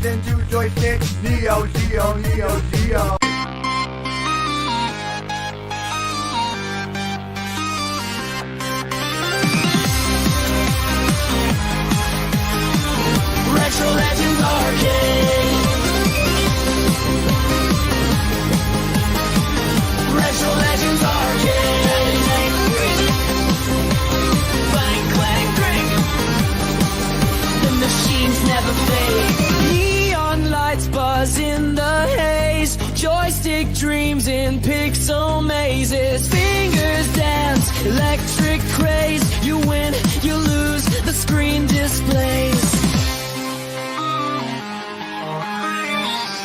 into joystick, Neo Geo, Neo Geo. Retro Legends Arcade. Retro Legends Arcade. Clank, clank, clank. The machines never fade. Neon lights buzz in the haze. Joystick dreams in pixel mazes. Fingers dance, electric craze. You win, you lose, the screen displays.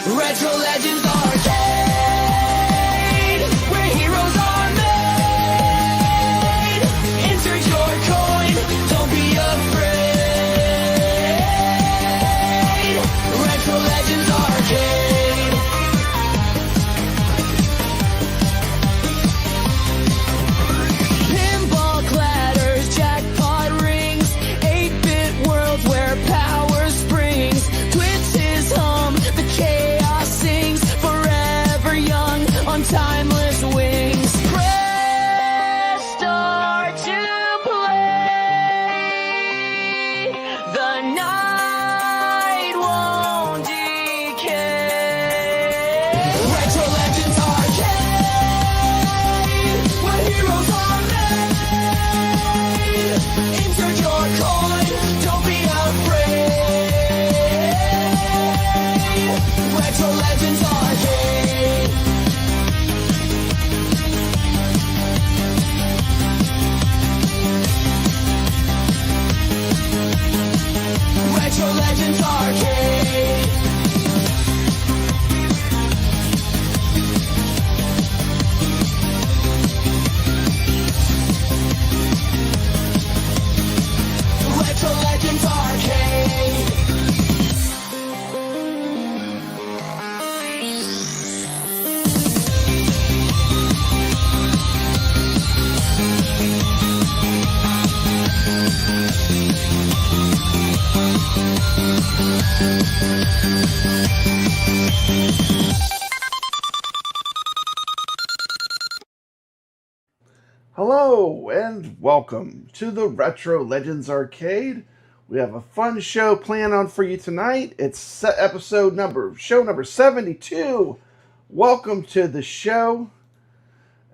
Retro Legends Arcade, where heroes are made. Enter your coin, don't be afraid. Retro Legends Arcade. Pinball clatters, jackpot rings. 8-bit world where power springs. Twitches hum, the chaos sings. Forever young on timeless wings. Press start to play. The night won't decay. Retro Legends Arcade, where heroes are made. Insert your coin, don't be afraid. Retro Legends Arcade. Retro Legends Arcade. Retro Legends Arcade. Hello and welcome to the Retro Legends Arcade. We have a fun show planned on for you tonight. It's show number 72. Welcome to the show.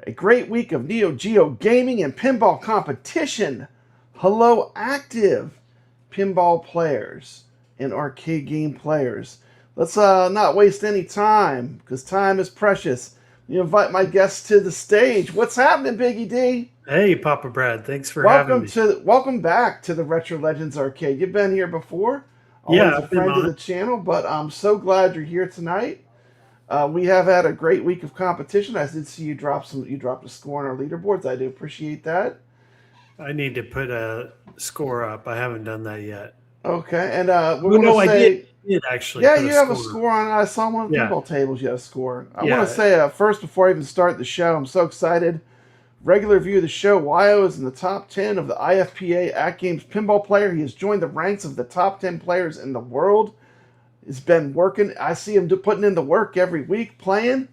A great week of Neo Geo gaming and pinball competition. Hello, active pinball players and arcade game players. Let's not waste any time because time is precious. You invite my guests to the stage. What's happening, BiggggyD? Hey, Papa Brad. Thanks for having me. Welcome back to the Retro Legends Arcade. You've been here before. Yeah, Always a friend of the channel, but I'm so glad you're here tonight. We have had a great week of competition. I did see you dropped a score on our leaderboards. I do appreciate that. I need to put a score up. I haven't done that yet. Okay, and I did actually. Yeah, you have a score on. I saw one of the pinball tables. You have a score. I want to say first, before I even start the show, I'm so excited. Regular view of the show, Wyo is in the top 10 of the IFPA AtGames pinball player. He has joined the ranks of the top 10 players in the world. He's been working. I see him putting in the work every week, playing.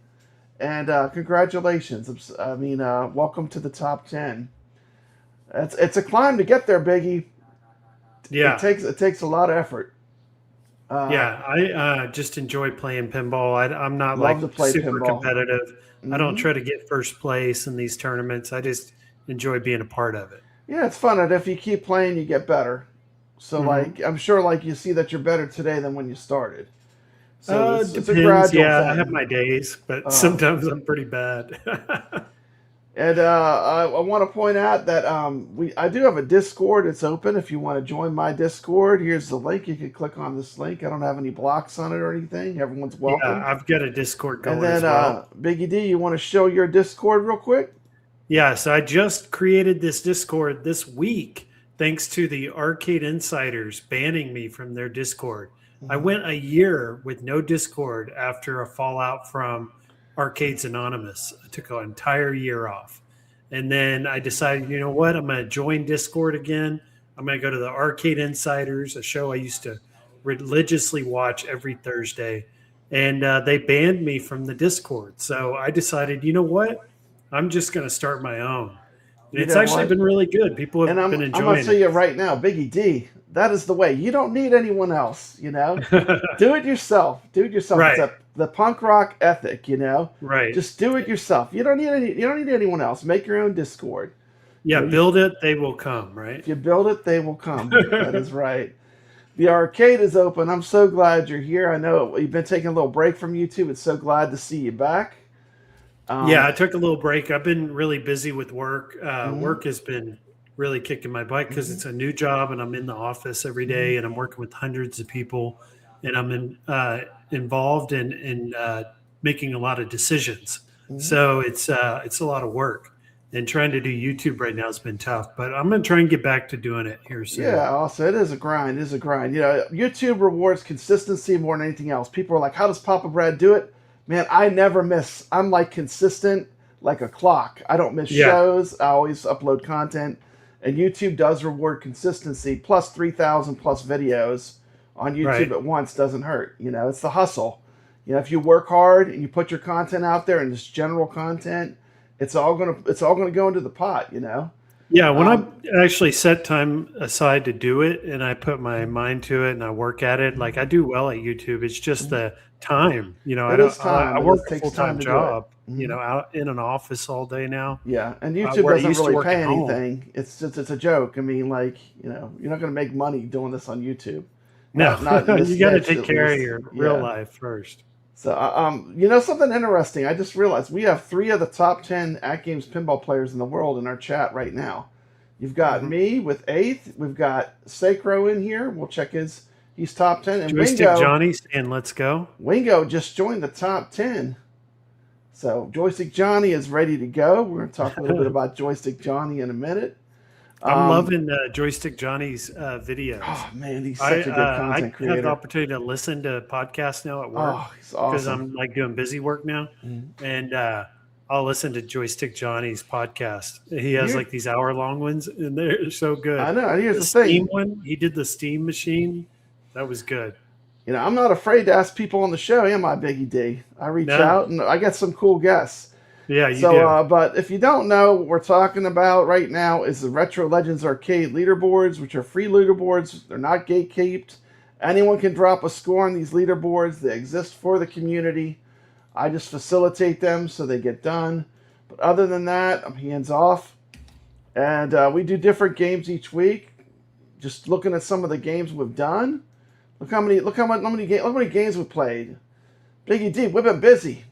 And congratulations. Welcome to the top 10. It's a climb to get there, Biggie. Yeah, it takes a lot of effort. I just enjoy playing pinball. I'm not like super pinball. Competitive. Mm-hmm. I don't try to get first place in these tournaments. I just enjoy being a part of it. Yeah, it's fun, and if you keep playing, you get better. So, I'm sure, you see that you're better today than when you started. So it's a gradual thing. I have my days, but sometimes I'm pretty bad. And I want to point out that I do have a Discord. It's open if you want to join my Discord. Here's the link. You can click on this link. I don't have any blocks on it or anything. Everyone's welcome. Yeah, I've got a Discord going and then, as well. BiggggyD, you want to show your Discord real quick? Yeah, so I just created this Discord this week thanks to the Arcade Insiders banning me from their Discord. Mm-hmm. I went a year with no Discord after a fallout from Arcades Anonymous. I took an entire year off. And then I decided, you know what? I'm going to join Discord again. I'm going to go to the Arcade Insiders, a show I used to religiously watch every Thursday, and they banned me from the Discord. So I decided, you know what? I'm just going to start my own. And it's actually been really good. People have been enjoying it. I'm going to tell you right now, BiggggyD, that is the way. You don't need anyone else, you know? Do it yourself. Do it yourself. Right. It's the punk rock ethic, you know? Right. Just do it yourself. You don't need anyone else. Make your own Discord. Yeah, build it, they will come, right? If you build it, they will come. That is right. The arcade is open. I'm so glad you're here. I know you've been taking a little break from YouTube. It's so glad to see you back. Yeah, I took a little break. I've been really busy with work. Work has been really kicking my butt because it's a new job and I'm in the office every day and I'm working with hundreds of people and I'm involved in making a lot of decisions. So it's a lot of work. And trying to do YouTube right now has been tough, but I'm going to try and get back to doing it here soon. Yeah, also, it is a grind. It is a grind. You know, YouTube rewards consistency more than anything else. People are like, how does Papa Brad do it? Man, I never miss. I'm like consistent like a clock. I don't miss shows. I always upload content. And YouTube does reward consistency. Plus 3,000 plus videos on YouTube at once doesn't hurt. You know, it's the hustle. You know, if you work hard and you put your content out there and just general content, it's all gonna go into the pot, you know. Yeah, when I actually set time aside to do it, and I put my mind to it, and I work at it, like I do well at YouTube. It's just the time, you know. I work a full-time job, you know, out in an office all day now. Yeah, and YouTube doesn't really pay anything. It's a joke. I mean, like, you know, you're not gonna make money doing this on YouTube. No, you got to take care of your real life first. So, you know, something interesting. I just realized we have 3 of the top 10 AtGames pinball players in the world in our chat right now. You've got me with 8th. We've got Saroo in here. We'll check he's top 10. And Joystick Johnny and let's go. Wingo just joined the top 10. So Joystick Johnny is ready to go. We're going to talk a little bit about Joystick Johnny in a minute. I'm loving Joystick Johnny's videos. Oh, man, he's such a good content creator. I have the opportunity to listen to podcasts now at work because I'm like doing busy work now. And I'll listen to Joystick Johnny's podcast. He has like these hour-long ones, and they're so good. I know. Here's the Steam thing. one, he did the Steam machine. That was good. You know, I'm not afraid to ask people on the show, am I, BiggggyD? I reach out, and I get some cool guests. Yeah, you do. But if you don't know, what we're talking about right now is the Retro Legends Arcade leaderboards, which are free leaderboards. They're not gatekept. Anyone can drop a score on these leaderboards. They exist for the community. I just facilitate them so they get done. But other than that, I'm hands off. And we do different games each week. Just looking at some of the games we've done. Look how many games we've played. BiggggyD, we've been busy.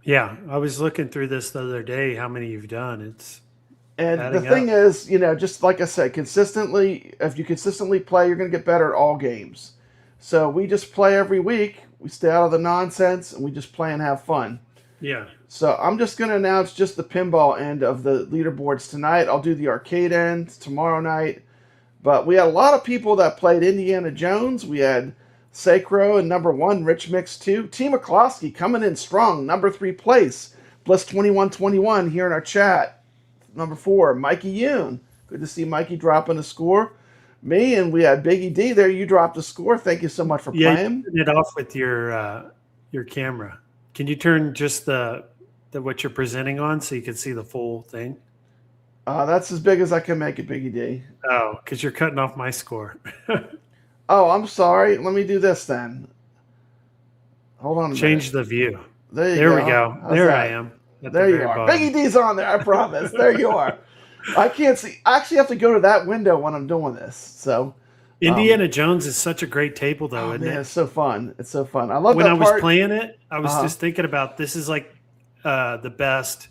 Yeah, I was looking through this the other day, how many you've done. And the thing is, you know, just like I said, if you consistently play, you're going to get better at all games. So we just play every week. We stay out of the nonsense, and we just play and have fun. Yeah. So I'm just going to announce just the pinball end of the leaderboards tonight. I'll do the arcade end tomorrow night. But we had a lot of people that played Indiana Jones. We had Saroo in number 1, Rich Mix 2. T. McCloskey coming in strong, number 3 place. Bliss2121 here in our chat. Number 4, Mikey Yoon. Good to see Mikey dropping a score. Me, and we had BiggggyD there. You dropped a score. Thank you so much for playing. You turn it off with your camera. Can you turn just the what you're presenting on so you can see the full thing? That's as big as I can make it, BiggggyD. Oh, because you're cutting off my score. Oh, I'm sorry. Let me do this then. Hold on a minute. Change the view. There we go. There I am. There you are. BiggggyD's on there, I promise. There you are. I can't see. I actually have to go to that window when I'm doing this. So Indiana Jones is such a great table, though, isn't it? It's so fun. It's so fun. I love when that I was part. playing it, I was just thinking about this is like the best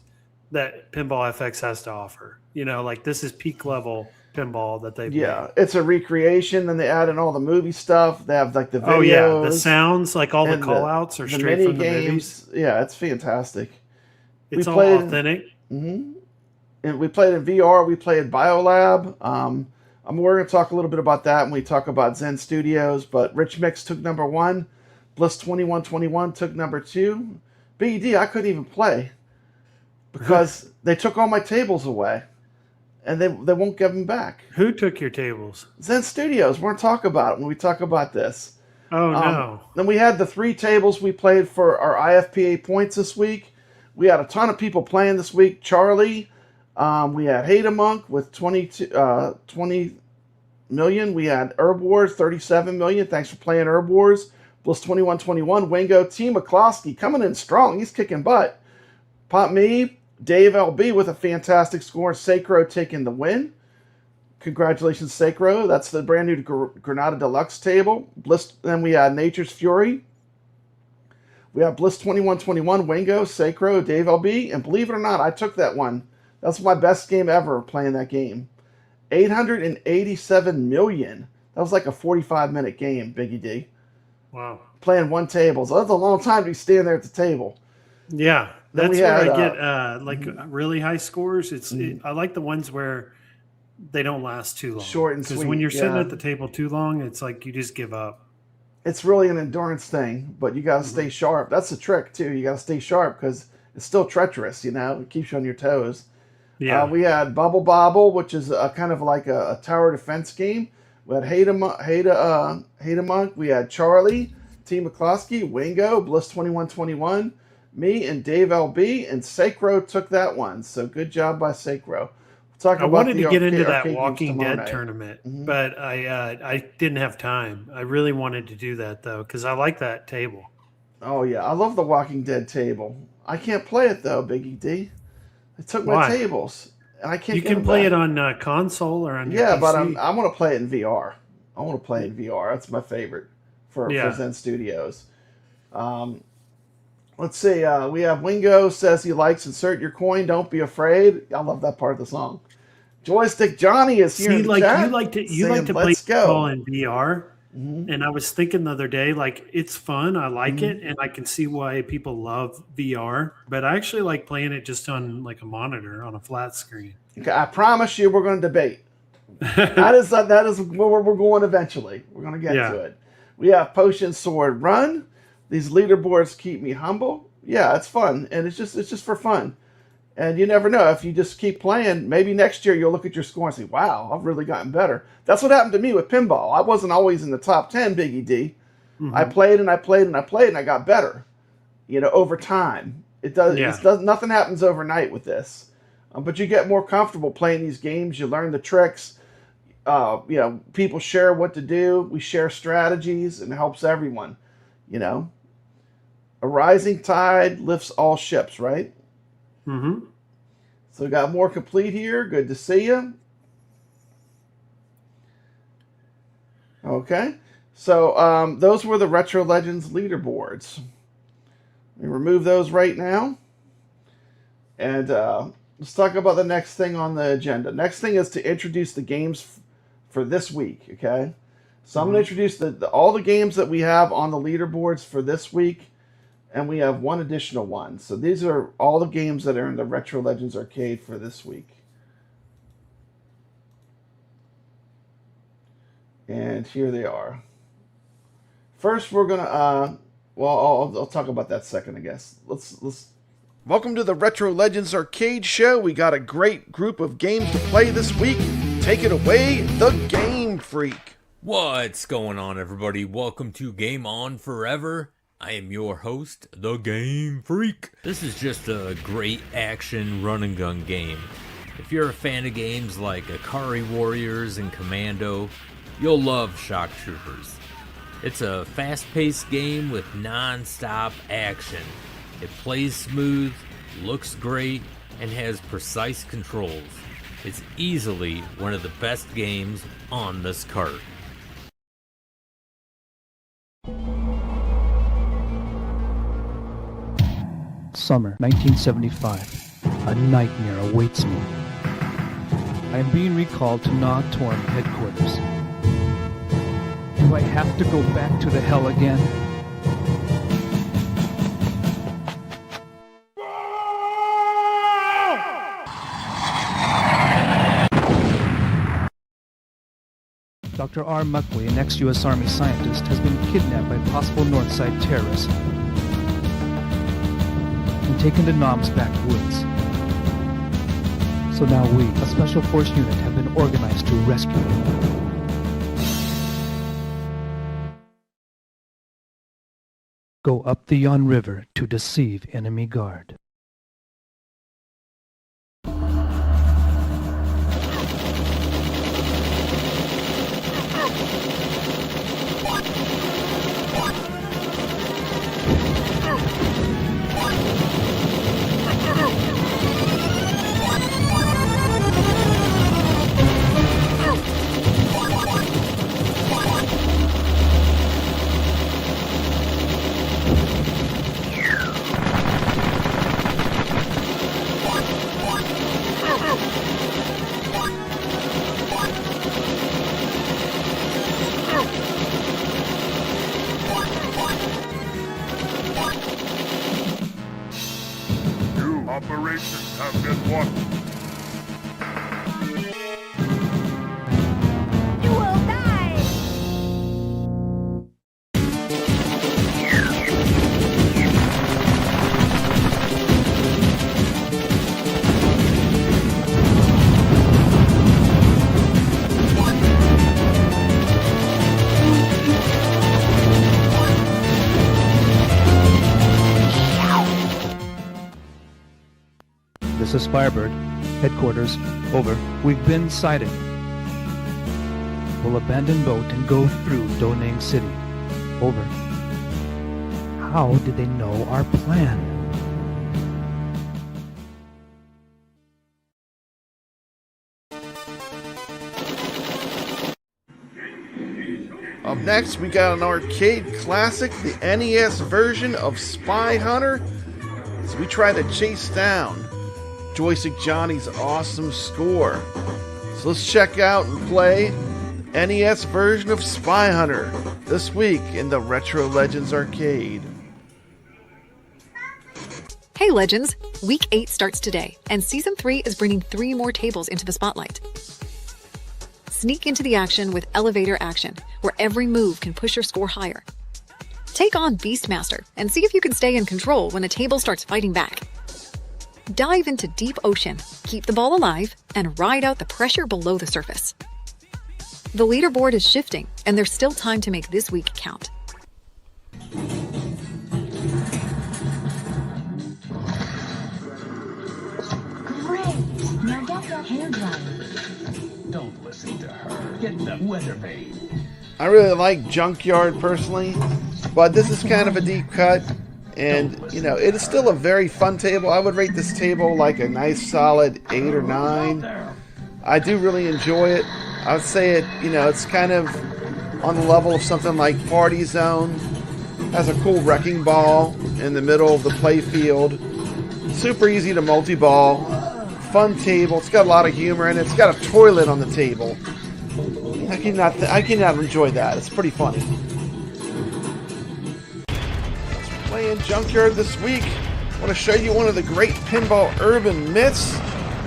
that Pinball FX has to offer. You know, like this is peak level pinball that they've made. It's a recreation, and they add in all the movie stuff. They have like the videos. The sounds, like all the call outs are straight from the movies. Yeah, it's fantastic. It's all authentic. And we played in VR. We played BioLab. We're going to talk a little bit about that when we talk about Zen Studios. But Rich Mix took number 1. Bliss2121 took number 2. BiggggyD, I couldn't even play because they took all my tables away. and they won't give them back. Who took your tables? Zen Studios. We're going to talk about it when we talk about this. Oh, no. Then we had the 3 tables we played for our IFPA points this week. We had a ton of people playing this week. Charlie, we had Hater Monk with 20 million. We had Herb Wars, 37 million. Thanks for playing Herb Wars. Bliss 2121. Wingo, T. McCloskey coming in strong. He's kicking butt. Pop Me, Dave LB with a fantastic score. Sacro taking the win. Congratulations, Sacro. That's the brand new Granada Deluxe table. Bliss. Then we had Nature's Fury. We have Bliss 2121, Wingo, Sacro, Dave LB. And believe it or not, I took that one. That's my best game ever playing that game. 887 million. That was like a 45-minute game, BiggggyD. Wow. Playing 1 table. So that's a long time to be standing there at the table. Yeah. Then That's we where had, I get really high scores. I like the ones where they don't last too long. Short and sweet. Because when you're sitting at the table too long, it's like you just give up. It's really an endurance thing, but you got to stay sharp. That's the trick, too. You got to stay sharp because it's still treacherous, you know. It keeps you on your toes. Yeah. We had Bubble Bobble, which is kind of like a tower defense game. We had Hater Monk. We had Charlie, T. McCloskey, Wingo, Bliss 2121, me, and Dave LB, and Sacro took that one. So good job by Sacro. I wanted to get into that Walking Dead night. tournament, but I didn't have time. I really wanted to do that, though, because I like that table. Oh, yeah. I love the Walking Dead table. I can't play it, though, BiggggyD. They took my tables. And I can't You can play it on console or on your PC. but I'm going to play it in VR. I want to play it in VR. That's my favorite for Zen Studios. Let's see. We have Wingo says he likes Insert Your Coin. Don't be afraid. I love that part of the song. Joystick Johnny is here in the chat. You like to play Pinball in VR. And I was thinking the other day, like, it's fun. I like it, and I can see why people love VR. But I actually like playing it just on like a monitor on a flat screen. Okay, I promise you, we're going to debate. that is where we're going eventually. We're going to get to it. We have Potion Sword Run. These leaderboards keep me humble. Yeah, it's fun, and it's just for fun. And you never know, if you just keep playing, maybe next year you'll look at your score and say, wow, I've really gotten better. That's what happened to me with pinball. I wasn't always in the top 10, BiggggyD. I played and I played and I played and I got better, you know, over time. Nothing happens overnight with this. But you get more comfortable playing these games. You learn the tricks. You know, people share what to do. We share strategies, and it helps everyone, you know. A rising tide lifts all ships, right? So we got more complete here. Good to see you. Okay. So those were the Retro Legends leaderboards. We remove those right now. And let's talk about the next thing on the agenda. Next thing is to introduce the games for this week, okay? So I'm going to introduce all the games that we have on the leaderboards for this week. And we have one additional one. So these are all the games that are in the Retro Legends Arcade for this week. And here they are. First, we're going to, I'll talk about that second, I guess. Let's. Welcome to the Retro Legends Arcade Show. We got a great group of games to play this week. Take it away, the Game Freak. What's going on, everybody? Welcome to Game On Forever. I am your host, the Game Freak. This is just a great action run and gun game. If you're a fan of games like Akari Warriors and Commando, you'll love Shock Troopers. It's a fast-paced game with non-stop action. It plays smooth, looks great, and has precise controls. It's easily one of the best games on this cart. Summer 1975. A nightmare awaits me. I am being recalled to Na Torm headquarters. Do I have to go back to the hell again? Dr. R. Muckley, an ex-U.S. Army scientist, has been kidnapped by possible Northside terrorists and taken to Nom's backwoods. So now we, a special force unit, have been organized to rescue them. Go up the Yon River to deceive enemy guard. New operations have been won. You will die! This is Firebird. Headquarters. Over. We've been sighted. We'll abandon boat and go through Donang City. Over. How did they know our plan? Up next, we got an arcade classic, the NES version of Spy Hunter, as we try to chase down Joystick Johnny's awesome score. So let's check out and play the NES version of Spy Hunter this week in the Retro Legends Arcade. Hey Legends! Week 8 starts today, and Season 3 is bringing 3 more tables into the spotlight. Sneak into the action with Elevator Action, where every move can push your score higher. Take on Beastmaster and see if you can stay in control when a table starts fighting back. Dive into Deep Ocean, keep the ball alive, and ride out the pressure below the surface. The leaderboard is shifting, and there's still time to make this week count. Great! Now get that hair dryer. Don't listen to her. Get the weather vane. I really like Junkyard personally, but this is kind of a deep cut. And, you know, it is still a very fun table. I would rate this table like a nice solid 8 or 9. I do really enjoy it. I would say it, you know, it's kind of on the level of something like Party Zone. Has a cool wrecking ball in the middle of the play field. Super easy to multi-ball. Fun table. It's got a lot of humor in it. It's got a toilet on the table. I cannot enjoy that. It's pretty funny. Playing Junkyard this week, I want to show you one of the great pinball urban myths,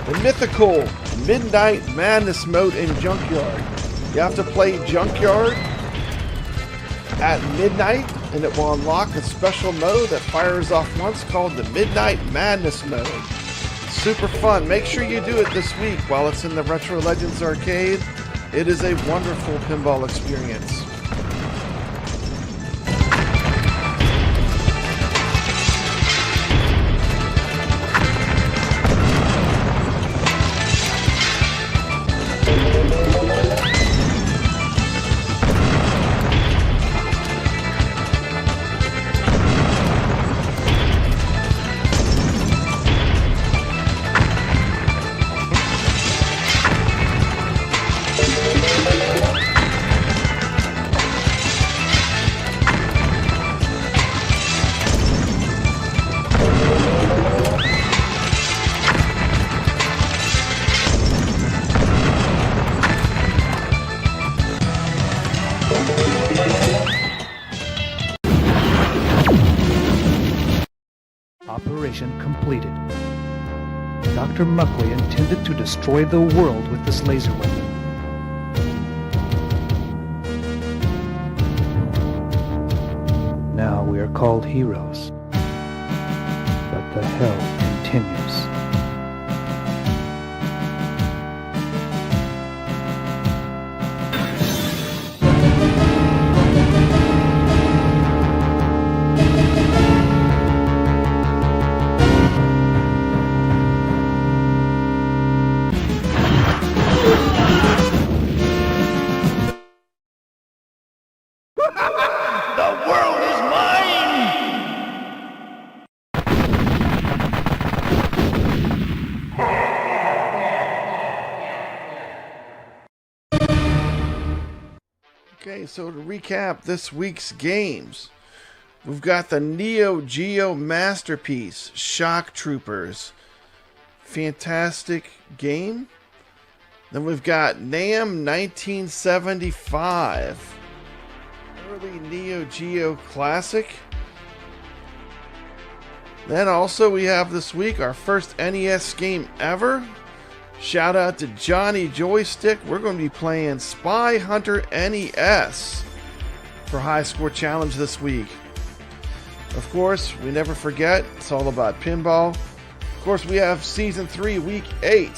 the mythical Midnight Madness mode in Junkyard. You have to play Junkyard at midnight, and it will unlock a special mode that fires off once called the Midnight Madness mode. Super fun. Make sure you do it this week while it's in the Retro Legends Arcade. It is a wonderful pinball experience. Operation completed. Dr. Muckley intended to destroy the world with this laser weapon. Now we are called heroes. But the hell continues. Okay, so to recap this week's games, we've got the Neo Geo masterpiece, Shock Troopers. Fantastic game. Then we've got NAM 1975. Early Neo Geo classic. Then also we have this week our first NES game ever. Shout out to Johnny Joystick. We're going to be playing Spy Hunter NES for High Score Challenge this week. Of course, we never forget, it's all about pinball. Of course, we have Season 3, Week 8.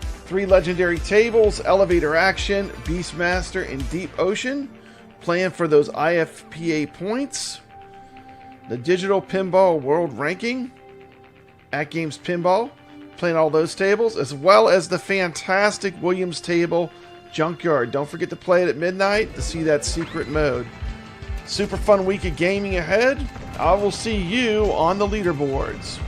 3 legendary tables, Elevator Action, Beastmaster, and Deep Ocean. Playing for those IFPA points. The Digital Pinball World Ranking. AtGames Pinball. Playing all those tables, as well as the fantastic Williams table Junkyard. Don't forget to play it at midnight to see that secret mode. Super fun week of gaming ahead. I will see you on the leaderboards.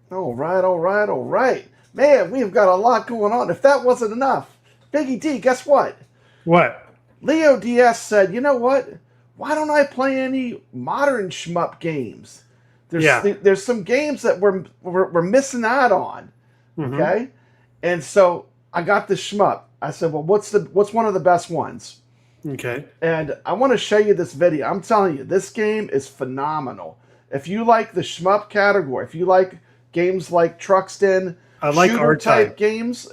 All right. Man, we've got a lot going on. If that wasn't enough, BiggggyD, guess what? What? Leo DS said, you know what? Why don't I play any modern shmup games? There's some games that we're missing out on. Okay? And so I got this shmup. I said, well, what's one of the best ones? Okay. And I want to show you this video. I'm telling you, this game is phenomenal. If you like the shmup category, if you like games like Truxton, I like shooter R-Type type games,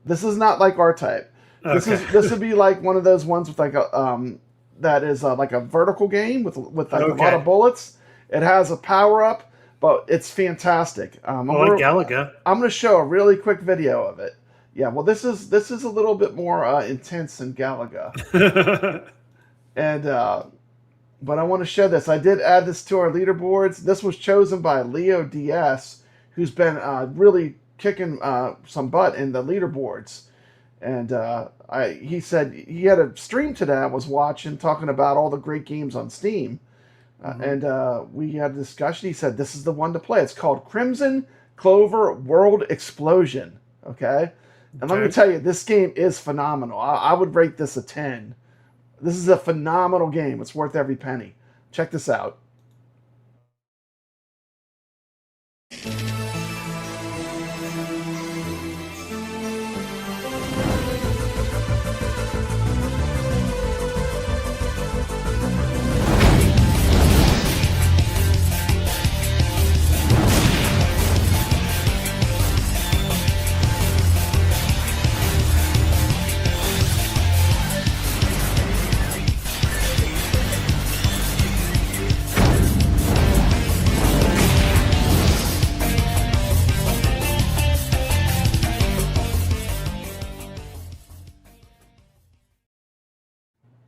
this is not like R-Type. Okay. This would be like one of those ones with like a that is like a vertical game with like a lot of bullets. It has a power up, but it's fantastic. I like Galaga. I'm going to show a really quick video of it. Yeah, well, this is a little bit more intense than Galaga. And but I want to show this. I did add this to our leaderboards. This was chosen by Leo DS, who's been really kicking some butt in the leaderboards. And he said he had a stream today I was watching talking about all the great games on Steam. And we had a discussion. He said, this is the one to play. It's called Crimzon Clover World EXplosion. Okay? And let me tell you, this game is phenomenal. I would rate this a 10. This is a phenomenal game. It's worth every penny. Check this out.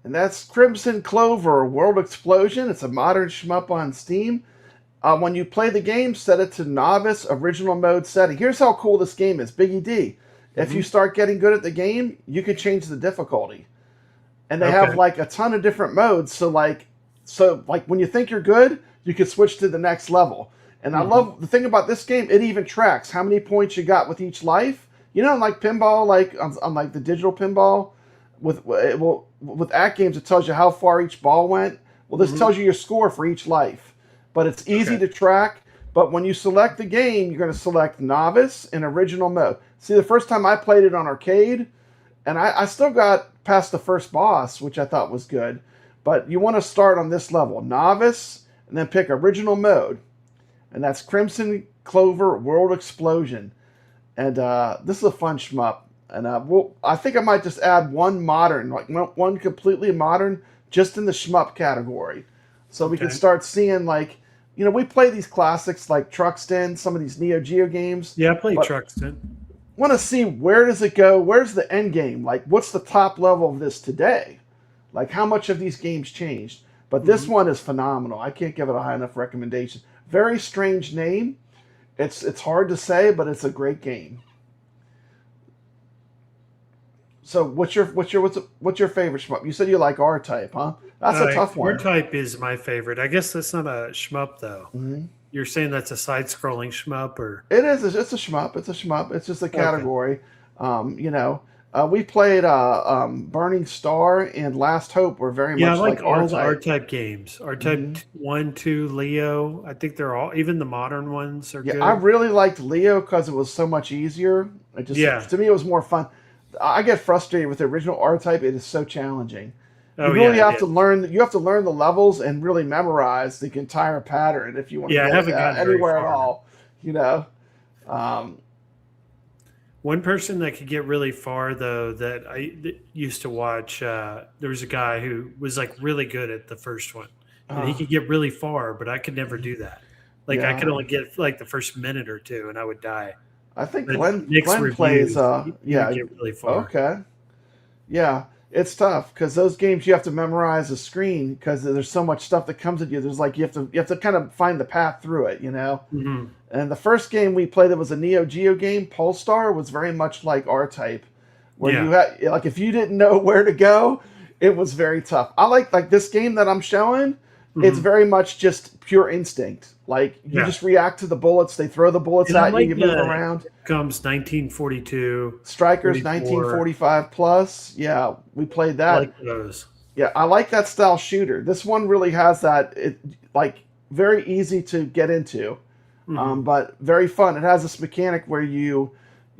And that's Crimzon Clover World EXplosion. It's a modern shmup on Steam. When you play the game, set it to Novice Original Mode setting. Here's how cool this game is, BiggggyD. If you start getting good at the game, you can change the difficulty. And they have like a ton of different modes. So like when you think you're good, you can switch to the next level. And I love the thing about this game, it even tracks how many points you got with each life. You know, like pinball, like on like the digital pinball, with AtGames, it tells you how far each ball went. Well, this tells you your score for each life. But it's easy to track. But when you select the game, you're going to select Novice and Original Mode. See, the first time I played it on arcade, and I still got past the first boss, which I thought was good. But you want to start on this level, Novice, and then pick Original Mode. And that's Crimzon Clover World EXplosion. And this is a fun shmup. And I think I might just add one modern, like one completely modern, just in the shmup category. So we can start seeing, like, you know, we play these classics like Truxton, some of these Neo Geo games. Yeah, I played Truxton. Want to see where does it go? Where's the end game? Like, what's the top level of this today? Like, how much of these games changed? But this one is phenomenal. I can't give it a high enough recommendation. Very strange name. It's hard to say, but it's a great game. So what's your favorite shmup? You said you like R-Type, huh? That's a tough one. R-Type is my favorite. I guess that's not a shmup though. Mm-hmm. You're saying that's a side-scrolling shmup, or it is? It's a shmup. It's a shmup. It's just a category. Okay. We played Burning Star and Last Hope. Were very much like all the R-Type games. R-Type 1, 2, Leo. I think they're all, even the modern ones are good. I really liked Leo because it was so much easier. To me, it was more fun. I get frustrated with the original R-Type. It is so challenging. You really have to learn. You have to learn the levels and really memorize the entire pattern if you want to get anywhere at all. One person that could get really far, though, that I used to watch, there was a guy who was like really good at the first one, and he could get really far, but I could never do that. I could only get like the first minute or two, and I would die. I think Glenn plays. Get really far. Okay. Yeah. It's tough because those games you have to memorize the screen because there's so much stuff that comes at you. There's you have to kind of find the path through it, Mm-hmm. And the first game we played that was a Neo Geo game, Polestar, was very much like R-Type, where you had if you didn't know where to go, it was very tough. I like this game that I'm showing. Mm-hmm. It's very much just pure instinct. You just react to the bullets. They throw the bullets at you. You move around. Comes 1942. Strikers 1945 plus. Yeah, we played that. I like those. Yeah, I like that style shooter. This one really has that. Very easy to get into, but very fun. It has this mechanic where you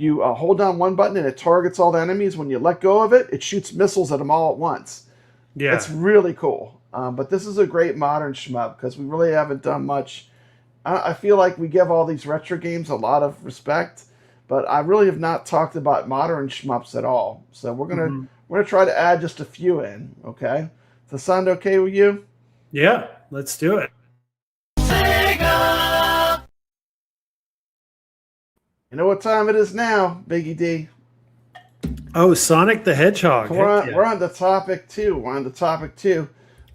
hold down one button and it targets all the enemies. When you let go of it, it shoots missiles at them all at once. Yeah, it's really cool. But this is a great modern shmup because we really haven't done much. I feel like we give all these retro games a lot of respect, but I really have not talked about modern shmups at all. So we're gonna try to add just a few in. Okay, does that sound okay with you? Yeah, let's do it. Sega! You know what time it is now, BiggggyD? Oh, Sonic the Hedgehog. We're on the topic 2.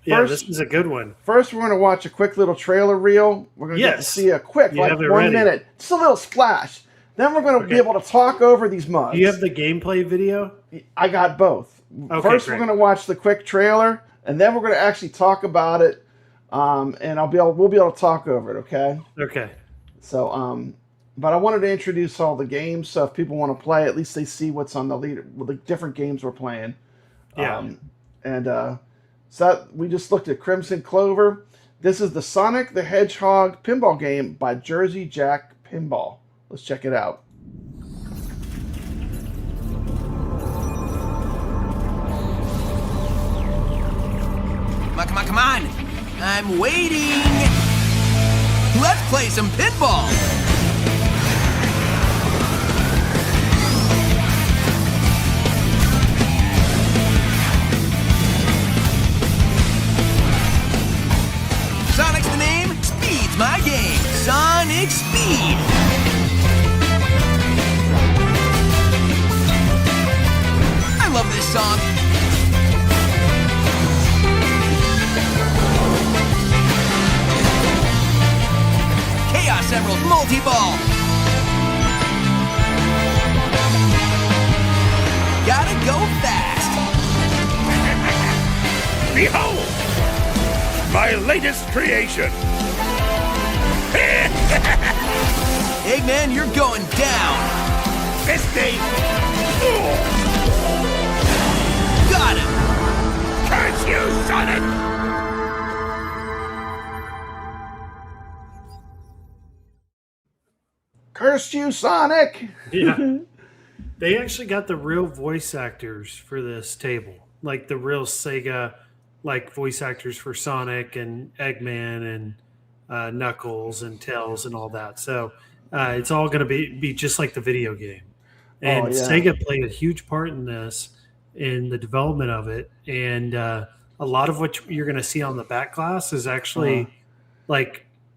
Yeah, this is a good one. First, we're going to watch a quick little trailer reel. We're going to get to see a quick, 1 minute, just a little splash. Then we're going to be able to talk over these mugs. Do you have the gameplay video? I got both. Okay, First, we're going to watch the quick trailer, and then we're going to actually talk about it, and we'll be able to talk over it. Okay. Okay. So, but I wanted to introduce all the games, so if people want to play, at least they see what's on the leader, the different games we're playing. Yeah. So we just looked at Crimzon Clover. This is the Sonic the Hedgehog pinball game by Jersey Jack Pinball. Let's check it out. Come on. I'm waiting. Let's play some pinball. Sonic's the name, Speed's my game. Sonic Speed. I love this song. Chaos Emerald multi-ball. Gotta go fast. Behold! My latest creation! Eggman, you're going down! Fisty! Got him! Curse you, Sonic! Curse you, Sonic! Yeah. They actually got the real voice actors for this table. Like the real Sega voice actors for Sonic and Eggman and Knuckles and Tails and all that. So it's all going to be just like the video game. And Sega played a huge part in this, in the development of it. And a lot of what you're going to see on the back glass is actually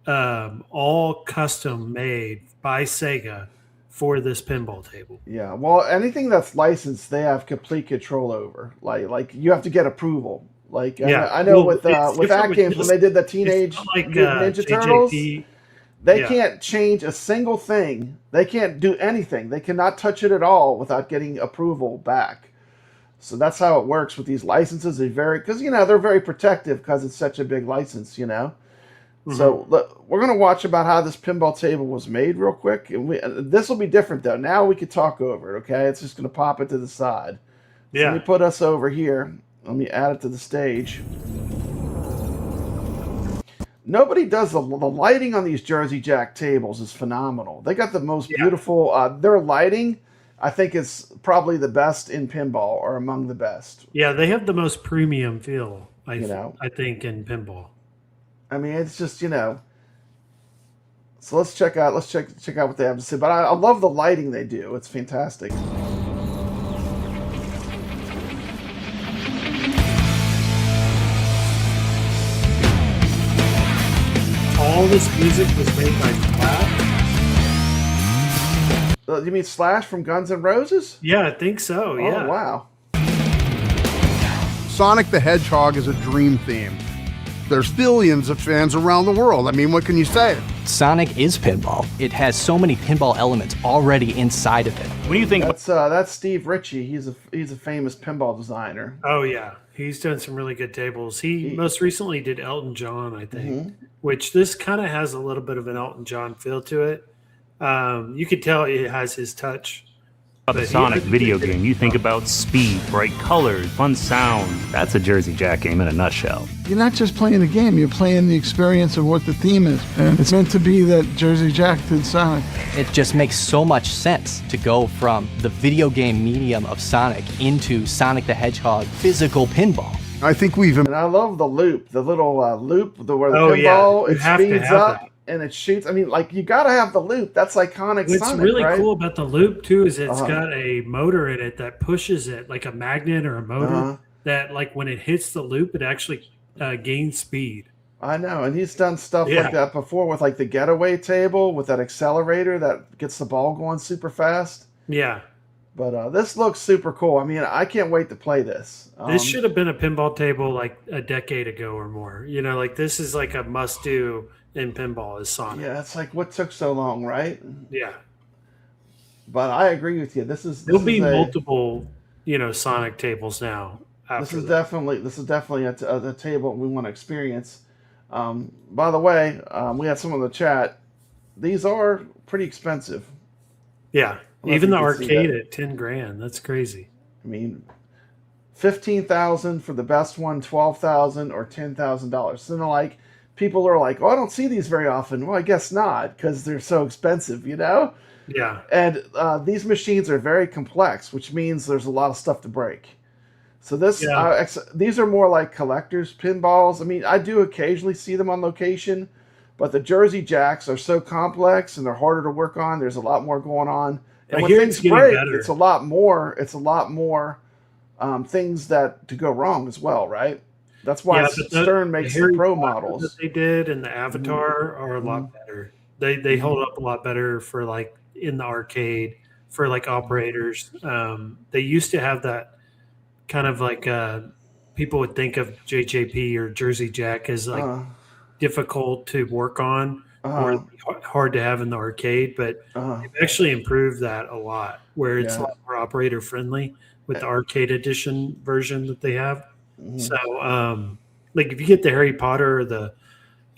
all custom made by Sega for this pinball table. Yeah, well, anything that's licensed, they have complete control over. Like you have to get approval. I know with AtGames when they did the Teenage Mutant Ninja Turtles, they can't change a single thing. They can't do anything. They cannot touch it at all without getting approval back. So that's how it works with these licenses. Because they're very protective because it's such a big license. So we're going to watch about how this pinball table was made real quick. And this will be different, though. Now we can talk over it, okay? It's just going to pop it to the side. So let me put us over here. Let me add it to the stage. Nobody does the lighting on these Jersey Jack tables is phenomenal. They got the most beautiful... their lighting, I think, is probably the best in pinball or among the best. Yeah, they have the most premium feel, I think, in pinball. I mean, it's just, So let's check out what they have to say. But I love the lighting they do. It's fantastic. All this music was made by Slash? You mean Slash from Guns N' Roses? Yeah, I think so, yeah. Oh, wow. Sonic the Hedgehog is a dream theme. There's billions of fans around the world. I mean, what can you say? Sonic is pinball. It has so many pinball elements already inside of it. What do you think? That's Steve Ritchie. He's a famous pinball designer. Oh yeah, he's done some really good tables. He most recently did Elton John, I think, which this kind of has a little bit of an Elton John feel to it. You could tell it has his touch. About the Sonic video game, you think about speed, bright colors, fun sound. That's a Jersey Jack game in a nutshell. You're not just playing a game, you're playing the experience of what the theme is. And it's meant to be that Jersey Jack did Sonic. It just makes so much sense to go from the video game medium of Sonic into Sonic the Hedgehog physical pinball. I think And I love the loop, the little loop, where the pinball, it speeds up. That. And it shoots. I mean, you got to have the loop. That's iconic. What's Sonic, really right? cool about the loop too is it's got a motor in it that pushes it, like a magnet or a motor. That, when it hits the loop, it actually gains speed. I know, and he's done stuff like that before with the getaway table with that accelerator that gets the ball going super fast. Yeah. But this looks super cool. I mean, I can't wait to play this. This should have been a pinball table a decade ago or more. This is a must-do in pinball is Sonic. Yeah, it's what took so long, right? Yeah. But I agree with you. There'll be multiple, Sonic tables now. This is definitely a table we want to experience. By the way, we had some in the chat. These are pretty expensive. Yeah. Even the arcade at $10,000. That's crazy. I mean, $15,000 for the best one, $12,000 or $10,000. So people are like, "Oh, I don't see these very often." Well, I guess not, because they're so expensive, Yeah. And these machines are very complex, which means there's a lot of stuff to break. So these are more like collector's pinballs. I mean, I do occasionally see them on location, but the Jersey Jacks are so complex and they're harder to work on. There's a lot more going on. And when things break, it's a lot more. It's a lot more things to go wrong as well, right? That's why Stern makes the pro models that they did, and the Avatar are a lot better. They hold up a lot better for in the arcade for operators. They used to have that kind of people would think of JJP or Jersey Jack as difficult to work on or hard to have in the arcade, but they've actually improved that a lot, where it's a lot more operator friendly with the arcade edition version that they have. So, if you get the Harry Potter or the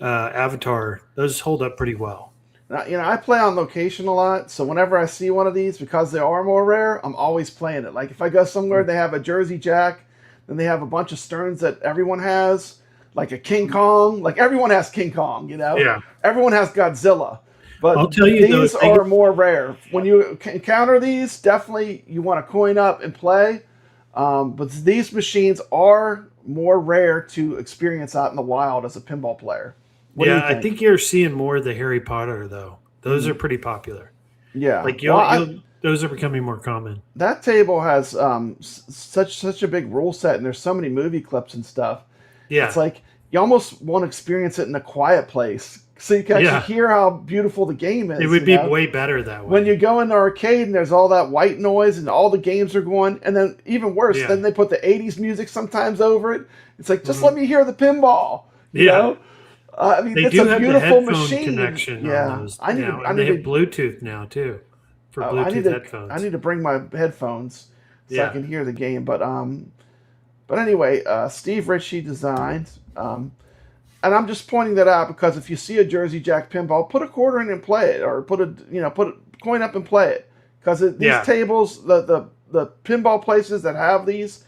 Avatar, those hold up pretty well. Now, I play on location a lot, so whenever I see one of these, because they are more rare, I'm always playing it. If I go somewhere, they have a Jersey Jack, then they have a bunch of Sterns that everyone has, like a King Kong. Everyone has King Kong, Yeah. Everyone has Godzilla. But I'll tell you, these are more rare. When you encounter these, definitely you want to coin up and play. But these machines are more rare to experience out in the wild as a pinball player. I think you're seeing more of the Harry Potter, though. Those are pretty popular. Yeah. Those are becoming more common. That table has such a big rule set, and there's so many movie clips and stuff. Yeah. It's you almost want to experience it in a quiet place so you can actually hear how beautiful the game is. It would be way better that way. When you go in the arcade and there's all that white noise and all the games are going, and then even worse, then they put the 80s music sometimes over it. It's just let me hear the pinball. You know? I mean, it's a beautiful machine. Connection on those they have Bluetooth now too for Bluetooth headphones. I need to bring my headphones. so I can hear the game. But anyway, Steve Ritchie designed, and I'm just pointing that out because if you see a Jersey Jack pinball, put a quarter in and play it, or put a coin up and play it, because these tables, the pinball places that have these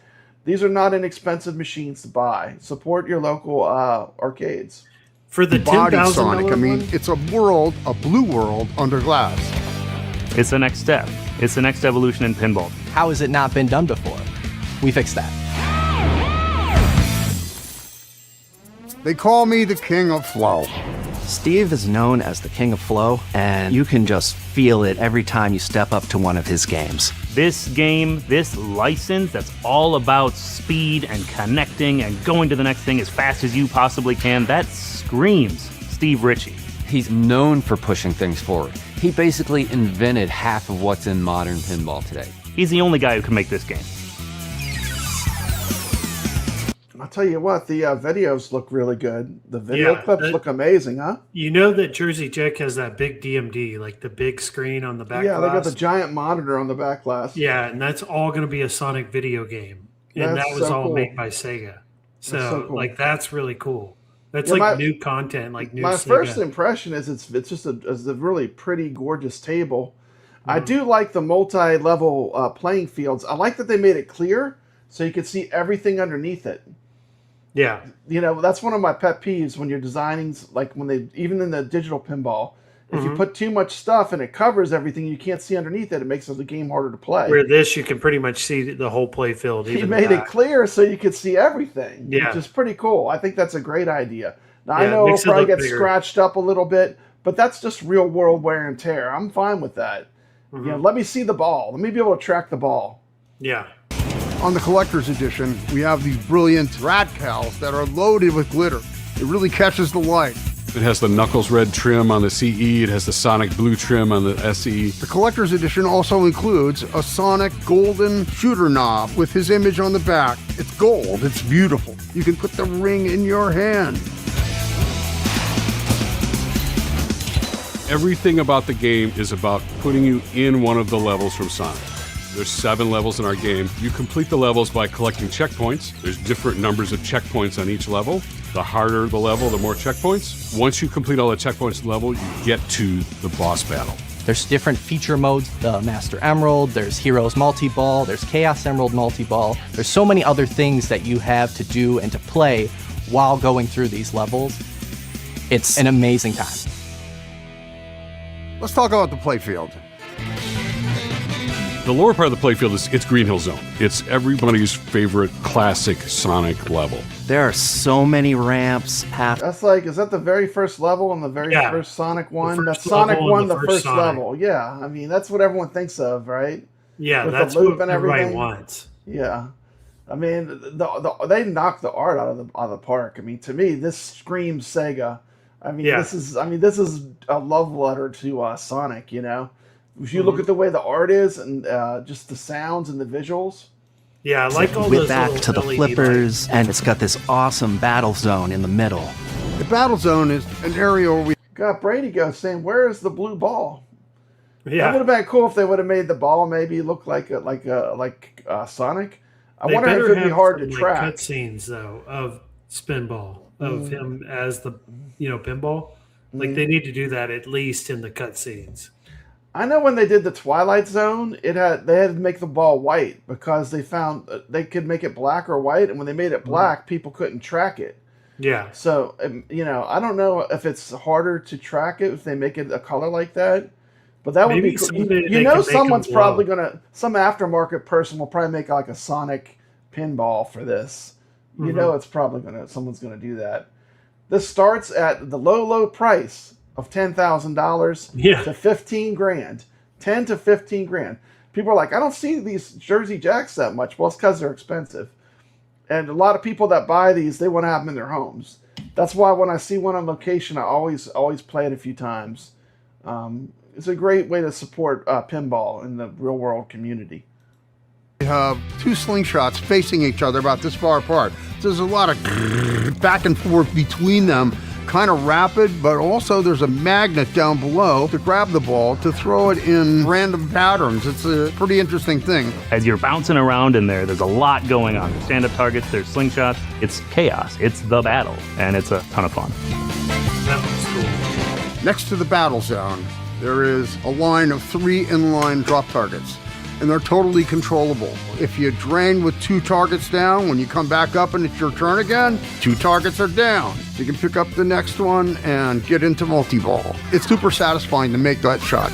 are not inexpensive machines to buy. Support your local arcades. For the Body $10,000 Sonic, I mean, it's a blue world under glass. It's the next step. It's the next evolution in pinball. How has it not been done before? We fixed that. They call me the King of Flow. Steve is known as the King of Flow, and you can just feel it every time you step up to one of his games. This game, this license that's all about speed and connecting and going to the next thing as fast as you possibly can, that screams Steve Ritchie. He's known for pushing things forward. He basically invented half of what's in modern pinball today. He's the only guy who can make this game. I'll tell you what, the videos look really good. The video clips look amazing, huh? You know that Jersey Jack has that big DMD, like the big screen on the back glass? They got the giant monitor on the back glass. Yeah, and that's all going to be a Sonic video game. And that was all made by Sega. So, like, that's really cool. That's new content, like new My Sega. first impression is it's just a really pretty, gorgeous table. I do like the multi-level playing fields. I like that they made it clear so you can see everything underneath it. Yeah. That's one of my pet peeves when you're designing, like even in the digital pinball, if you put too much stuff and it covers everything, you can't see underneath it. It makes the game harder to play. Where this, you can pretty much see the whole play field. He made it clear so you could see everything, which is pretty cool. I think that's a great idea. Now, I know it'll probably get scratched up a little bit, but that's just real world wear and tear. I'm fine with that. Let me see the ball. Let me be able to track the ball. Yeah. On the collector's edition, we have these brilliant radicals that are loaded with glitter. It really catches the light. It has the Knuckles red trim on the CE. It has the Sonic blue trim on the SE. The collector's edition also includes a Sonic golden shooter knob with his image on the back. It's gold. It's beautiful. You can put the ring in your hand. Everything about the game is about putting you in one of the levels from Sonic. There's 7 levels in our game. You complete the levels by collecting checkpoints. There's different numbers of checkpoints on each level. The harder the level, the more checkpoints. Once you complete all the checkpoints level, you get to the boss battle. There's different feature modes, the Master Emerald, there's Heroes Multi-Ball, there's Chaos Emerald Multi-Ball. There's so many other things that you have to do and to play while going through these levels. It's an amazing time. Let's talk about the playfield. The lower part of the playfield it's Green Hill Zone. It's everybody's favorite classic Sonic level. There are so many ramps. That's is that the very first level in the very first Sonic one? That's Sonic one, the first level. Yeah, I mean, that's what everyone thinks of, right? Yeah, with that's the loop what and everything. everybody wants. Yeah. I mean, they knocked the art out of the park. I mean, to me, this screams Sega. I mean, this is a love letter to Sonic, If you look at the way the art is and just the sounds and the visuals. Yeah, I like all Whip those back little to the LED flippers, lights. and it's got this awesome battle zone in the middle. The battle zone is an area where we got Brady go saying, "Where is the blue ball?" Yeah, that would have been cool if they would have made the ball maybe look like Sonic. I wonder if it'd be hard to track. Cutscenes though of Spinball of him as the pinball. Like they need to do that at least in the cutscenes. I know when they did the Twilight Zone, they had to make the ball white because they found they could make it black or white, and when they made it black, people couldn't track it. Yeah. So I don't know if it's harder to track it if they make it a color like that, but that would be cool. Someone's probably some aftermarket person will probably make like a Sonic pinball for this. It's probably someone's gonna do that. This starts at the low price of $10,000 to $15,000, $10,000 to $15,000. People are like, I don't see these Jersey Jacks that much. Well, it's because they're expensive, and a lot of people that buy these, they want to have them in their homes. That's why when I see one on location, I always play it a few times. It's a great way to support pinball in the real world community. We have 2 slingshots facing each other about this far apart. So there's a lot of back and forth between them kind of rapid, but also there's a magnet down below to grab the ball to throw it in random patterns. It's a pretty interesting thing. As you're bouncing around in there's a lot going on. There's stand-up targets, there's slingshots. It's chaos. It's the battle, and it's a ton of fun. That looks cool. Next to the battle zone, there is a line of 3 inline drop targets, and they're totally controllable. If you drain with 2 targets down, when you come back up and it's your turn again, 2 targets are down. You can pick up the next one and get into multi-ball. It's super satisfying to make that shot.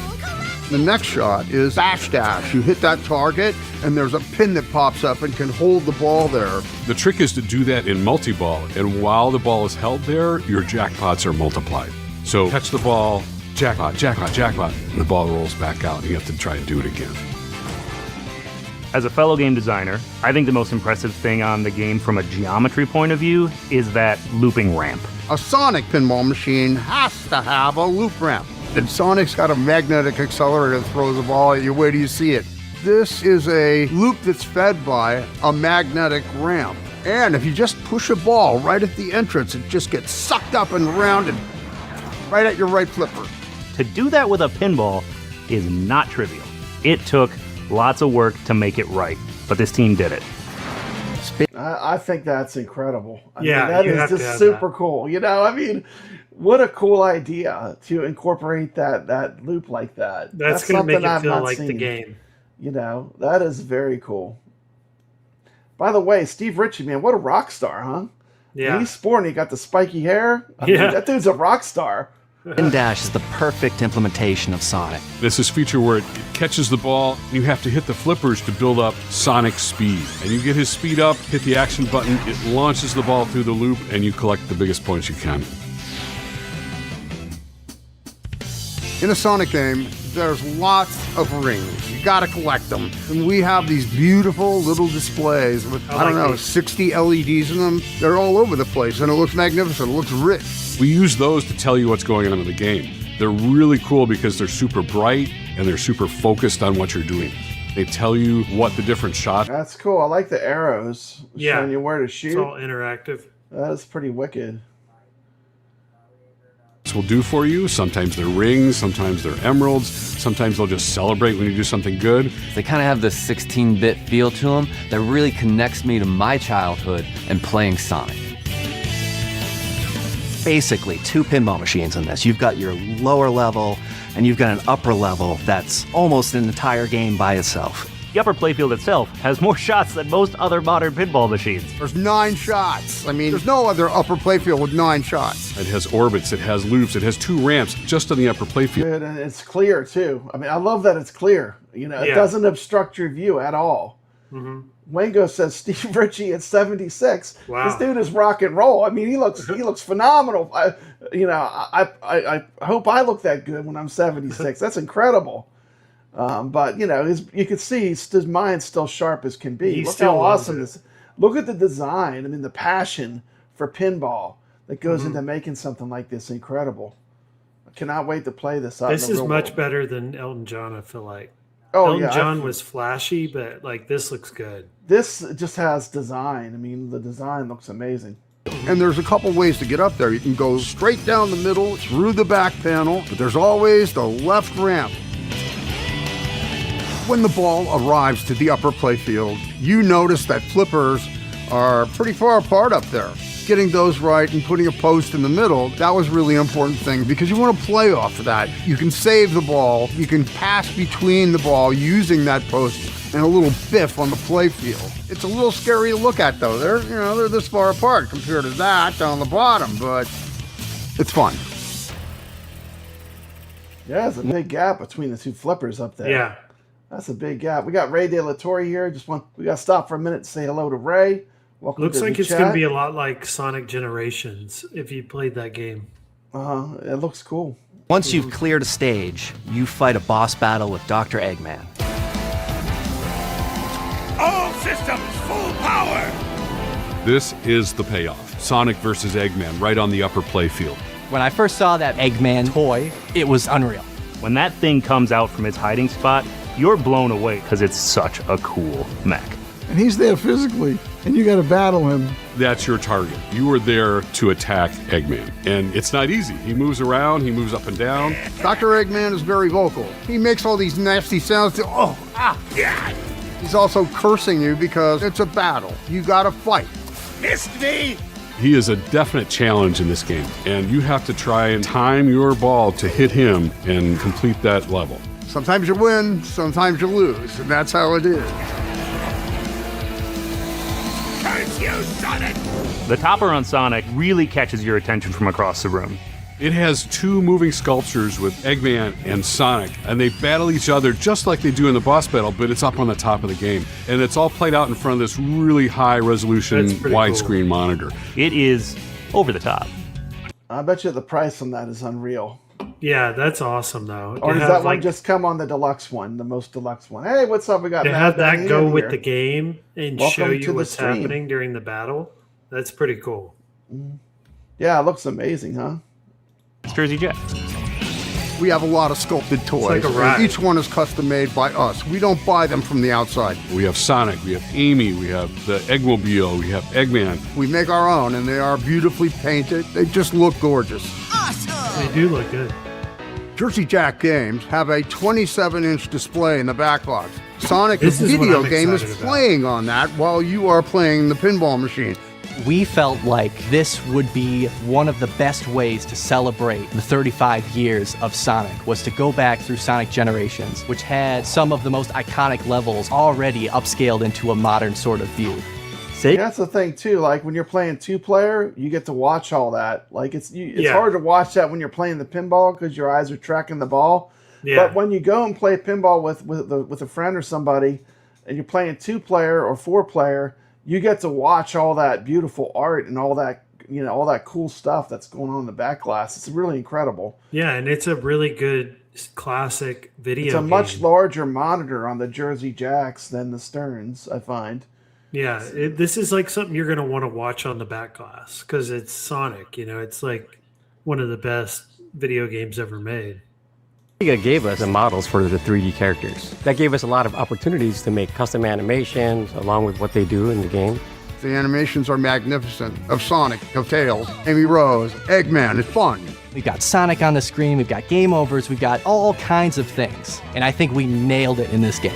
The next shot is bash dash. You hit that target, and there's a pin that pops up and can hold the ball there. The trick is to do that in multi-ball, and while the ball is held there, your jackpots are multiplied. So catch the ball, jackpot, jackpot, jackpot, and the ball rolls back out, and you have to try and do it again. As a fellow game designer, I think the most impressive thing on the game from a geometry point of view is that looping ramp. A Sonic pinball machine has to have a loop ramp. And Sonic's got a magnetic accelerator that throws the ball at you. Wait till you see it. This is a loop that's fed by a magnetic ramp. And if you just push a ball right at the entrance, it just gets sucked up and rounded right at your right flipper. To do that with a pinball is not trivial. It took lots of work to make it right, but this team did it. I think that's incredible. I mean, Yeah, that you is have to just have super cool. You know, I mean, what a cool idea to incorporate that loop like that. That's going to make something it I've feel not like the seen. game. You know, that is very cool. By the way, Steve Ritchie, man, what a rock star, huh? Yeah. When he's sporting, he got the spiky hair. I mean, that dude's a rock star. Spin Dash is the perfect implementation of Sonic. This is feature where it catches the ball, and you have to hit the flippers to build up Sonic's speed. And you get his speed up, hit the action button, it launches the ball through the loop, and you collect the biggest points you can. In a Sonic game, there's lots of rings. You gotta collect them. And we have these beautiful little displays with, I don't know, 60 LEDs in them. They're all over the place, and it looks magnificent. It looks rich. We use those to tell you what's going on in the game. They're really cool because they're super bright, and they're super focused on what you're doing. They tell you what the different shots. That's cool. I like the arrows showing you where to shoot. It's all interactive. That is pretty wicked. will do for you. Sometimes they're rings, sometimes they're emeralds, sometimes they'll just celebrate when you do something good. They kind of have this 16-bit feel to them that really connects me to my childhood and playing Sonic. Basically, two pinball machines in this. You've got your lower level, and you've got an upper level that's almost an entire game by itself. The upper playfield itself has more shots than most other modern pinball machines. There's 9 shots. I mean, there's no other upper playfield with 9 shots. It has orbits, it has loops, it has 2 ramps just on the upper playfield. Good, and it's clear too. I mean, I love that it's clear. You know, it doesn't obstruct your view at all. Mm-hmm. Wango says Steve Ritchie at 76. Wow. This dude is rock and roll. I mean, he looks phenomenal. I hope I look that good when I'm 76. That's incredible. But you know, you can see his mind's still sharp as can be. Look how awesome this. Look at the design. I mean, the passion for pinball that goes into making something like this incredible. I cannot wait to play this out. This in the is real much world. better than Elton John, I feel like. Oh, Elton yeah, John was flashy, but like this looks good. This just has design. I mean, the design looks amazing. And there's a couple ways to get up there. You can go straight down the middle, through the back panel, but there's always the left ramp. When the ball arrives to the upper playfield, you notice that flippers are pretty far apart up there. Getting those right and putting a post in the middle, that was really an important thing because you want to play off of that. You can save the ball, you can pass between the ball using that post and a little biff on the playfield. It's a little scary to look at though. They're this far apart compared to that down the bottom, but it's fun. Yeah, there's a big gap between the two flippers up there. Yeah. That's a big gap. We got Ray De La Torre here. We got to stop for a minute to say hello to Ray. Welcome Looks to like the it's chat. going to be a lot like Sonic Generations if you played that game. It looks cool. Once you've cleared a stage, you fight a boss battle with Dr. Eggman. All systems full power! This is the payoff. Sonic versus Eggman right on the upper playfield. When I first saw that Eggman toy, it was unreal. When that thing comes out from its hiding spot, you're blown away because it's such a cool mech. and he's there physically, and you got to battle him. That's your target. You are there to attack Eggman. And it's not easy. He moves around, he moves up and down. Dr. Eggman is very vocal. He makes all these nasty sounds. Yeah. He's also cursing you because it's a battle. You gotta fight. Missed me! He is a definite challenge in this game, and you have to try and time your ball to hit him and complete that level. Sometimes you win, sometimes you lose, and that's how it is. Curse you, Sonic! The topper on Sonic really catches your attention from across the room. It has two moving sculptures with Eggman and Sonic, and they battle each other just like they do in the boss battle, but it's up on the top of the game. And it's all played out in front of this really high resolution widescreen monitor. It is over the top. I bet you the price on that is unreal. Yeah, that's awesome though. Or does that one just come on the deluxe one, the most deluxe one? Hey, what's up? We got to have that go with the game and Welcome show to you the what's stream. happening during the battle. That's pretty cool. Yeah, it looks amazing, huh? It's Jersey Jack. We have a lot of sculpted toys. like a and ride. each one is custom made by us. We don't buy them from the outside. We have Sonic, we have Amy, we have the Eggmobile, we have Eggman. We make our own, and they are beautifully painted. They just look gorgeous. They do look good. Jersey Jack games have a 27-inch display in the back box. Sonic, the This is what video I'm game, is excited about. playing on that while you are playing the pinball machine. We felt like this would be one of the best ways to celebrate the 35 years of Sonic, was to go back through Sonic Generations, which had some of the most iconic levels already upscaled into a modern sort of view. Yeah, that's the thing too. Like when you're playing 2-player, you get to watch all that. Like it's Yeah. hard to watch that when you're playing the pinball because your eyes are tracking the ball. Yeah. But when you go and play pinball with a friend or somebody, and you're playing 2-player or 4-player, you get to watch all that beautiful art and all that all that cool stuff that's going on in the back glass. It's really incredible. Yeah, and it's a really good classic video It's a game. much larger monitor on the Jersey Jacks than the Sterns, I find. Yeah, this is like something you're going to want to watch on the back glass because it's Sonic. It's like one of the best video games ever made. Sega gave us the models for the 3D characters. That gave us a lot of opportunities to make custom animations along with what they do in the game. The animations are magnificent. Of Sonic, of Tails, Amy Rose, Eggman. It's fun. We've got Sonic on the screen, we've got game overs, we've got all kinds of things. And I think we nailed it in this game.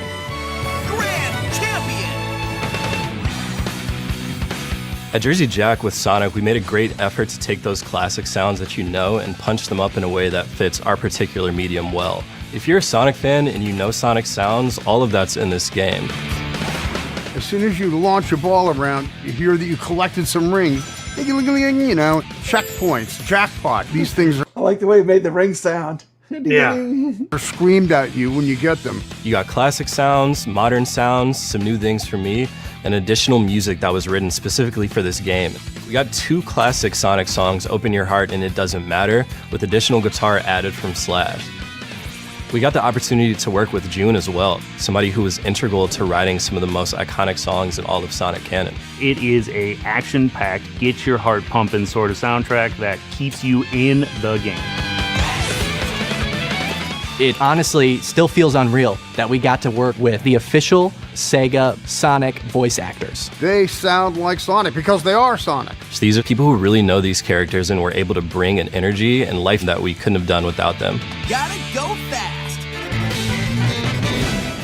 At Jersey Jack with Sonic, we made a great effort to take those classic sounds that you know and punch them up in a way that fits our particular medium well. If you're a Sonic fan and you know Sonic sounds, all of that's in this game. As soon as you launch your ball around, you hear that you collected some rings. Checkpoints, jackpot. These things I like the way you made the ring sound. are screamed at you when you get them. You got classic sounds, modern sounds, some new things for me, and additional music that was written specifically for this game. We got 2 classic Sonic songs, Open Your Heart and It Doesn't Matter, with additional guitar added from Slash. We got the opportunity to work with June as well, somebody who was integral to writing some of the most iconic songs in all of Sonic canon. It is a action-packed, get your heart pumping sort of soundtrack that keeps you in the game. It honestly still feels unreal that we got to work with the official Sega Sonic voice actors. They sound like Sonic because they are Sonic. So these are people who really know these characters and were able to bring an energy and life that we couldn't have done without them. Gotta go fast.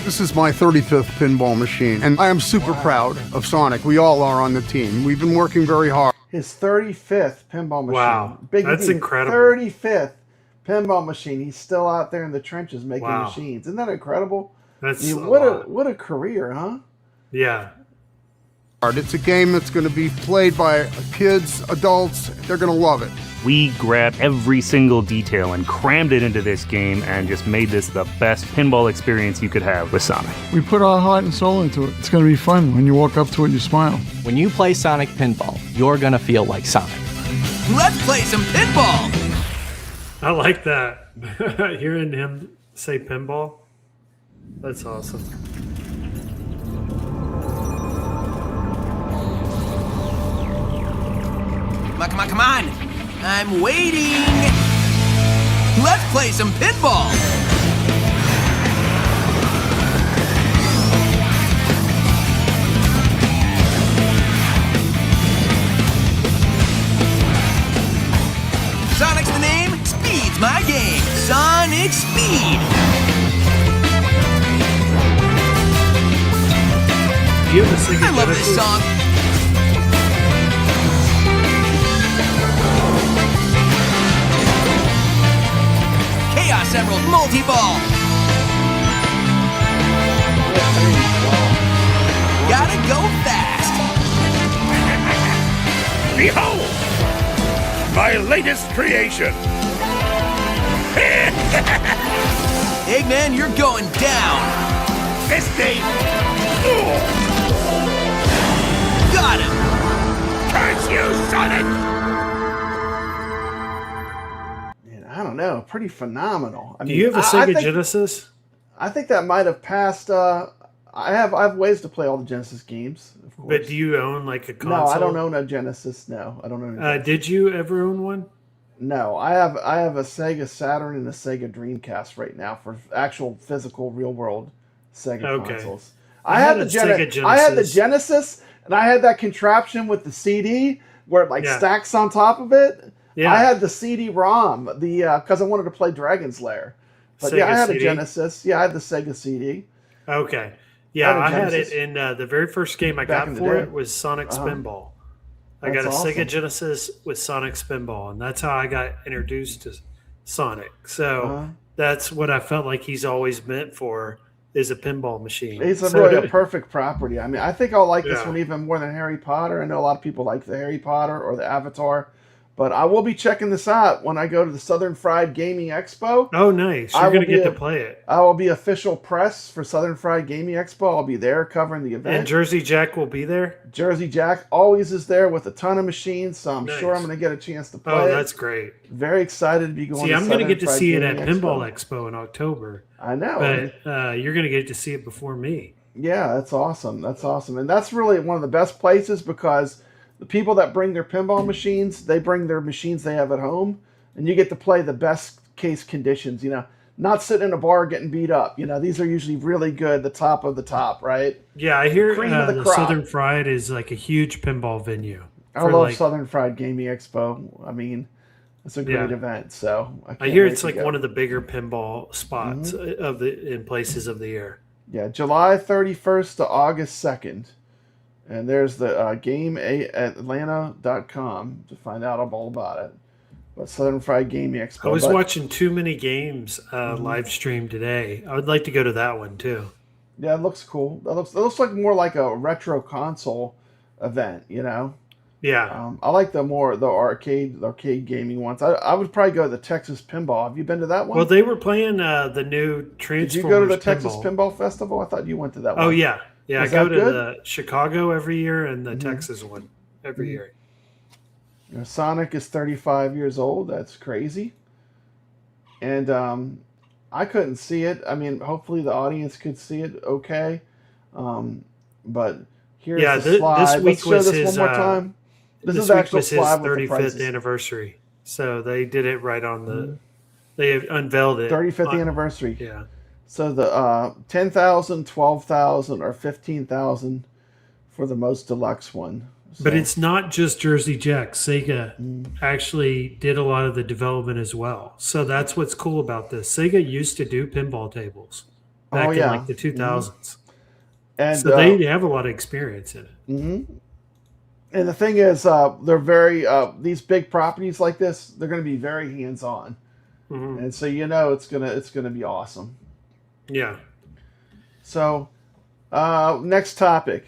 This is my 35th pinball machine, and I am super proud of Sonic. We all are on the team. We've been working very hard. His 35th pinball machine. Wow, that's incredible. 35th pinball machine. He's still out there in the trenches making Wow. machines. Isn't that incredible? That's a what lot. what a career, huh? Yeah. It's a game that's going to be played by kids, adults. They're going to love it. We grabbed every single detail and crammed it into this game and just made this the best pinball experience you could have with Sonic. We put our heart and soul into it. It's going to be fun. When you walk up to it, you smile. When you play Sonic Pinball, you're gonna feel like Sonic. Let's play some pinball. I like that. Hearing him say pinball, that's awesome. Come on, come on. I'm waiting. Let's play some pinball. game, Sonic Speed. Do you have a Sega I love this song. Chaos Emerald Multi-Ball. Gotta go fast. Behold, my latest creation. Eggman, you're going down. Fisty. Got him. Curse you, Sonic. Man, I don't know. Pretty phenomenal. I Do you have a Sega Genesis? I think that might have passed. I have ways to play all the Genesis games. Of course. But do you own like a console? No, I don't own a Genesis. No, I don't own a Genesis. Did you ever own one? No, I have a Sega Saturn and a Sega Dreamcast right now for actual physical real world Sega consoles. I had the Genesis. I had the Genesis, and I had that contraption with the CD where it stacks on top of it. Yeah. I had the CD-ROM, because I wanted to play Dragon's Lair. But Sega I had CD? a Genesis. Yeah, I had the Sega CD. Okay. Yeah, I had it Genesis. in the very first game I Back got in the for day. it was Sonic Spinball. I That's got a awesome. Sega Genesis with Sonic Spinball, and that's how I got introduced to Sonic. So that's what I felt like he's always meant for, is a pinball machine. It's really a perfect property. I mean, I think I'll like this one even more than Harry Potter. I know a lot of people like the Harry Potter or the Avatar. But I will be checking this out when I go to the Southern Fried Gaming Expo. Oh, nice. You're going to get to play it. I will be official press for Southern Fried Gaming Expo. I'll be there covering the event. And Jersey Jack will be there? Jersey Jack always is there with a ton of machines, so I'm sure I'm going to get a chance to play it. Oh, that's great. Very excited to be going to I'm going to get to Fried see it Gaming at Pinball Expo in October. I know. But you're going to get to see it before me. Yeah, that's awesome. That's awesome. And that's really one of the best places because the people that bring their pinball machines, they bring their machines they have at home, and you get to play the best case conditions, not sitting in a bar getting beat up. These are usually really good, the top of the top, right? Yeah, I hear Cream of the the crop. Southern Fried is like a huge pinball venue. I love Southern Fried Gaming Expo. I mean, it's a great event. So I hear it's like one of the bigger pinball spots in places of the year. Yeah, July 31st to August 2nd. And there's the GameAtlanta.com to find out all about it. But Southern Fried Gaming Expo. I was watching Too Many Games live stream today. I would like to go to that one too. Yeah, it looks cool. It looks like more like a retro console event, Yeah. I like the arcade gaming ones. I would probably go to the Texas Pinball. Have you been to that one? Well, they were playing the new Transformers. Did you go to the Texas Pinball Festival? I thought you went to that one. Oh yeah. Yeah, Was I go that to good? the Chicago every year and the Texas one every year. Sonic is 35 years old. That's crazy. And I couldn't see it. I mean, hopefully the audience could see it okay. But here's the slide. This week Let's show was this his, one more time. This is week actual was his slide with the 35th prices. anniversary. So they did it right on the... They unveiled it. 35th anniversary. Yeah. So the 10,000, 12,000, or 15,000 for the most deluxe one. So, But it's not just Jersey Jack. Sega actually did a lot of the development as well. So that's what's cool about this. Sega used to do pinball tables back in like the 2000s. And so they have a lot of experience in it. And the thing is, they're very these big properties like this. They're going to be very hands-on, and so it's gonna be awesome. Yeah. So, next topic.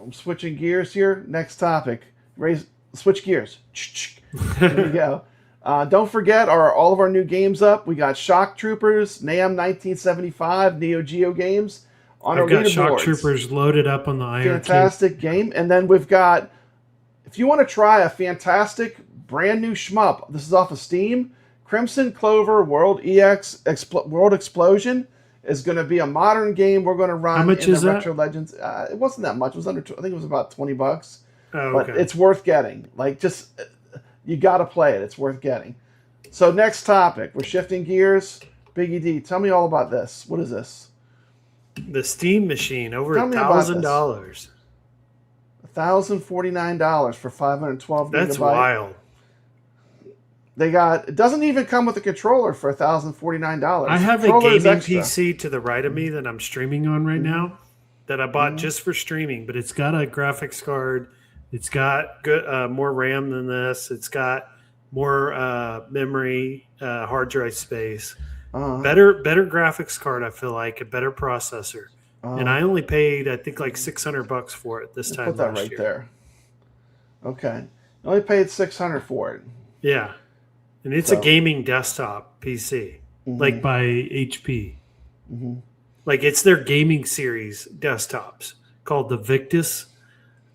I'm switching gears here. Next topic. Switch gears. There we go. Don't forget all of our new games up. We got Shock Troopers, NAM 1975, Neo Geo games on our I've got leaderboards. Shock Troopers loaded up on the IRT. Fantastic game. And then we've got, if you want to try a fantastic brand new shmup, this is off of Steam, Crimzon Clover World World Explosion is going to be a modern game we're going to run. How much in is the that? Retro Legends. It wasn't that much. It was I think it was about $20. Oh, but okay. it's worth getting. You got to play it. It's worth getting. So next topic, we're shifting gears. BiggggyD, tell me all about this. What is this? The Steam machine, over Tell me about this. $1,000. $1,049 for 512 That's gigabyte. wild. It doesn't even come with a controller for $1,049. I have a Controller is gaming extra. PC to the right of me that I'm streaming on right now that I bought just for streaming, but it's got a graphics card. It's got good, more RAM than this. It's got more memory, hard drive space, better graphics card. I feel like a better processor, and I only paid I think like $600 for it this time. Put that last right year. there. Okay, you only paid $600 for it. Yeah, and it's a gaming desktop PC, like by HP. Like it's their gaming series desktops called the Victus.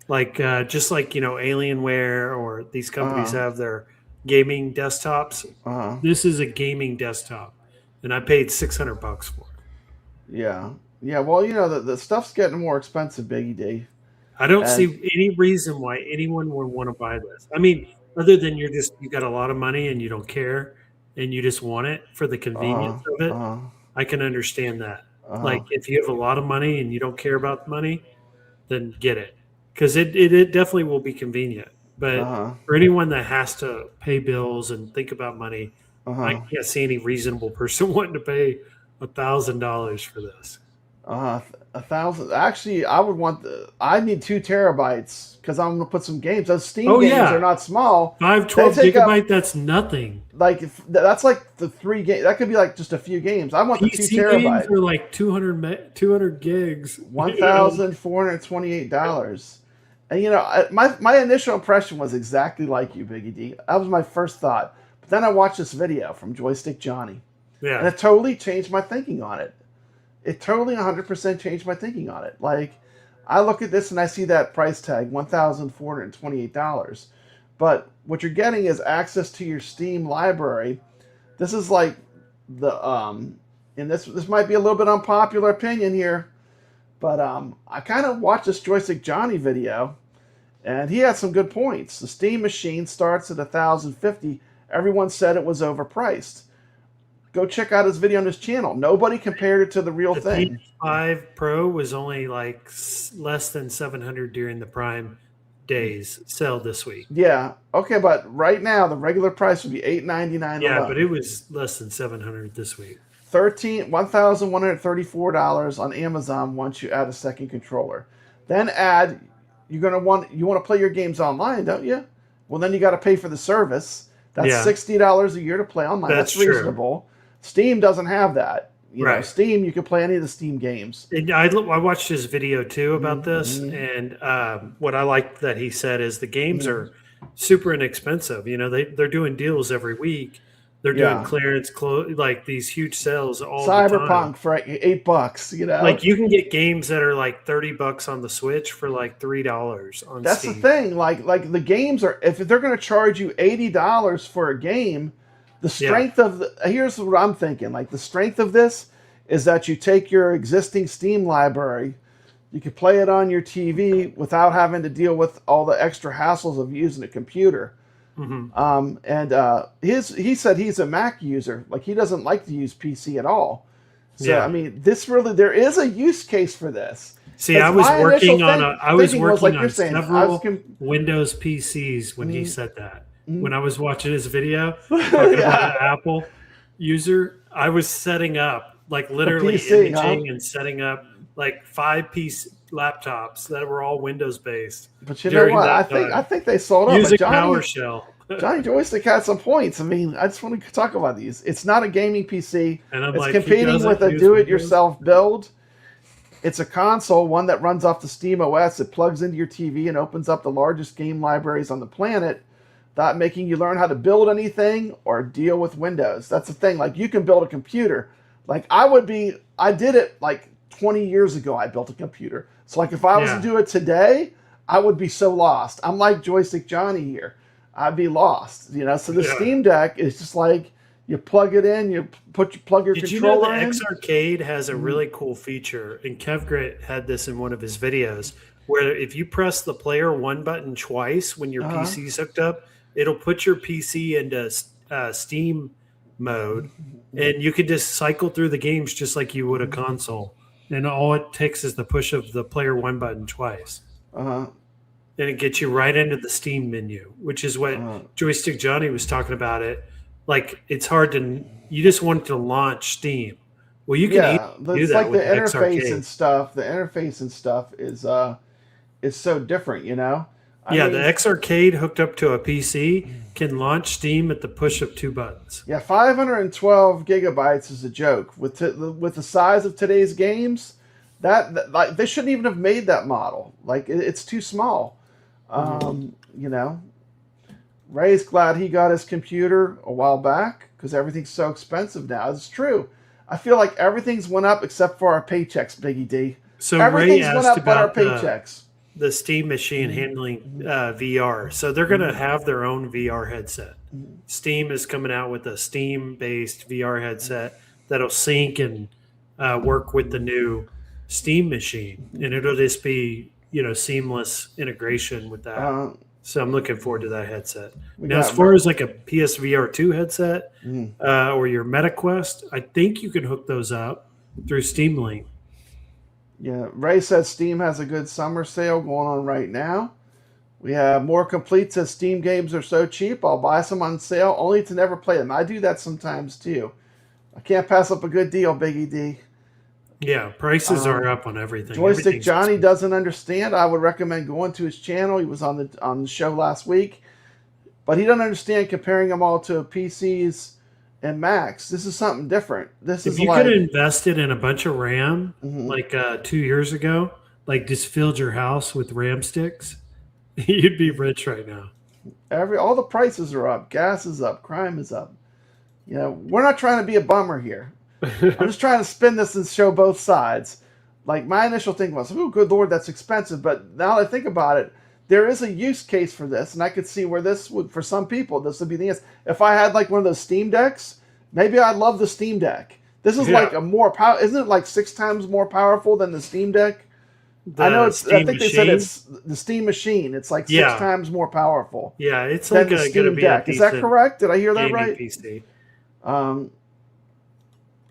Like just like Alienware or these companies have their gaming desktops. This is a gaming desktop, and I paid $600 for it. Yeah. Well, the stuff's getting more expensive, BiggggyD. I don't see any reason why anyone would want to buy this. I mean, other than you got a lot of money and you don't care and you just want it for the convenience of it. I can understand that. Like if you have a lot of money and you don't care about the money, then get it. Because it definitely will be convenient. But for anyone that has to pay bills and think about money, I can't see any reasonable person wanting to pay $1,000 for this. 1,000. Actually, I need 2 terabytes because I'm gonna put some games. Those Steam games are not small. 512 gigabyte. That's nothing. Like that's like the 3 games. That could be like just a few games. I want the 2 terabytes. Games are like 200 gigs. $1,428. And my initial impression was exactly like you, BiggggyD. That was my first thought. But then I watched this video from Joystick Johnny. Yeah. And it totally changed my thinking on it. It totally 100% changed my thinking on it. Like, I look at this and I see that price tag, $1,428. But what you're getting is access to your Steam library. This is like and this might be a little bit unpopular opinion here, but I kind of watched this Joystick Johnny video, and he had some good points. The Steam machine starts at $1,050. Everyone said it was overpriced. Go check out his video on his channel. Nobody compared it to the real thing. PS5 Pro was only like less than $700 during the Prime days sale this week. Yeah. Okay, but right now the regular price would be $899. Yeah, alone. but it was less than $700 this week. $1,134 on Amazon once you add a second controller. Then you want to play your games online, don't you? Well, then you got to pay for the service. That's $60 a year to play online. That's reasonable. True. Steam doesn't have that. You know, Steam, you can play any of the Steam games. And I watched his video too about this, and what I like that he said is the games are super inexpensive. They're doing deals every week. They're doing clearance, like these huge sales all the time. Cyberpunk for $8. Like you can get games that are like $30 on the Switch for like $3 on That's Steam. the thing. Like the games are, if they're going to charge you $80 for a game, the strength of here's what I'm thinking. Like the strength of this is that you take your existing Steam library, you can play it on your TV without having to deal with all the extra hassles of using a computer. He said he's a Mac user. Like he doesn't like to use PC at all. So I mean, there is a use case for this. See, I was working on several Windows PCs when he said that. When I was watching his video talking about an Apple user, I was setting up, like literally imaging and setting up like 5-piece laptops that were all Windows based. But you know what? I think they sold out. Using PowerShell. Johnny Joystick had some points. I mean, I just want to talk about these. It's not a gaming PC. And it's competing with a do-it-yourself build. It's a console, one that runs off the Steam OS. It plugs into your TV and opens up the largest game libraries on the planet, without making you learn how to build anything or deal with Windows. That's the thing. Like, you can build a computer. Like, I did it like 20 years ago. I built a computer. So, like, if I was to do it today, I would be so lost. I'm like Joystick Johnny here. I'd be lost, So the Steam Deck is just like you plug it in, you plug your controller in. Did you know the X Arcade has a really cool feature, and KevGrit had this in one of his videos, where if you press the player 1 button twice when your PC's hooked up, it'll put your PC into Steam mode, and you can just cycle through the games just like you would a console. And all it takes is the push of the player 1 button twice. and it gets you right into the Steam menu, which is what Joystick Johnny was talking about. It like it's hard to you just want to launch Steam. Well, you can do it's that like with the interface and stuff. The interface and stuff is so different, you know. The X Arcade hooked up to a PC can launch Steam at the push of 2 buttons. Yeah, 512 gigabytes is a joke with the size of today's games. That like they shouldn't even have made that model. Like it's too small. You know, Ray's glad he got his computer a while back because everything's so expensive now. It's true. I feel like everything's went up except for our paychecks, BiggggyD. So everything's Ray went asked up but our about paychecks. the Steam machine handling VR. So they're going to have their own VR headset. Steam is coming out with a Steam-based VR headset that'll sync and work with the new Steam machine, and it'll just be seamless integration with that. So I'm looking forward to that headset. Now, as far as like a PSVR 2 headset or your MetaQuest, I think you can hook those up through Steam Link. Yeah, Ray says Steam has a good summer sale going on right now. We have More Complete says Steam games are so cheap, I'll buy some on sale only to never play them. I do that sometimes too. I can't pass up a good deal, BiggggyD. Yeah, prices are up on everything. Joystick Johnny doesn't understand. I would recommend going to his channel. He was on the show last week. But he doesn't understand comparing them all to PCs and Macs. This is something different. If you could have invested in a bunch of RAM like 2 years ago, like just filled your house with RAM sticks, you'd be rich right now. All the prices are up. Gas is up. Crime is up. We're not trying to be a bummer here. I'm just trying to spin this and show both sides. Like my initial thing was, oh, good Lord, that's expensive. But now that I think about it, there is a use case for this, and I could see where this would, for some people, this would be the answer. If I had like one of those Steam Decks, maybe I'd love the Steam Deck. This is like a more power. Isn't it like 6 times more powerful than the Steam Deck? I know it's. I think they said it's the Steam Machine. It's like 6 times more powerful. Yeah, it's than like the Steam Deck. Is that correct? Did I hear that right? PC.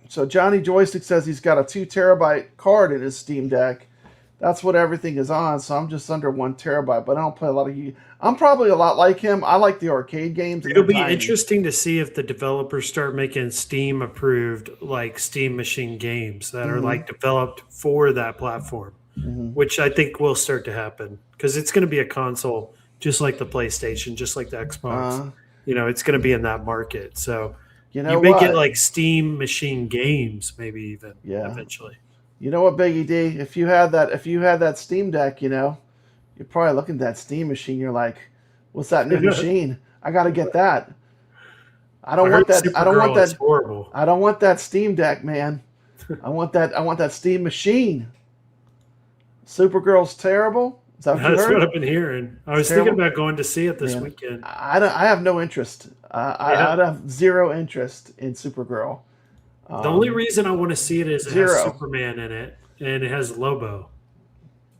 So Johnny Joystick says he's got a 2 terabyte card in his Steam Deck. That's what everything is on. So I'm just under 1 terabyte, but I don't play a lot of. I'm probably a lot like him. I like the arcade games. It'll be interesting to see if the developers start making Steam approved like Steam Machine games that are like developed for that platform, which I think will start to happen because it's going to be a console just like the PlayStation, just like the Xbox. It's going to be in that market. So. You make it like Steam Machine games, maybe even eventually. You know what, BiggggyD? If you had that Steam Deck, you're probably looking at that Steam Machine. You're like, "What's that new machine? I got to get that." I don't want that. I don't want that. Horrible. I don't want that Steam Deck, man. I want that. I want that Steam Machine. Supergirl's terrible. Is that what you heard? What I've been hearing. I was thinking about going to see it this weekend. I have no interest. I have zero interest in Supergirl. The only reason I want to see it is it has Superman in it, and it has Lobo.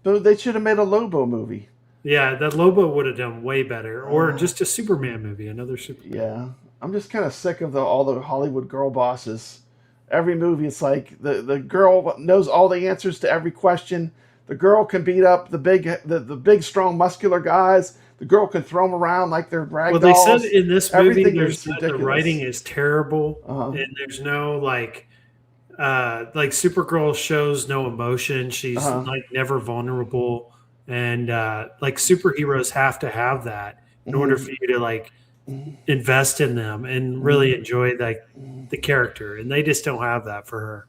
But they should have made a Lobo movie. Yeah, that Lobo would have done way better. Or just a Superman movie, another Superman. Yeah. I'm just kind of sick of all the Hollywood girl bosses. Every movie, it's like the girl knows all the answers to every question. The girl can beat up the big, strong, muscular guys. The girl can throw them around like they're rag dolls. Well, they said in this movie the writing is terrible, and there's no like Supergirl shows no emotion. She's like never vulnerable, and like superheroes have to have that in order for you to like invest in them and really enjoy like the character, and they just don't have that for her.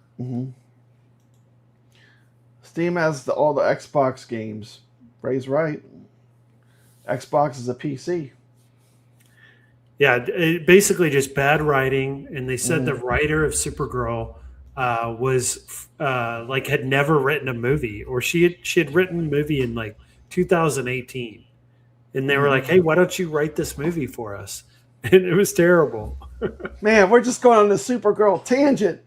Steam has all the Xbox games. Ray's right. Xbox is a PC. Yeah, basically just bad writing. And they said the writer of Supergirl was like had never written a movie, or she had written a movie in like 2018. And they were like, "Hey, why don't you write this movie for us?" And it was terrible. Man, we're just going on the Supergirl tangent.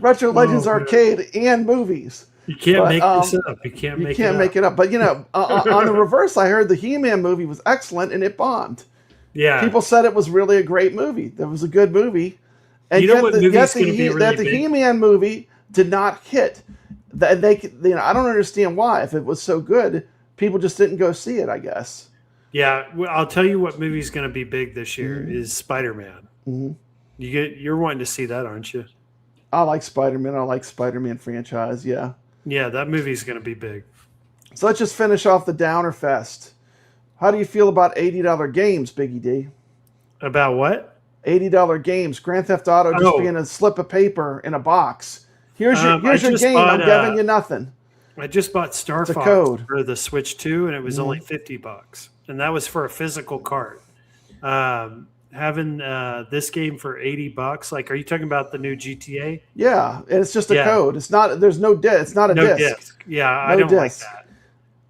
Retro Legends Arcade and movies. You can't make this up. You can't make it up. But on the reverse, I heard the He-Man movie was excellent and it bombed. Yeah, people said it was really a great movie. That was a good movie, and yet the He-Man movie did not hit. I don't understand why. If it was so good, people just didn't go see it, I guess. Yeah, well, I'll tell you what movie's going to be big this year is Spider-Man. Mm-hmm. You're wanting to see that, aren't you? I like Spider-Man. I like Spider-Man franchise. Yeah. Yeah, that movie's going to be big. So let's just finish off the Downer Fest. How do you feel about $80 games, BiggggyD? About what? $80 games. Grand Theft Auto just being a slip of paper in a box. Here's your game. I'm giving you nothing. I just bought Star It's a Fox code. for the Switch 2, and it was only $50, and that was for a physical cart. Having this game for $80, like, are you talking about the new GTA? Yeah, and it's just a code. It's not. There's no disc. It's not a disc. Yeah, I don't like that.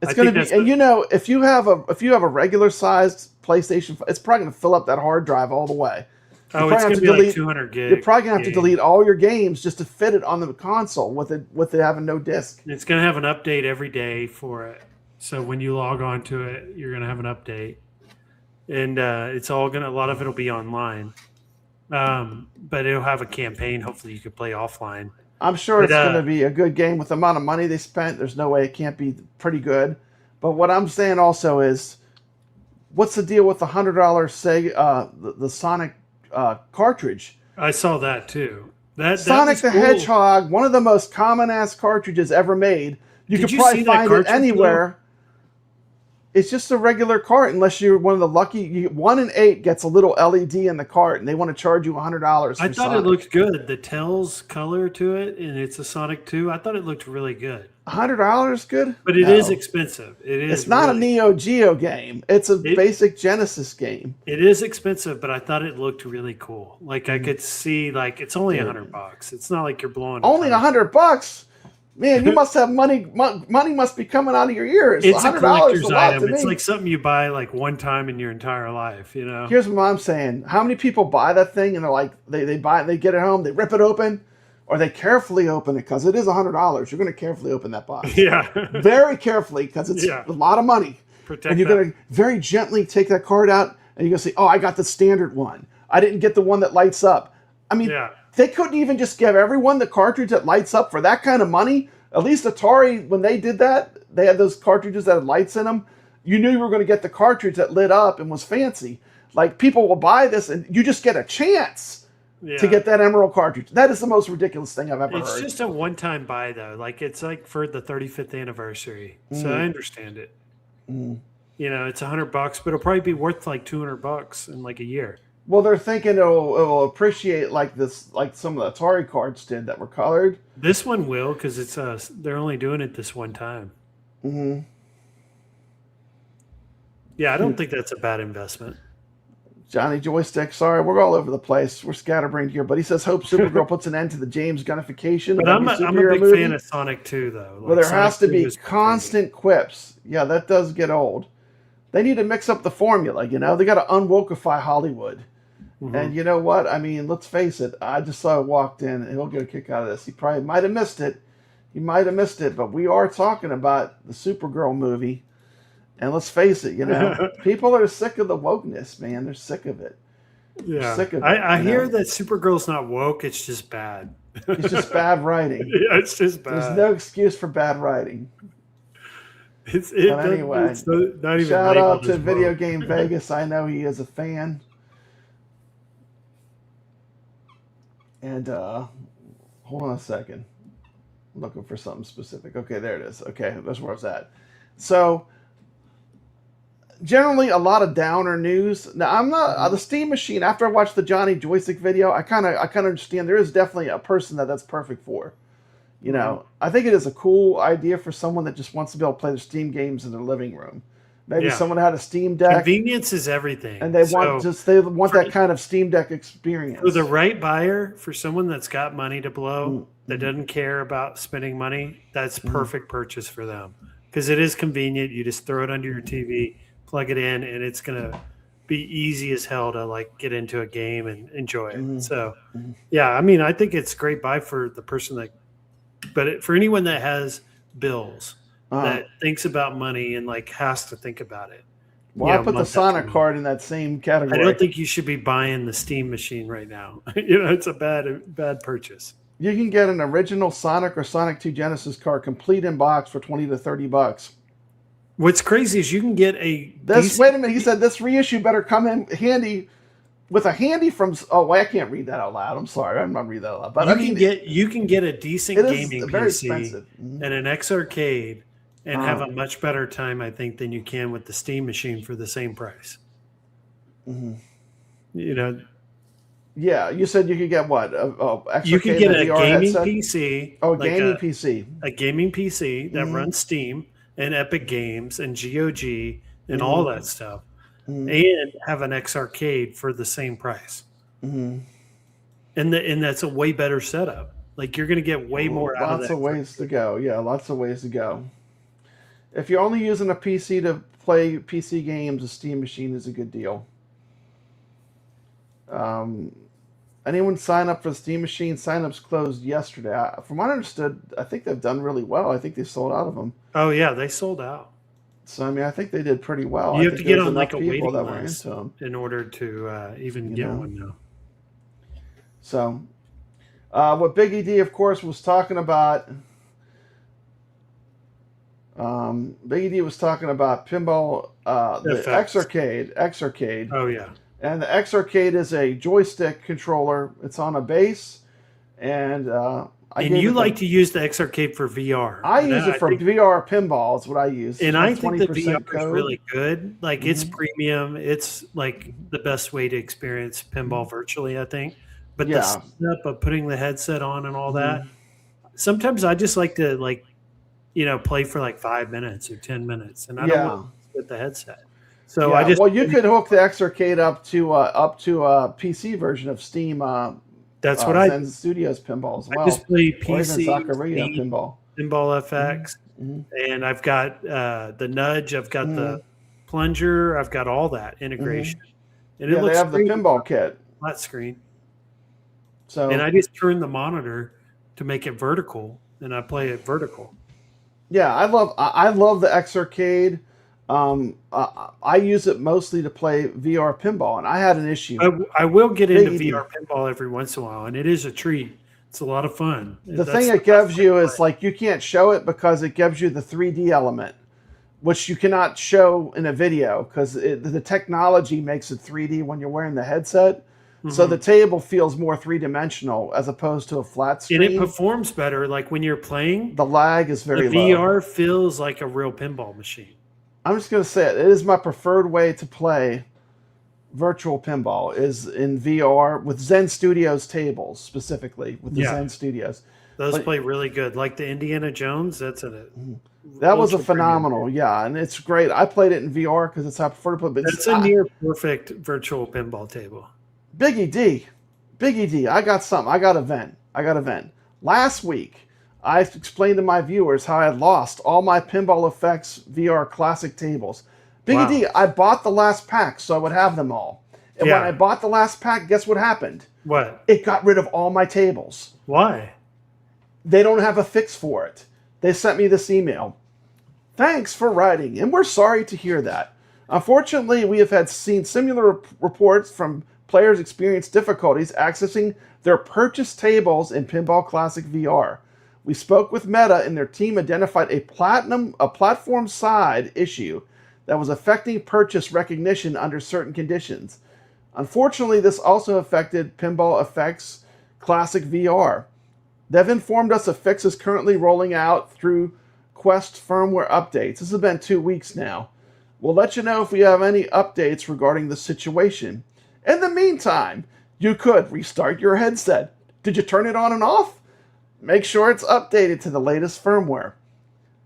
It's going to be, and you know, if you have a regular sized PlayStation, it's probably going to fill up that hard drive all the way. Oh, it's going to be like 200 gig. You're probably going to have to delete all your games just to fit it on the console with it having no disc. It's going to have an update every day for it. So when you log on to it, you're going to have an update. And it's all going to, a lot of it will be online. But it'll have a campaign. Hopefully you can play offline. I'm sure it's going to be a good game with the amount of money they spent. There's no way it can't be pretty good. But what I'm saying also is, what's the deal with the $100 Sega, the Sonic cartridge? I saw that too. Sonic the Hedgehog, one of the most common ass cartridges ever made. You could probably find it anywhere. It's just a regular cart, unless you're one of the lucky. 1 in 8 gets a little LED in the cart, and they want to charge you $100. I thought it looked good. The Tails color to it, and it's a Sonic 2. I thought it looked really good. $100 good? But it is expensive. It's not a Neo Geo game. It's a basic Genesis game. It is expensive, but I thought it looked really cool. Like I could see, like it's only $100. It's not like you're blowing. Only $100. Man, you must have money. Money must be coming out of your ears. It's a collector's item. It's me. like something you buy like one time in your entire life. You know. Here's what I'm saying. How many people buy that thing and they're like, they buy it, they get it home, they rip it open, or they carefully open it because it is $100. You're going to carefully open that box. Yeah. Very carefully because it's a lot of money. And you're going to very gently take that card out and you're going to say, oh, I got the standard one. I didn't get the one that lights up. I mean, they couldn't even just give everyone the cartridge that lights up for that kind of money. At least Atari, when they did that, they had those cartridges that had lights in them. You knew you were going to get the cartridge that lit up and was fancy. Like, people will buy this and you just get a chance to get that Emerald cartridge. That is the most ridiculous thing I've ever heard. It's just a one-time buy, though. Like, it's like for the 35th anniversary. So I understand it. You know, it's $100, but it'll probably be worth like $200 in like a year. Well, they're thinking it'll appreciate like this, like some of the Atari cards did that were colored. This one will, because it's they're only doing it this one time. Yeah, I don't think that's a bad investment. Johnny Joystick, sorry, we're all over the place. We're scatterbrained here, but he says, hope Supergirl puts an end to the James Gunnification. But I'm a big fan of Sonic 2, though. Like, well, there Sonic has to 2 be constant quips. Yeah, that does get old. They need to mix up the formula, you know? They got to unwokeify Hollywood. And you know what? I mean, let's face it. I just saw it walked in, and he'll get a kick out of this. He probably might have missed it. He might have missed it, but we are talking about the Supergirl movie. And let's face it, you know, people are sick of the wokeness, man. They're sick of it. Yeah. Sick of it, I hear that Supergirl's not woke. It's just bad. It's just bad writing. Yeah, it's just bad. There's no excuse for bad writing. But anyway, it's not even shout out to as Video woke. Game Vegas. I know he is a fan. And hold on a second. I'm looking for something specific. Okay, there it is. Okay, that's where I was at. So, generally, a lot of downer news. Now, I'm not the Steam Machine. After I watched the Johnny Joystick video, I kind of understand there is definitely a person that's perfect for. You know, I think it is a cool idea for someone that just wants to be able to play their Steam games in their living room. Maybe someone had a Steam Deck. Convenience is everything, and they want that kind of Steam Deck experience. For the right buyer, for someone that's got money to blow, that doesn't care about spending money, that's perfect purchase for them. Because it is convenient. You just throw it under your TV, plug it in, and it's going to be easy as hell to like get into a game and enjoy it. So, yeah, I mean, I think it's a great buy for the person that, but for anyone that has bills, that thinks about money and like has to think about it. Well, I put the Sonic card in that same category. I don't think you should be buying the Steam Machine right now. You know, it's a bad purchase. You can get an original Sonic or Sonic 2 Genesis card complete in box for $20 to $30. What's crazy is you can get wait a minute. He said this reissue better come in handy with a handy from. Oh, I can't read that out loud. I'm sorry. I'm not reading that out loud. But you can get a decent gaming very PC expensive. and an X Arcade and have a much better time, I think, than you can with the Steam machine for the same price. Mm-hmm. You know. Yeah, you said you could get what? You can get a gaming PC. Oh, gaming PC. A gaming PC that runs Steam and Epic Games and GOG and all that stuff, and have an X Arcade for the same price. Mm-hmm. And that's a way better setup. Like you're going to get way more out of that. Lots of ways to go. Yeah, lots of ways to go. If you're only using a PC to play PC games, a Steam machine is a good deal. Anyone sign up for the Steam machine? Sign-ups closed yesterday. From what I understood, I think they've done really well. I think they sold out of them. Oh, yeah, they sold out. So, I mean, I think they did pretty well. You have to get on like a waiting list in order to even get one now. So, what BiggggyD, of course, was talking about... BiggggyD was talking about Pinball, the X Arcade. Oh, yeah. And the X Arcade is a joystick controller. It's on a base, and you like to use the X Arcade for VR. I use it for VR pinball. Is what I use. And I think the VR is really good. Like it's premium. It's like the best way to experience pinball virtually, I think. But the step of putting the headset on and all that. Sometimes I just like to play for like 5 minutes or 10 minutes, and I don't want to with the headset. So you could hook the X Arcade up to a PC version of Steam. That's what Zen Studios pinball as well. I just play PC Steam, Pinball FX, and I've got the Nudge. I've got the plunger. I've got all that integration. And it looks they have the pinball kit, flat screen. So and I just turn the monitor to make it vertical, and I play it vertical. Yeah, I love the X Arcade. I use it mostly to play VR pinball, and I had an issue. I will get into VR pinball every once in a while, and it is a treat. It's a lot of fun. The thing it gives you is like you can't show it because it gives you the 3D element, which you cannot show in a video because the technology makes it 3D when you're wearing the headset. So the table feels more three-dimensional as opposed to a flat screen. And it performs better. Like when you're playing, the lag is very low. The VR feels like a real pinball machine. I'm just going to say it is my preferred way to play virtual pinball is in VR with Zen Studios tables, specifically with the Zen Studios. Those play really good. Like the Indiana Jones, that's it. That was a phenomenal, and it's great. I played it in VR because it's how I prefer to play. That's a near perfect virtual pinball table. BiggggyD, I got something. I got a vent. Last week, I explained to my viewers how I had lost all my Pinball Effects VR classic tables. BiggggyD, I bought the last pack so I would have them all. And when I bought the last pack, guess what happened? What? It got rid of all my tables. Why? They don't have a fix for it. They sent me this email. Thanks for writing, and we're sorry to hear that. Unfortunately, we have seen similar reports from players experience difficulties accessing their purchased tables in Pinball Classic VR. We spoke with Meta, and their team identified a platform side issue that was affecting purchase recognition under certain conditions. Unfortunately, this also affected Pinball Effects Classic VR. They've informed us a fix is currently rolling out through Quest firmware updates. This has been 2 weeks now. We'll let you know if we have any updates regarding the situation. In the meantime, you could restart your headset. Did you turn it on and off? Make sure it's updated to the latest firmware.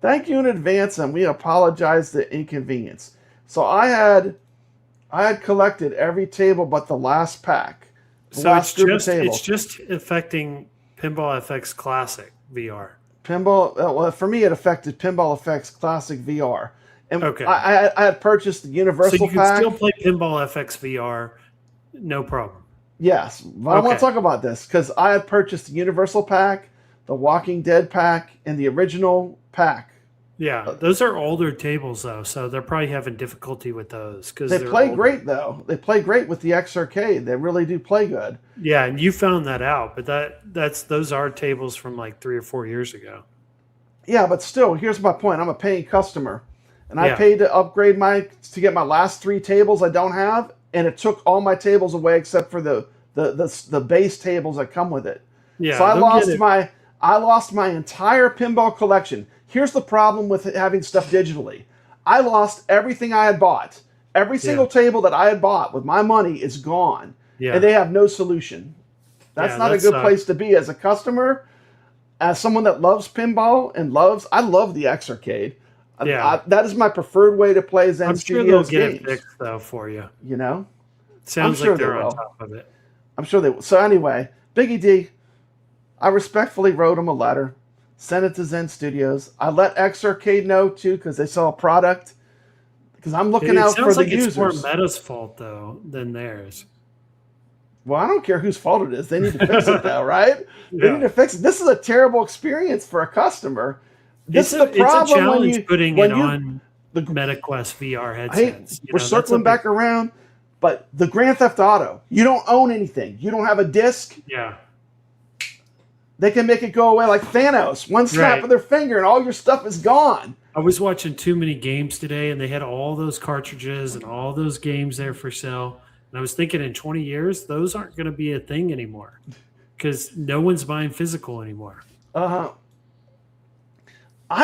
Thank you in advance, and we apologize the inconvenience. So I had collected every table but the last pack. So it's just affecting Pinball FX Classic VR. For me, it affected Pinball Effects Classic VR. And I had purchased the Universal pack. So you pack. can still play Pinball FX VR, no problem. Yes, but I want to talk about this because I had purchased the Universal pack, the Walking Dead pack, and the original pack. Yeah, those are older tables though, so they're probably having difficulty with those because they play great though. They play great with the X Arcade. They really do play good. Yeah, and you found that out, but those are tables from like 3 or 4 years ago. Yeah, but still, here's my point. I'm a paying customer, and I paid to upgrade to get my last 3 tables I don't have, and it took all my tables away except for the base tables that come with it. Yeah, so I lost my entire pinball collection. Here's the problem with having stuff digitally. I lost everything I had bought. Every single table that I had bought with my money is gone, and they have no solution. That's not a good place to be as a customer, as someone that loves pinball and I love the X Arcade. Yeah, that is my preferred way to play Zen Studios games. I'm sure they'll get it fixed though for you. You know, sounds like they're on top of it. I'm sure they will. So anyway, BiggggyD, I respectfully wrote him a letter, sent it to Zen Studios. I let X Arcade know too because they saw a product. Because I'm looking out for the users. It's more Meta's fault though than theirs. Well, I don't care whose fault it is. They need to fix it though, right? They need to fix it. This is a terrible experience for a customer. This is the problem. It's a challenge putting it on the MetaQuest VR headsets. We're circling back around, but the Grand Theft Auto, you don't own anything. You don't have a disc. Yeah. They can make it go away like Thanos. One snap of their finger and all your stuff is gone. I was watching Too Many Games today, and they had all those cartridges and all those games there for sale. And I was thinking in 20 years, those aren't going to be a thing anymore because no one's buying physical anymore. I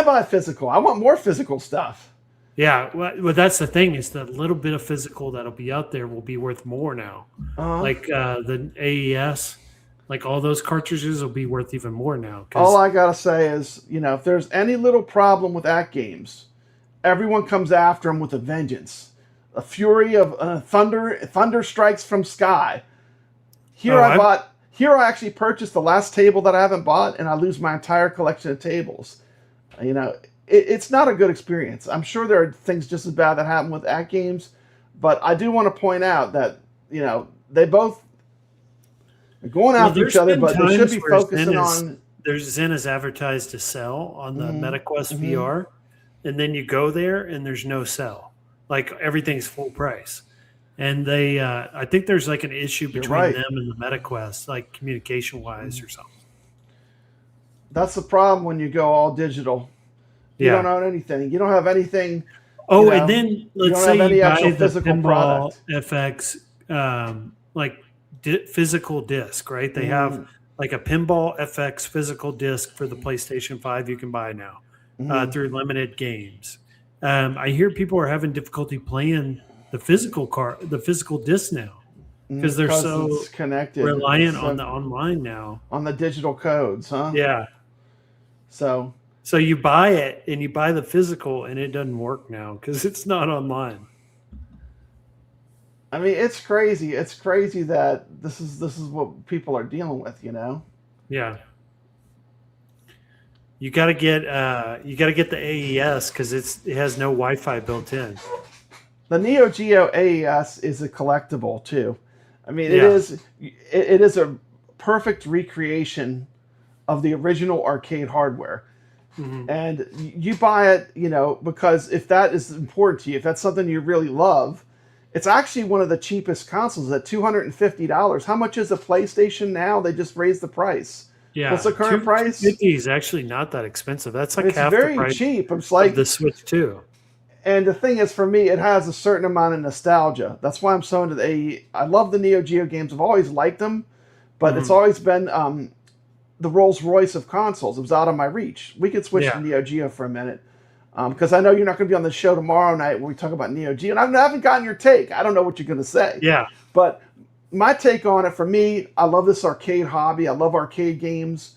buy physical. I want more physical stuff. Yeah, well, that's the thing is the little bit of physical that'll be out there will be worth more now. Like the AES, like all those cartridges will be worth even more now. All I got to say is, if there's any little problem with AtGames, everyone comes after them with a vengeance. A fury of thunder strikes from sky. Here I actually purchased the last table that I haven't bought, and I lose my entire collection of tables. It's not a good experience. I'm sure there are things just as bad that happen with AtGames, but I do want to point out that, they both are going after each other, but they should be focusing on... Zen is advertised to sell on the MetaQuest VR, and then you go there and there's no sell. Like everything's full price. And they, I think there's like an issue between them and the MetaQuest, like communication wise or something. That's the problem when you go all digital. You don't own anything. You don't have anything. Oh, and then let's say you buy the Pinball product. FX, physical disc, right? They have like a Pinball FX physical disc for the PlayStation 5 you can buy now through Limited Games. I hear people are having difficulty playing the physical disc now because they're so connected, reliant on the online now, on the digital codes, huh? Yeah. So you buy it and you buy the physical and it doesn't work now because it's not online. I mean, it's crazy. It's crazy that this is what people are dealing with, Yeah. You got to get the AES because it has no Wi-Fi built in. The Neo Geo AES is a collectible too. I mean, it is a perfect recreation of the original arcade hardware. And you buy it, because if that is important to you, if that's something you really love, it's actually one of the cheapest consoles at $250. How much is a PlayStation now? They just raised the price. Yeah, what's the current price? $250 is actually not that expensive. That's like it's half very the price cheap. It's like of the Switch 2. And the thing is, for me, it has a certain amount of nostalgia. That's why I'm so into the AE. I love the Neo Geo games. I've always liked them, but it's always been the Rolls Royce of consoles. It was out of my reach. We could switch to Neo Geo for a minute, because I know you're not going to be on the show tomorrow night when we talk about Neo Geo, and I haven't gotten your take. I don't know what you're going to say. Yeah, but my take on it, for me, I love this arcade hobby. I love arcade games.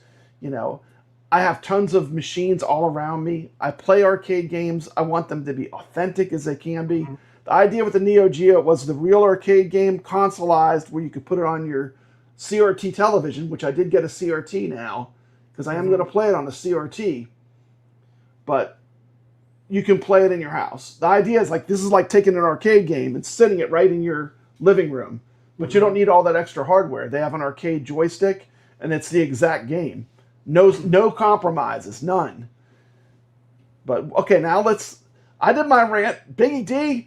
I have tons of machines all around me. I play arcade games. I want them to be authentic as they can be. The idea with the Neo Geo was the real arcade game, consoleized, where you could put it on your CRT television, which I did get a CRT now, because I am going to play it on the CRT. But you can play it in your house. The idea is this is like taking an arcade game and sitting it right in your living room. But you don't need all that extra hardware. They have an arcade joystick, and it's the exact game. No compromises, none. But okay, now I did my rant. BiggggyD,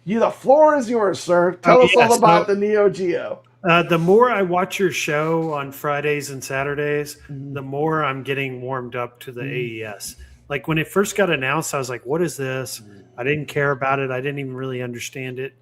the floor is yours, sir. Tell us all about the Neo Geo. The more I watch your show on Fridays and Saturdays, the more I'm getting warmed up to the AES. Like when it first got announced, I was like, what is this? I didn't care about it. I didn't even really understand it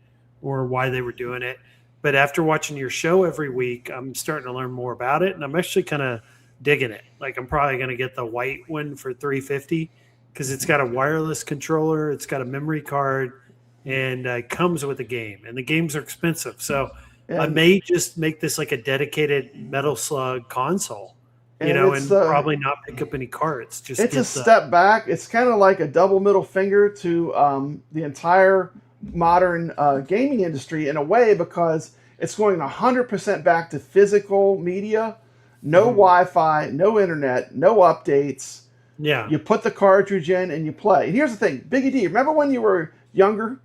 or why they were doing it. But after watching your show every week, I'm starting to learn more about it. And I'm actually kind of digging it. Like I'm probably going to get the white one for $350 because it's got a wireless controller. It's got a memory card and it comes with a game. And the games are expensive. So I may just make this like a dedicated Metal Slug console. And probably not pick up any carts. It's a step back. It's kind of like a double middle finger to the entire modern gaming industry in a way, because it's going 100% back to physical media, no Wi-Fi, no internet, no updates. Yeah. You put the cartridge in and you play. And here's the thing, BiggggyD, remember when you were younger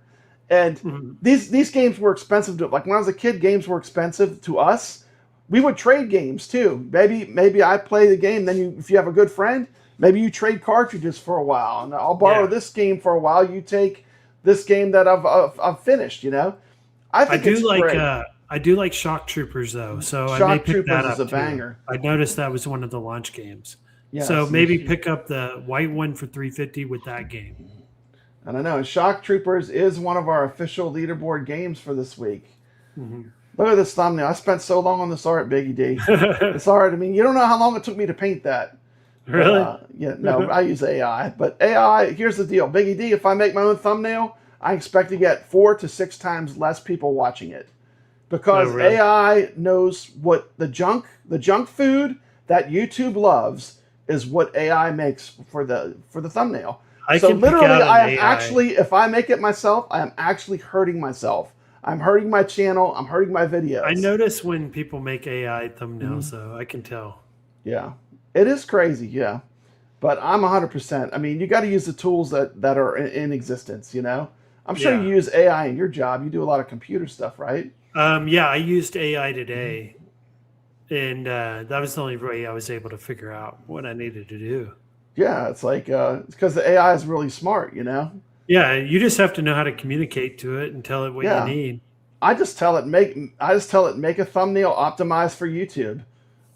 and these games were expensive like when I was a kid, games were expensive to us. We would trade games too. Maybe I play the game. Then if you have a good friend, maybe you trade cartridges for a while, and I'll borrow this game for a while. You take this game that I've finished. I think it's great. I do like Shock Troopers though, so Shock I may pick Troopers that up is a too. banger. I noticed that was one of the launch games. Yeah, so maybe pick up the white one for $350 with that game. And I know Shock Troopers is one of our official leaderboard games for this week. Look at this thumbnail. I spent so long on this art, BiggggyD. It's art. I mean, you don't know how long it took me to paint that. Really? I use AI. But AI, here's the deal. BiggggyD, if I make my own thumbnail, I expect to get 4 to 6 times less people watching it. Because AI knows what the junk food that YouTube loves is what AI makes for the thumbnail. So literally, I am actually, if I make it myself, I am actually hurting myself. I'm hurting my channel. I'm hurting my videos. I notice when people make AI thumbnails, though. I can tell. Yeah. It is crazy, yeah. But I'm 100%. I mean, you got to use the tools that are in existence, I'm sure you use AI in your job. You do a lot of computer stuff, right? I used AI today. And that was the only way I was able to figure out what I needed to do. Yeah, it's like, it's because the AI is really smart, Yeah, you just have to know how to communicate to it and tell it what you need. I just tell it make a thumbnail optimized for YouTube,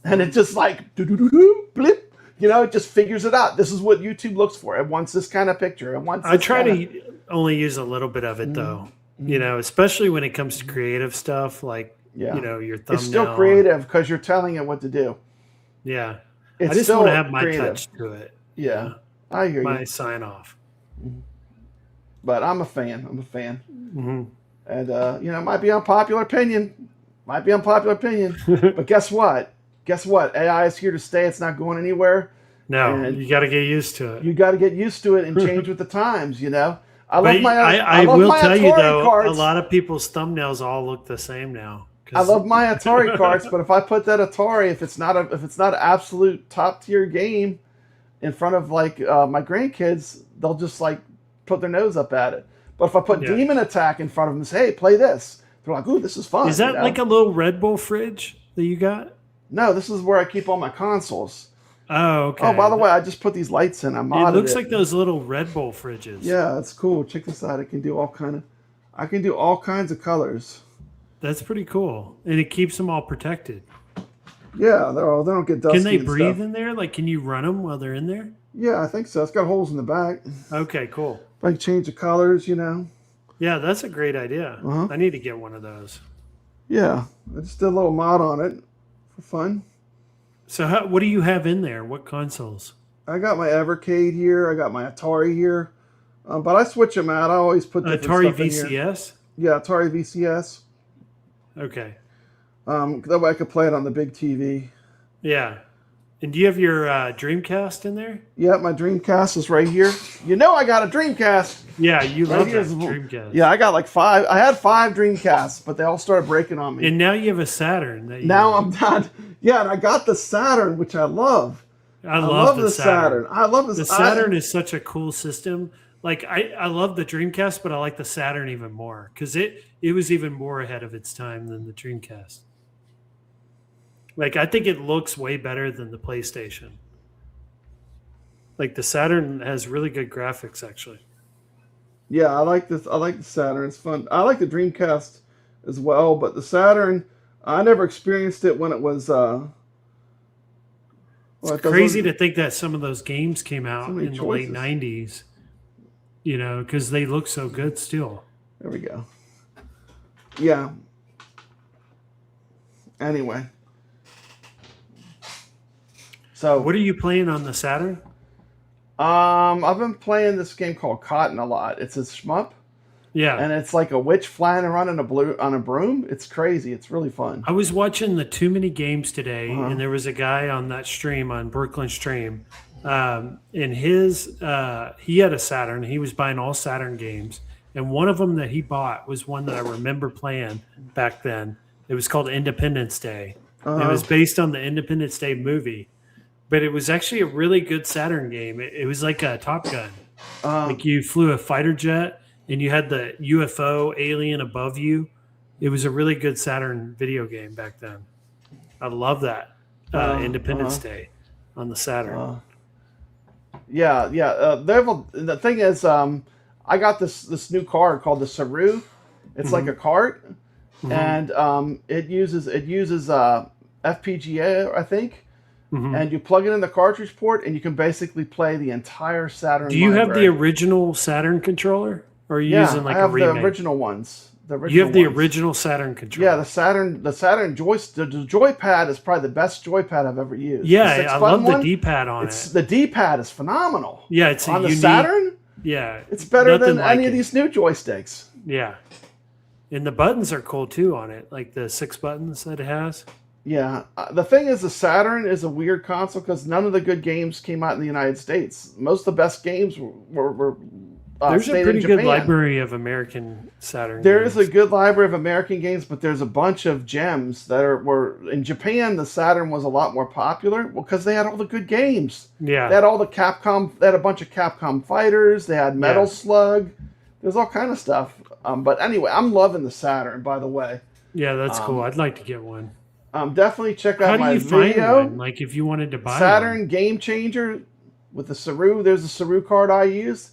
and it just like blip, it just figures it out. This is what YouTube looks for. It wants this kind of picture. It wants. I try to only use a little bit of it though, especially when it comes to creative stuff like your thumbnail. It's still creative because you're telling it what to do. Yeah, It's I just still want to have my creative. touch to it. Yeah, I hear you. My sign off. But I'm a fan. And, it might be unpopular opinion. But guess what? AI is here to stay. It's not going anywhere. No, and you got to get used to it. You got to get used to it and change with the times, I will tell you, though, carts. a lot of people's thumbnails all look the same now. I love my Atari carts, but if I put that Atari, if it's not an absolute top tier game in front of my grandkids, they'll just put their nose up at it. But if I put Demon Attack in front of them and say, hey, play this, they're like, ooh, this is fun. Is that like a little Red Bull fridge that you got? No, this is where I keep all my consoles. Oh, okay. Oh, by the way, I just put these lights in. I modded it. It looks like those little Red Bull fridges. Yeah, that's cool. Check this out. I can do all kinds of colors. That's pretty cool. And it keeps them all protected. Yeah, they don't get dusty. Can they and breathe stuff. in there? Like, can you run them while they're in there? Yeah, I think so. It's got holes in the back. Okay, cool. I can change the colors, Yeah, that's a great idea. I need to get one of those. Yeah, I just did a little mod on it for fun. So what do you have in there? What consoles? I got my Evercade here. I got my Atari here. But I switch them out. I always put different Atari stuff in here. VCS? Yeah, Atari VCS. Okay. That way I could play it on the big TV. Yeah. And do you have your Dreamcast in there? Yeah, my Dreamcast is right here. I got a Dreamcast. Yeah, you love that here's Dreamcast. Yeah, I got 5. I had 5 Dreamcasts, but they all started breaking on me. And now you have a Saturn. Now I'm done. Yeah, and I got the Saturn, which I love. I love the Saturn. I love this. The Saturn is such a cool system. Like I love the Dreamcast, but I like the Saturn even more because it was even more ahead of its time than the Dreamcast. Like I think it looks way better than the PlayStation. Like the Saturn has really good graphics, actually. Yeah, I like this. I like the Saturn. It's fun. I like the Dreamcast as well, but the Saturn, I never experienced it when it was Well, It's crazy to think that some of those games came out many in the late choices. 90s, you know, because they look so good still. There we go. Yeah. Anyway. So what are you playing on the Saturn? I've been playing this game called Cotton a lot. It's a shmup. Yeah. And it's like a witch flying around on a broom. It's crazy. It's really fun. I was watching the Too Many Games today, and there was a guy on that stream, on Brooklyn Stream, and he had a Saturn. He was buying all Saturn games, and one of them that he bought was one that I remember playing back then. It was called Independence Day. It was based on the Independence Day movie, but it was actually a really good Saturn game. It was like a Top Gun. Like you flew a fighter jet, and you had the UFO alien above you. It was a really good Saturn video game back then. I love that. Independence Day on the Saturn. Yeah. The thing is, I got this new card called the Saroo. It's like a cart, and it uses FPGA, I think. And you plug it in the cartridge port, and you can basically play the entire Saturn. Do you have the library. original Saturn controller, or are you using like I have a remake? the original ones. You have the original Saturn controller. Yeah, the Saturn joystick. The joypad is probably the best joypad I've ever used. Yeah, The I 6-button love the one, D-pad on it. The D-pad is phenomenal. Yeah, it's on the unique, Saturn. Yeah, It's better nothing than like any of it. these new joysticks. Yeah, and the buttons are cool too on it, like the 6 buttons that it has. Yeah, the thing is, the Saturn is a weird console because none of the good games came out in the United States. Most of the best games were There's a stayed in pretty good Japan. library of American Saturn There games. is a good library of American games, but there's a bunch of gems that were in Japan. The Saturn was a lot more popular because they had all the good games. Yeah. They had all the Capcom. They had a bunch of Capcom fighters. They had Metal Yeah. Slug. There's all kind of stuff. But anyway, I'm loving the Saturn. By the way. Yeah, that's cool. I'd like to get one. Definitely check out How do my you find video. one? Like if you wanted to buy Saturn one. Game Changer with the Saroo. There's a Saroo card I used.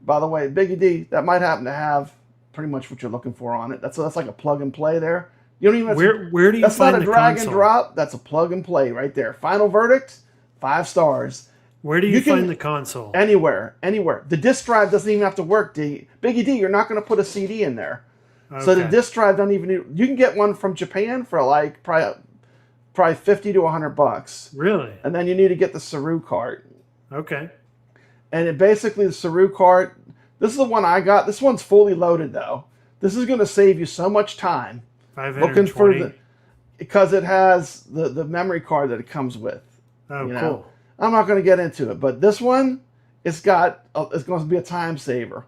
By the way, BiggggyD, that might happen to have pretty much what you're looking for on it. That's like a plug and play there. You don't even have Where do you that's find not a the drag console? and drop. That's a plug and play right there. Final verdict, 5 stars. Where do you can- find the console? Anywhere. The disk drive doesn't even have to work. BiggggyD, you're not going to put a CD in there. So the Okay. disk drive don't even need. You can get one from Japan for like probably $50 to $100. Really? And then you need to get the Saroo cart. Okay. And it basically, the Saroo cart, this is the one I got. This one's fully loaded, though. This is going to save you so much time. 520. Because it has the memory card that it comes with. Oh, you know? cool. I'm not going to get into it, but this one, it's going to be a time saver.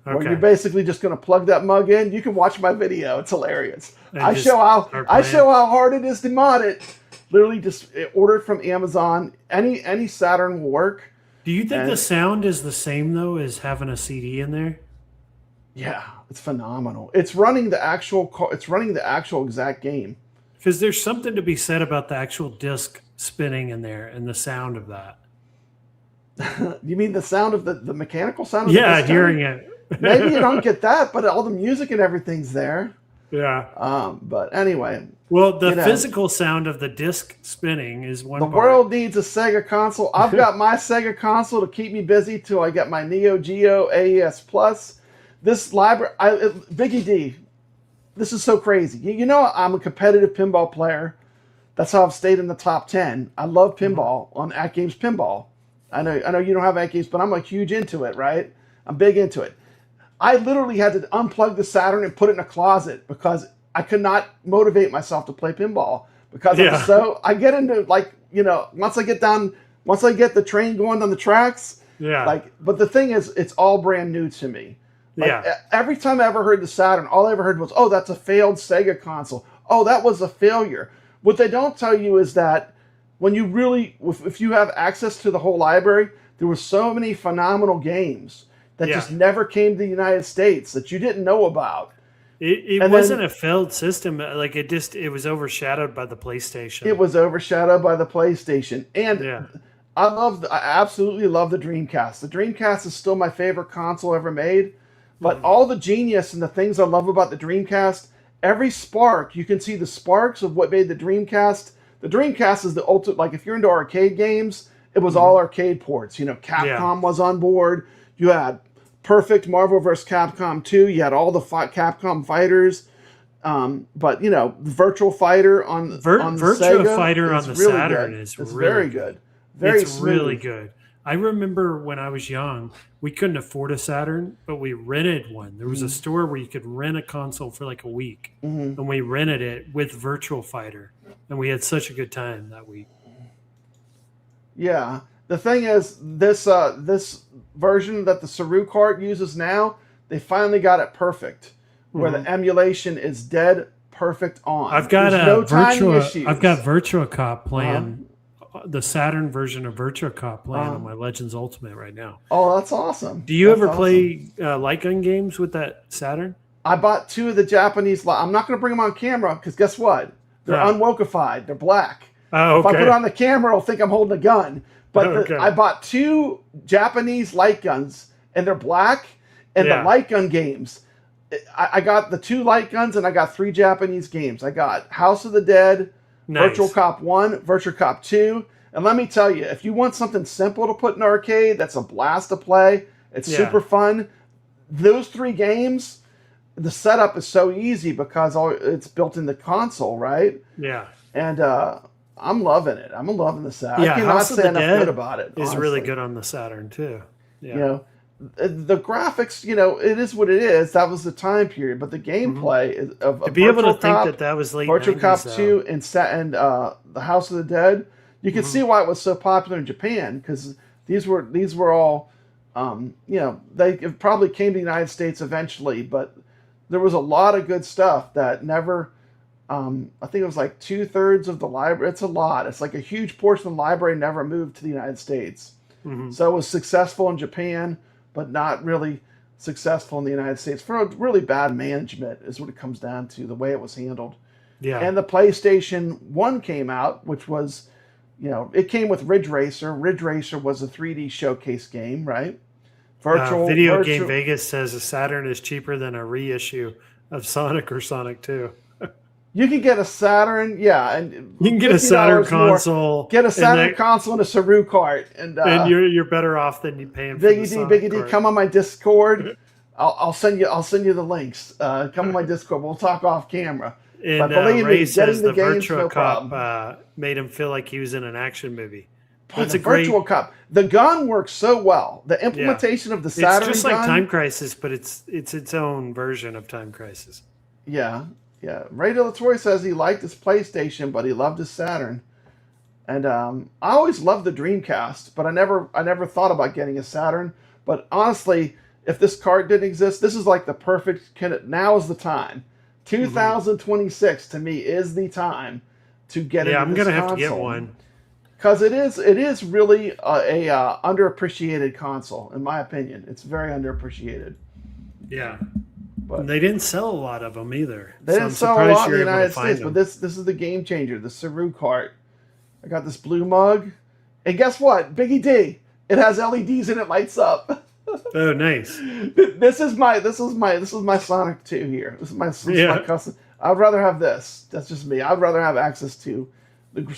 Where Okay. you're basically just going to plug that mug in. You can watch my video. It's hilarious. And I just show start playing. how hard it is to mod it. Literally just order it from Amazon. Any Saturn will work. Do you think And- the sound is the same though as having a CD in there? Yeah, it's phenomenal. It's running the actual exact game. Because there's something to be said about the actual disc spinning in there and the sound of that. You mean the sound of the mechanical sound of the Yeah, disc hearing turning? it. Maybe you don't get that, but all the music and everything's there. Yeah. But anyway. Well, the you know, physical sound of the disc spinning is one the part. world needs a Sega console. I've got my Sega console to keep me busy till I get my Neo Geo AES Plus. This library, BiggggyD, this is so crazy. You know, I'm a competitive pinball player. That's how I've stayed in the top 10. I love pinball on AtGames Pinball. I know you don't have AtGames, but I'm like huge into it, right? I'm big into it. I literally had to unplug the Saturn and put it in a closet because I could not motivate myself to play pinball because I get into once I get the train going on the tracks, but the thing is, it's all brand new to me. Every time I ever heard the Saturn, all I ever heard was, oh, that's a failed Sega console. Oh, that was a failure. What they don't tell you is that when you really, if you have access to the whole library, there were so many phenomenal games that just never came to the United States that you didn't know about. It wasn't a failed system. Like it was overshadowed by the PlayStation. It was overshadowed by the PlayStation. And I absolutely love the Dreamcast. The Dreamcast is still my favorite console ever made. But all the genius and the things I love about the Dreamcast, every spark, you can see the sparks of what made the Dreamcast the Dreamcast is the ultimate. Like if you're into arcade games, it was all arcade ports. You know, Capcom was on board. You had perfect Marvel vs. Capcom 2. You had all the Capcom fighters. But you know, Virtual Fighter on the Virtua Sega Fighter on the really Saturn good. is it's really very good. Very it's smooth. really good. I remember when I was young, we couldn't afford a Saturn, but we rented one. There was a store where you could rent a console for like a week, and we rented it with Virtual Fighter, and we had such a good time that week. Yeah, the thing is, this version that the Saroo cart uses now, they finally got it perfect, where the emulation is dead perfect on. I've got There's a no timing Virtua. issues. I've got Virtua Cop playing the Saturn version of Virtua Cop playing on my Legends Ultimate right now. Oh, that's awesome. Do you ever play light gun games with that Saturn? I bought 2 of the Japanese. I'm not going to bring them on camera because guess what? They're unwokified. They're black. Oh, okay. If I put it on the camera, it'll think I'm holding a gun. But I bought 2 Japanese light guns, and they're black. And the light gun games, I got the 2 light guns, and I got 3 Japanese games. I got House of the Dead, Virtual Cop 1, Virtual Cop 2. And let me tell you, if you want something simple to put in arcade, that's a blast to play. It's super fun. Those 3 games, the setup is so easy because it's built in the console, right? Yeah. And I'm loving it. I'm loving the Saturn. Yeah, I cannot House of say the enough Dead good about it. is honestly. really good on the Saturn too. Yeah. You know, the graphics, you know, it is what it is. That was the time period, but the gameplay is of To be able to Virtual Cop, think that was late Virtual 90s, Cop though. 2 and the House of the Dead. You can see why it was so popular in Japan because these were all, you know, they probably came to the United States eventually, but there was a lot of good stuff that never. I think it was like 2/3 of the library. It's a lot. It's like a huge portion of the library never moved to the United States. So it was successful in Japan, but not really successful in the United States for really bad management is what it comes down to, the way it was handled. Yeah. And the PlayStation 1 came out, which was, you know, it came with Ridge Racer. Ridge Racer was a 3D showcase game, right? Video Game Vegas says a Saturn is cheaper than a reissue of Sonic or Sonic 2. You can get a Saturn, and you can get a Saturn console. Get a Saturn console and a Saroo cart, and you're better off than you paying for the Sonic BiggggyD, cart. come on my Discord. I'll send you the links. Come on my Discord. We'll talk off camera. And but believe Ray me, says getting the the games, Virtua no Cop problem. made him feel like he was in an action movie. Boy, That's the a great Virtual Cop. The gun works so well. The implementation of the Saturn It's just gun, like Time Crisis, but it's its own version of Time Crisis. Yeah. Ray De La Torre says he liked his PlayStation, but he loved his Saturn. And I always loved the Dreamcast, but I never thought about getting a Saturn. But honestly, if this cart didn't exist, this is like the perfect. Now is the time. 2026 to me is the time to get. Yeah, into I'm this gonna have to get console. one because it is really a underappreciated console, in my opinion. It's very underappreciated. Yeah. But they didn't sell a lot of them either. They didn't I'm sell a surprised lot in the you're able to United find States, them. but this is the game changer, the Saroo cart. I got this blue mug, and guess what? BiggggyD. It has LEDs and it lights up. Oh, nice. This is my Sonic 2 here. This is my custom. I'd rather have this. That's just me. I'd rather have access to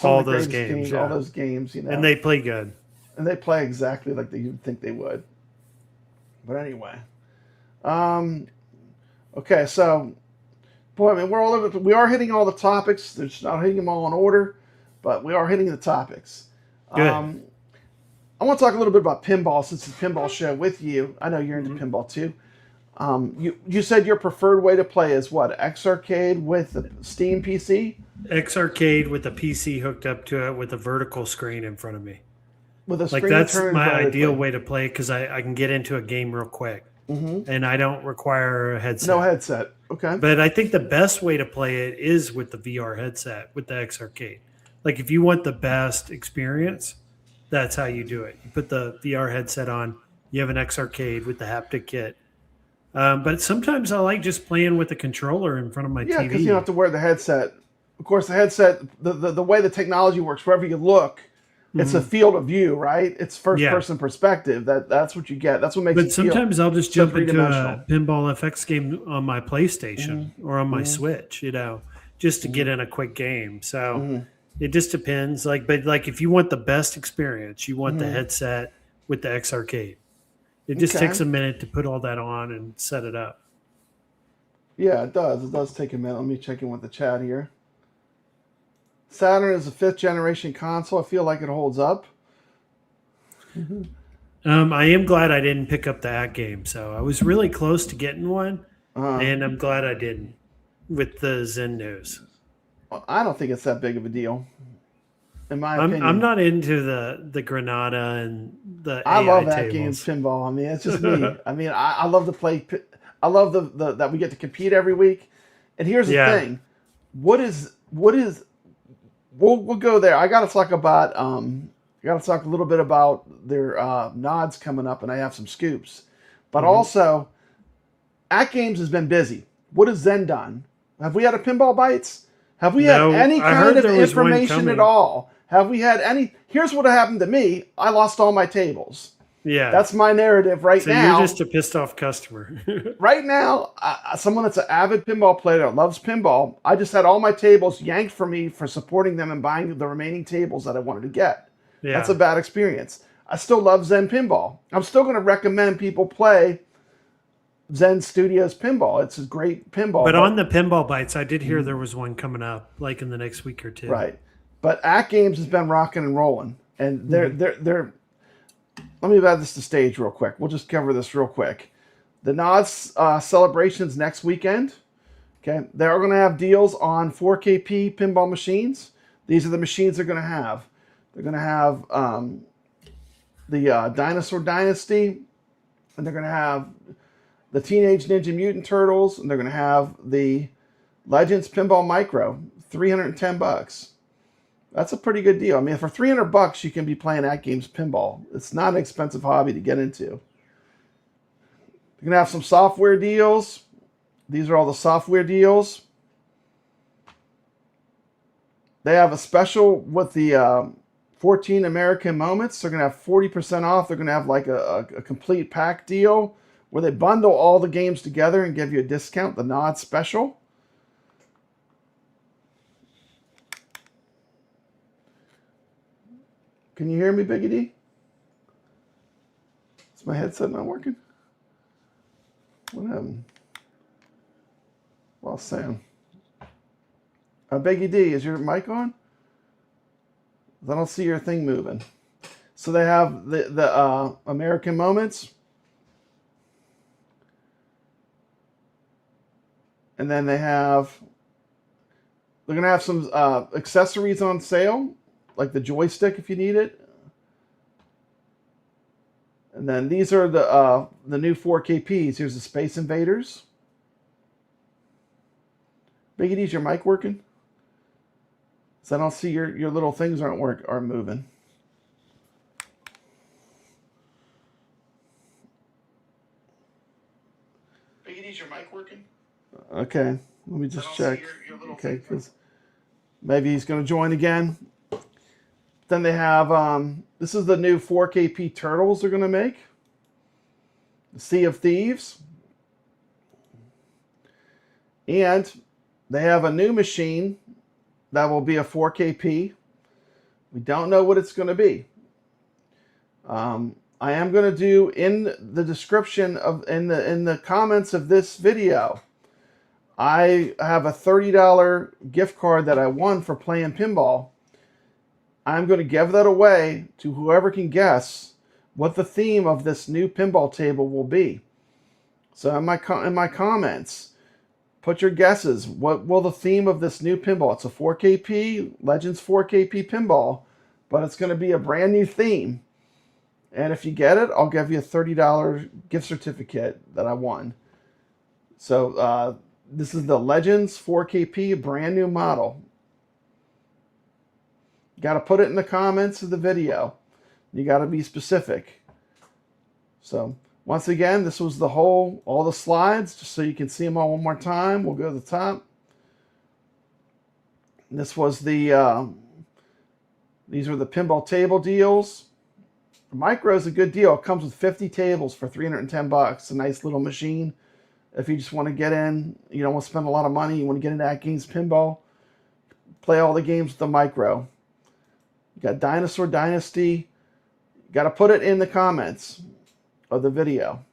all those games, all those games, you know. And they play good. And they play exactly like you'd think they would. But anyway, okay, so, boy, I mean, we're all over. We are hitting all the topics. They're just not hitting them all in order, but we are hitting the topics. Good. I want to talk a little bit about pinball since it's a pinball show with you. I know you're into pinball too. You said your preferred way to play is what? X Arcade with the Steam PC? X Arcade with a PC hooked up to it with a vertical screen in front of me. With a screen that's turned my vertically. ideal way to play because I can get into a game real quick. And I don't require a headset. No headset. Okay. But I think the best way to play it is with the VR headset, with the X Arcade. Like if you want the best experience, that's how you do it. You put the VR headset on, you have an X Arcade with the haptic kit. But sometimes I like just playing with the controller in front of my Yeah, TV. because you don't have to wear the headset. Of course, the headset, the way the technology works, wherever you look, it's a field of view, right? It's first-person perspective. That's what you get. That's what makes it But sometimes I'll just jump into three-dimensional. a Pinball FX game on my PlayStation or on my Switch, just to get in a quick game. So It just depends. But if you want the best experience, you want the Mhm. headset with the X Arcade. It just Okay. takes a minute to put all that on and set it up. Yeah, it does. It does take a minute. Let me check in with the chat here. Saturn is a 5th generation console. I feel like it holds up. I am glad I didn't pick up the AtGames. So I was really close to getting one, and I'm glad I didn't with the Zen news. I don't think it's that big of a deal, in my opinion. I'm not into the Granada and the I AI love tables. AtGames pinball. I mean, it's just me. I mean, I love to play. I love the that we get to compete every week. And here's the thing: what is we'll go there. I got to talk about I got to talk a little bit about their nods coming up, and I have some scoops. But also, AtGames has been busy. What has Zen done? Have we had a Pinball Bites? Have we had any kind of information at all? Have we had any? Here's what happened to me. I lost all my tables. Yeah. That's my narrative right now. You're just a pissed off customer. Right now, someone that's an avid pinball player that loves pinball, I just had all my tables yanked from me for supporting them and buying the remaining tables that I wanted to get. Yeah. That's a bad experience. I still love Zen Pinball. I'm still going to recommend people play Zen Studios Pinball. It's a great pinball. But on the Pinball Bites, I did hear there was one coming up, like in the next week or two. Right. But AtGames has been rocking and rolling. And they're let me add this to stage real quick. We'll just cover this real quick. The Nods celebrations next weekend. Okay. They're going to have deals on 4KP pinball machines. These are the machines they're going to have. They're going to have the Dinosaur Dynasty, and they're going to have the Teenage Ninja Mutant Turtles, and they're going to have the Legends Pinball Micro, $310. That's a pretty good deal. I mean, for $300, you can be playing AtGames pinball. It's not an expensive hobby to get into. You're going to have some software deals. These are all the software deals. They have a special with the 14 American Moments. They're going to have 40% off. They're going to have like a complete pack deal where they bundle all the games together and give you a discount, the Nod Special. Can you hear me, BiggggyD? Is my headset not working? What happened? Well, Sam. BiggggyD, is your mic on? I don't see your thing moving. So they have the American Moments. And then they're going to have some accessories on sale, like the joystick if you need it. And then these are the new 4KPs. Here's the Space Invaders. BiggggyD, is your mic working? So I don't see your little things aren't moving. BiggggyD, is your mic working? Okay, let me just check. Okay, because maybe he's going to join again. Then they have this is the new 4KP Turtles they're going to make. The Sea of Thieves. And they have a new machine that will be a 4KP. We don't know what it's going to be. I am going to do in the description in the comments of this video. I have a $30 gift card that I won for playing pinball. I'm going to give that away to whoever can guess what the theme of this new pinball table will be. So in my comments, put your guesses. What will the theme of this new pinball? It's a 4KP, Legends 4KP pinball, but it's going to be a brand new theme. And if you get it, I'll give you a $30 gift certificate that I won. So this is the Legends 4KP brand new model. You got to put it in the comments of the video. You got to be specific. So once again, this was all the slides, just so you can see them all one more time. We'll go to the top. This was these were the pinball table deals. The Micro is a good deal. It comes with 50 tables for $310. It's a nice little machine. If you just want to get in, you don't want to spend a lot of money, you want to get into AtGames pinball, play all the games with the micro. You got Dinosaur Dynasty. You got to put it in the comments of the video.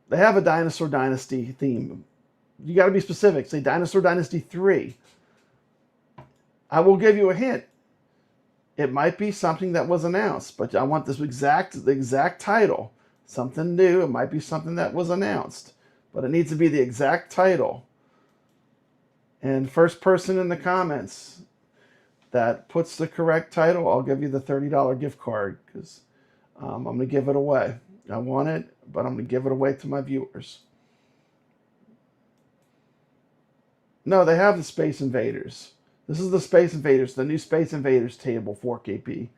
They have a Dinosaur Dynasty theme. You got to be specific. Say Dinosaur Dynasty 3. I will give you a hint. It might be something that was announced, but I want the exact title. Something new. It might be something that was announced, but it needs to be the exact title. And first person in the comments that puts the correct title, I'll give you the $30 gift card, because I'm going to give it away. I want it, but I'm going to give it away to my viewers. No, they have the Space Invaders. This is the Space Invaders, the new Space Invaders table 4KP.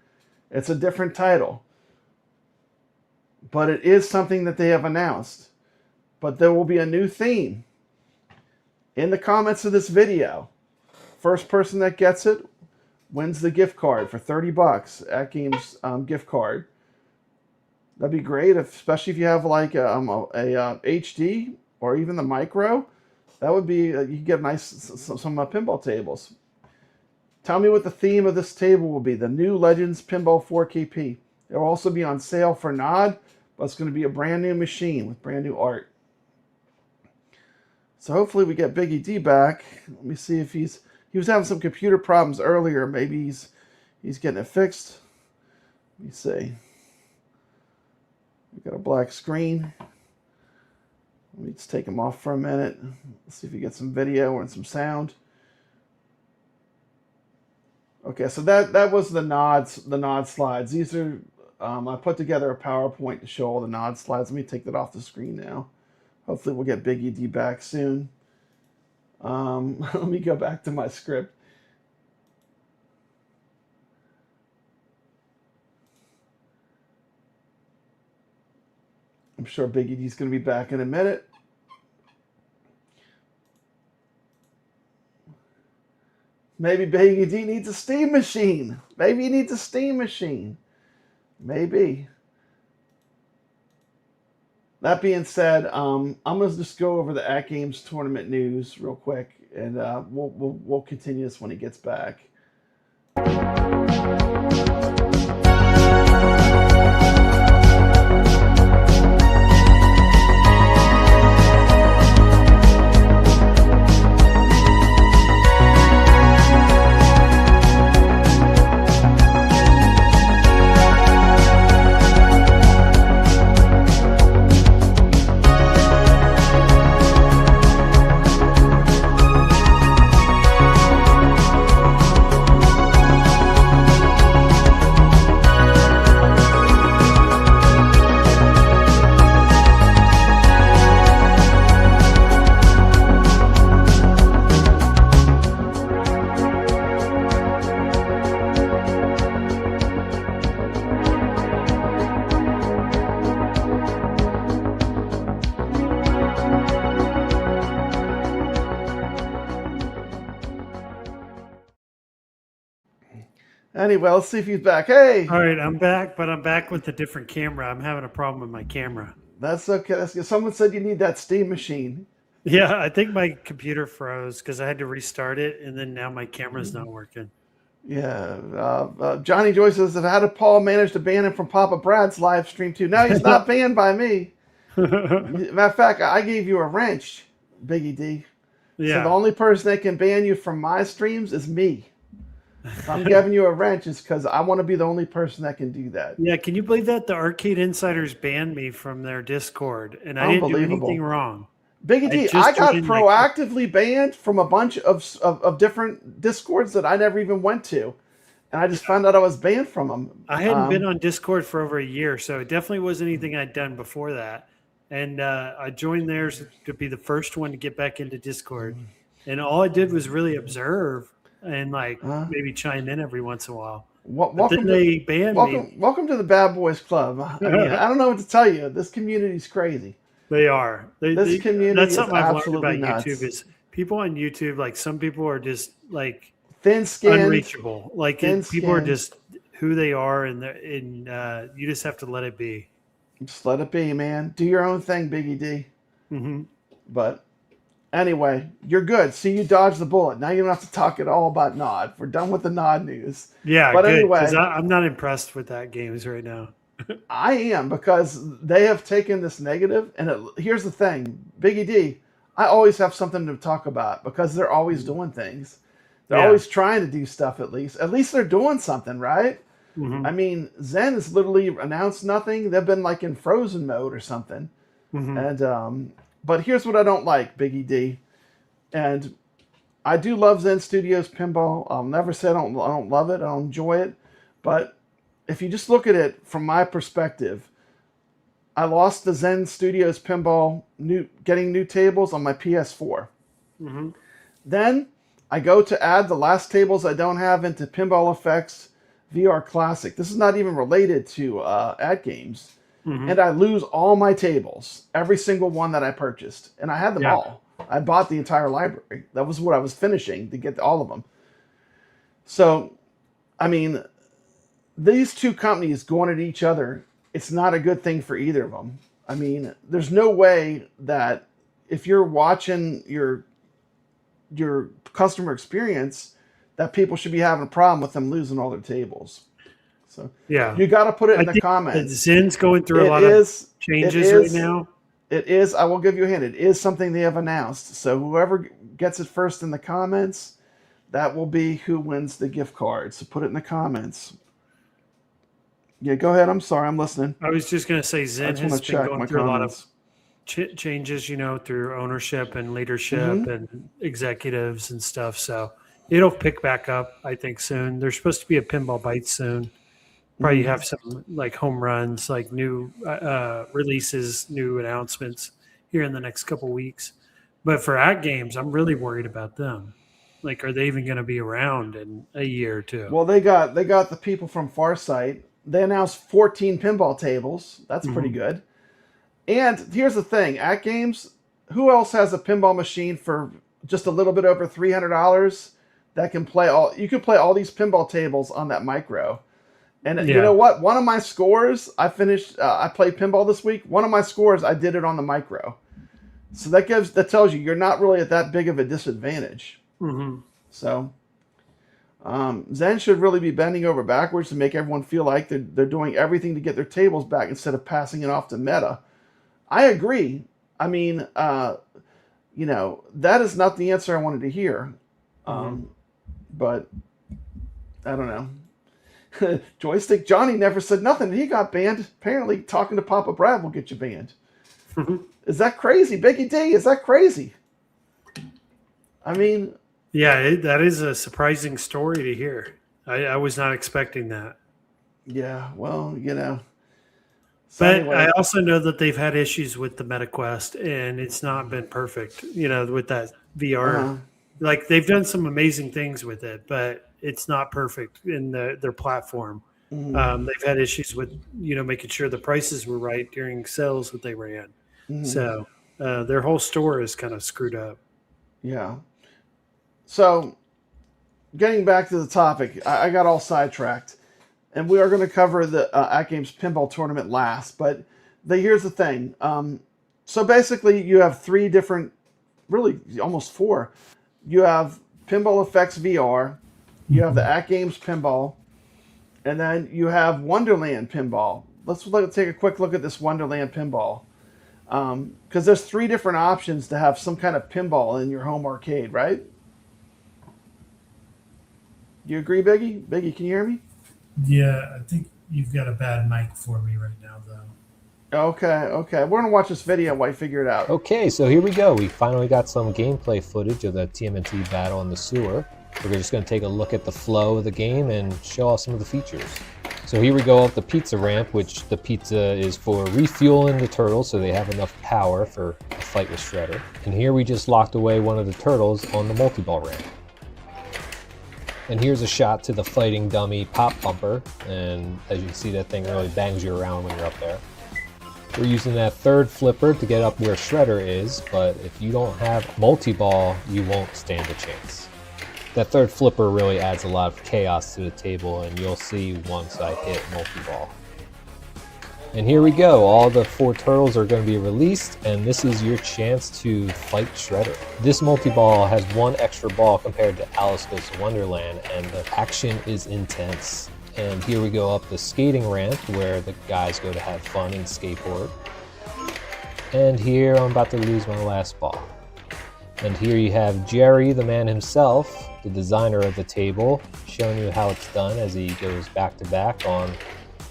It's a different title, but it is something that they have announced. But there will be a new theme in the comments of this video. First person that gets it wins the gift card for $30. AtGames gift card. That'd be great, especially if you have like a HD or even the micro. That would be, you can get some pinball tables. Tell me what the theme of this table will be. The new Legends Pinball 4KP. It will also be on sale for Nod, but it's going to be a brand new machine with brand new art. So hopefully we get BiggggyD back. Let me see if he was having some computer problems earlier. Maybe he's getting it fixed. Let me see. We got a black screen. Let me just take him off for a minute. Let's see if he gets some video and some sound. Okay, so that was the nod slides. These are I put together a PowerPoint to show all the nod slides. Let me take that off the screen now. Hopefully we'll get BiggggyD back soon. Let me go back to my script. I'm sure BiggggyD's going to be back in a minute. Maybe BiggggyD needs a steam machine. Maybe he needs a steam machine. Maybe. That being said, I'm going to just go over the AtGames tournament news real quick, and we'll continue this when he gets back. Anyway, let's see if he's back. Hey! All right, I'm back, but I'm back with a different camera. I'm having a problem with my camera. That's okay. That's good. Someone said you need that steam machine. Yeah, I think my computer froze because I had to restart it, and then now my camera's not working. Yeah. Johnny Joy says, how did Paul manage to ban him from Papa Brad's live stream too? No, he's not banned by me. Matter of fact, I gave you a wrench, BiggggyD. Yeah. So the only person that can ban you from my streams is me. If I'm giving you a wrench, it's because I want to be the only person that can do that. Yeah, can you believe that? The Arcade Insiders banned me from their Discord, and I didn't do anything wrong. BiggggyD, I got proactively banned from a bunch of different Discords that I never even went to. And I just found out I was banned from them. I hadn't been on Discord for over a year, so it definitely wasn't anything I'd done before that. And I joined theirs to be the first one to get back into Discord. And all I did was really observe and maybe chime in every once in a while. Welcome they banned me. Welcome to the Bad Boys Club. I don't know what to tell you. This community's crazy. They are. This community that's is something I've learned absolutely about nuts. YouTube is people on YouTube, like some people are just like thin-skinned, unreachable. Like people are just who they are, and you just have to let it be. Just let it be, man. Do your own thing, BiggggyD. Mm-hmm. But Anyway, you're good. See, you dodged the bullet. Now you don't have to talk at all about Nod. We're done with the Nod news. Yeah, but good, anyway, 'cause I'm not impressed with AtGames right now. I am, because they have taken this negative, and here's the thing, BiggggyD, I always have something to talk about because they're always doing things. They're always trying to do stuff. At least they're doing something, right? Mm-hmm. I mean, Zen has literally announced nothing. They've been like in frozen mode or something. Mm-hmm. And but here's what I don't like, BiggggyD, and I do love Zen Studios Pinball. I'll never say I don't love it. I don't enjoy it, but if you just look at it from my perspective, I lost the Zen Studios Pinball getting new tables on my PS4. Mm-hmm. Then I go to add the last tables I don't have into Pinball Effects VR Classic. This is not even related to AtGames. Mm-hmm. And I lose all my tables, every single one that I purchased. And I had them all. I bought the entire library. That was what I was finishing to get all of them. So, I mean, these two companies going at each other, it's not a good thing for either of them. I mean, there's no way that if you're watching your customer experience, that people should be having a problem with them losing all their tables. So yeah, you got to put it in the comments. Zen's going through a lot of changes right now. It is. I will give you a hint. It is something they have announced. So whoever gets it first in the comments, that will be who wins the gift card. So put it in the comments. Yeah, go ahead. I'm sorry. I'm listening. I was just going to say Zen has been going through a lot of changes, through ownership and leadership and executives and stuff. So it'll pick back up, I think, soon. There's supposed to be a Pinball Bites soon. Probably have some like home runs, like new releases, new announcements here in the next couple weeks. But for AtGames, I'm really worried about them. Like, are they even going to be around in a year or two? Well, they got the people from Farsight. They announced 14 pinball tables. That's pretty good. And here's the thing, AtGames, who else has a pinball machine for just a little bit over $300 that can play you can play all these pinball tables on that micro. And you know what? One of my scores, I finished, I played pinball this week. One of my scores, I did it on the micro. So that tells you you're not really at that big of a disadvantage. Mm-hmm. So Zen should really be bending over backwards to make everyone feel like they're doing everything to get their tables back instead of passing it off to Meta. I agree. I mean, that is not the answer I wanted to hear. But I don't know. Joystick Johnny never said nothing. He got banned. Apparently, talking to Papa Brad will get you banned. Is that crazy? BiggggyD, is that crazy? I mean... Yeah, that is a surprising story to hear. I was not expecting that. Yeah, well, So but anyway. I also know that they've had issues with the MetaQuest, and it's not been perfect, with that VR. Like, they've done some amazing things with it, but it's not perfect in their platform. They've had issues with, making sure the prices were right during sales that they ran. So their whole store is kind of screwed up. Yeah. So getting back to the topic, I got all sidetracked. And we are going to cover the AtGames Pinball Tournament last. But here's the thing. So basically, you have three different, really almost four. You have Pinball Effects VR. You have the AtGames Pinball. And then you have Wonderland Pinball. Let's take a quick look at this Wonderland Pinball. Because there's three different options to have some kind of pinball in your home arcade, right? Do you agree, Biggy? Biggy, can you hear me? Yeah, I think you've got a bad mic for me right now, though. Okay. We're going to watch this video while you figure it out. Okay, so here we go. We finally got some gameplay footage of the TMNT battle in the sewer. We're just going to take a look at the flow of the game and show off some of the features. So here we go up the pizza ramp, which the pizza is for refueling the turtles so they have enough power for a fight with Shredder. And here we just locked away one of the turtles on the multi-ball ramp. And here's a shot to the fighting dummy pop bumper, and as you can see, that thing really bangs you around when you're up there. We're using that third flipper to get up where Shredder is, but if you don't have multi-ball, you won't stand a chance. That third flipper really adds a lot of chaos to the table, and you'll see once I hit multi-ball. And here we go, all the 4 turtles are going to be released, and this is your chance to fight Shredder. This multi-ball has 1 extra ball compared to Alice Goes to Wonderland, and the action is intense. And here we go up the skating ramp where the guys go to have fun and skateboard. And here I'm about to lose my last ball. And here you have Jerry, the man himself, the designer of the table, showing you how it's done as he goes back to back on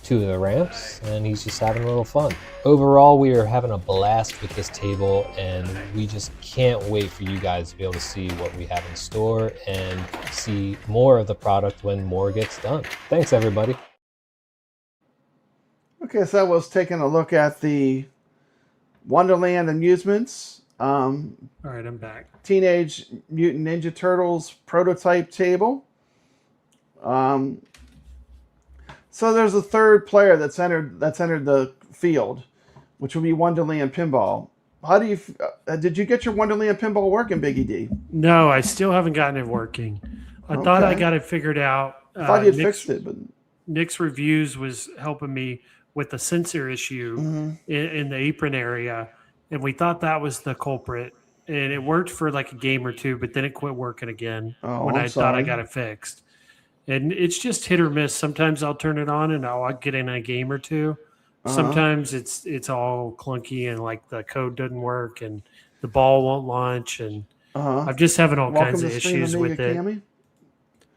2 of the ramps, and he's just having a little fun. Overall, we are having a blast with this table, and we just can't wait for you guys to be able to see what we have in store and see more of the product when more gets done. Thanks, everybody. Okay, so I was taking a look at the Wonderland Amusements. All right, I'm back. Teenage Mutant Ninja Turtles prototype table. So there's a third player that's entered the field, which will be Wonderland Pinball. How do you did you get your Wonderland Pinball working, BiggggyD? No, I still haven't gotten it working. I thought I got it figured out. I thought you'd fixed it, but Nick's reviews was helping me with the sensor issue in the apron area, and we thought that was the culprit. And it worked for like a game or two, but then it quit working again when I thought I got it fixed. And it's just hit or miss. Sometimes I'll turn it on and I'll get in a game or two. Sometimes it's all clunky and like the code doesn't work and the ball won't launch, and I'm just having all kinds of issues with it. Cammy?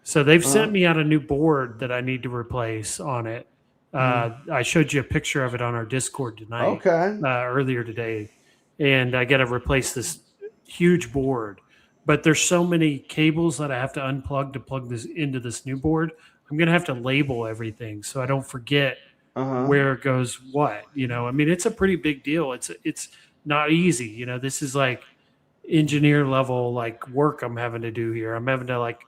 So they've sent me out a new board that I need to replace on it. I showed you a picture of it on our Discord tonight. Earlier today, and I got to replace this huge board. But there's so many cables that I have to unplug to plug this into this new board. I'm going to have to label everything so I don't forget where it goes what. You know, I mean, it's a pretty big deal. It's not easy. You know, this is like engineer level like work I'm having to do here. I'm having to like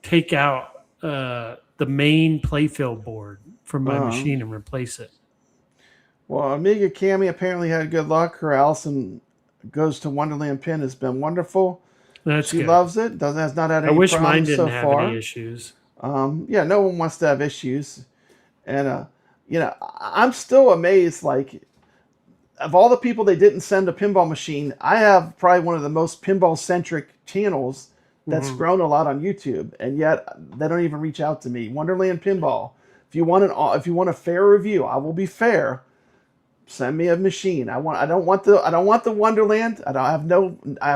take out the main playfield board from my machine and replace it. Well, Amiga Cammy apparently had good luck. Her Allison Goes to Wonderland pin has been wonderful. She good. Loves it. Has not had any I wish problems mine didn't so have far. any issues. Yeah, no one wants to have issues. And, you know, I'm still amazed, like, of all the people they didn't send a pinball machine, I have probably one of the most pinball-centric channels that's grown a lot on YouTube, and yet they don't even reach out to me. Wonderland Pinball. If you want a fair review, I will be fair. Send me a machine. I don't want the Wonderland. I have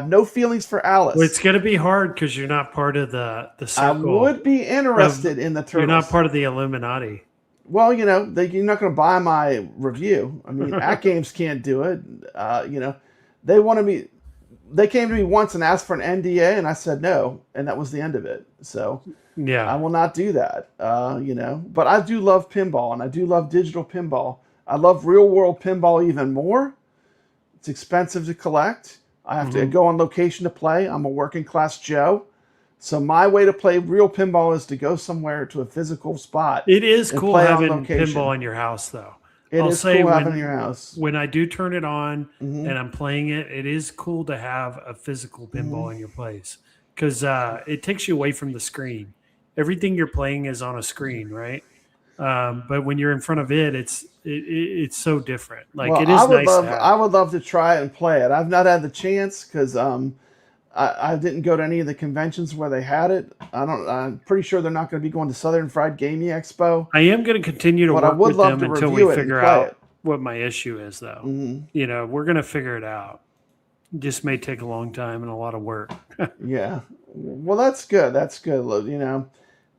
no feelings for Alice. Well, it's going to be hard because you're not part of the circle. I would be interested in the Turtles. You're not part of the Illuminati. Well, you know, you're not going to buy my review. I mean, AtGames can't do it. You know, they came to me once and asked for an NDA, and I said no, and that was the end of it. So yeah, I will not do that. You know, but I do love pinball, and I do love digital pinball. I love real world pinball even more. It's expensive to collect. I have to go on location to play. I'm a working class Joe. So my way to play real pinball is to go somewhere to a physical spot. It is cool having pinball in your house, though. I'll say cool having it in your house. When I do turn it on and I'm playing it, it is cool to have a physical pinball in your place because it takes you away from the screen. Everything you're playing is on a screen, right? But when you're in front of it, it's so different. Like it is nice to have. I would love to try it and play it. I've not had the chance because I didn't go to any of the conventions where they had it. I'm pretty sure they're not going to be going to Southern Fried Gaming Expo. I am going to continue to work with them until we figure out what my issue is, though. You know, we're going to figure it out. It just may take a long time and a lot of work. Yeah. Well, that's good. That's good. You know.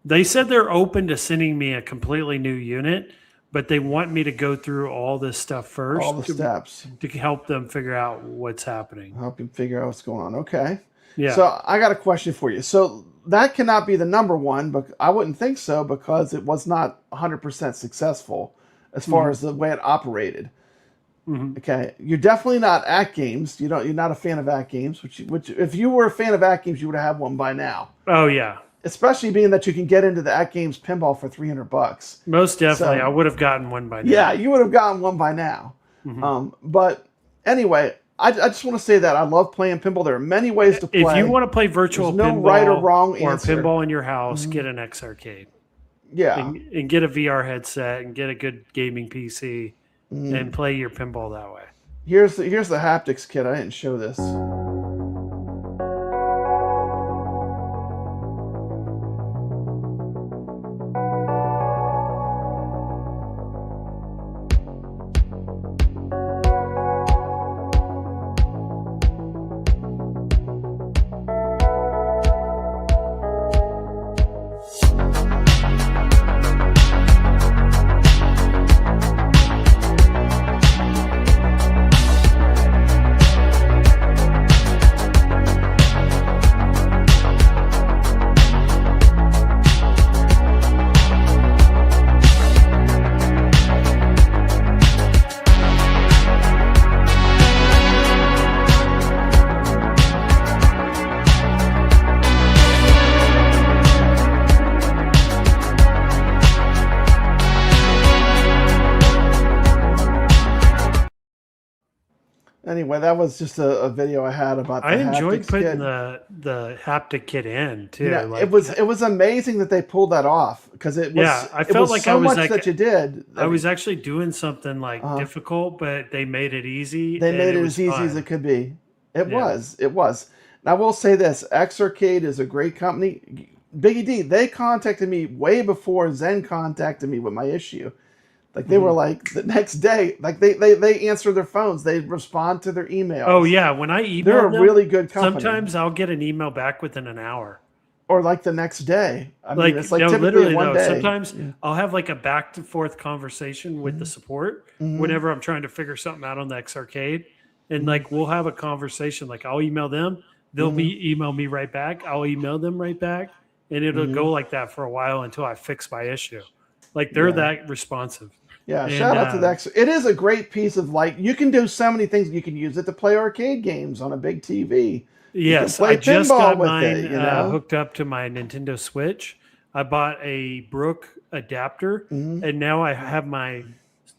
They said they're open to sending me a completely new unit, but they want me to go through all this stuff first. All the steps. To help them figure out what's happening. Help them figure out what's going on. Okay. Yeah. So I got a question for you. So that cannot be the number one, but I wouldn't think so because it was not 100% successful as far as the way it operated. Okay. You're definitely not AtGames. You're not a fan of AtGames, which if you were a fan of AtGames, you would have one by now. Oh, yeah. Especially being that you can get into the AtGames pinball for $300. Most definitely. I would have gotten one by now. Yeah, you would have gotten one by now. But anyway, I just want to say that I love playing pinball. There are many ways to play. If you want to play virtual There's pinball no right or wrong answer. pinball in your house, get an X Arcade. Yeah. And get a VR headset and get a good gaming PC and play your pinball that way. Here's the haptics kit. I didn't show this. Anyway, that was just a video I had about the I enjoyed haptics putting kit. the haptic kit in too. You know, Like, it was amazing that they pulled that off because it was I it felt was like so I was much like, that you did. I was actually doing something like difficult, but they made it easy. They and made it was as easy as fun. it could be. It Yeah. was. It was. And I will say this: X Arcade is a great company. BiggggyD, they contacted me way before Zen contacted me with my issue. Like they were like the next day, like they answer their phones, they respond to their emails. Oh yeah, when I email they're a them, really good company. sometimes I'll get an email back within an hour. Or like the next day. I Like, mean, it's like no, typically literally one though. day. Sometimes I'll have like a back and forth conversation with the support Mhm. whenever I'm trying to figure something out on the X Arcade, and like we'll have a conversation. Like I'll email them, they'll email me right back. I'll email them right back, and it'll go like that for a while until I fix my issue. Like they're that responsive. Yeah, And, shout out to the X. It is a great piece of like you can do so many things. You can use it to play arcade games on a big TV. Yes, you can play I just pinball got with mine it, you know? hooked up to my Nintendo Switch. I bought a Brook adapter, Mm-hmm. and now I have my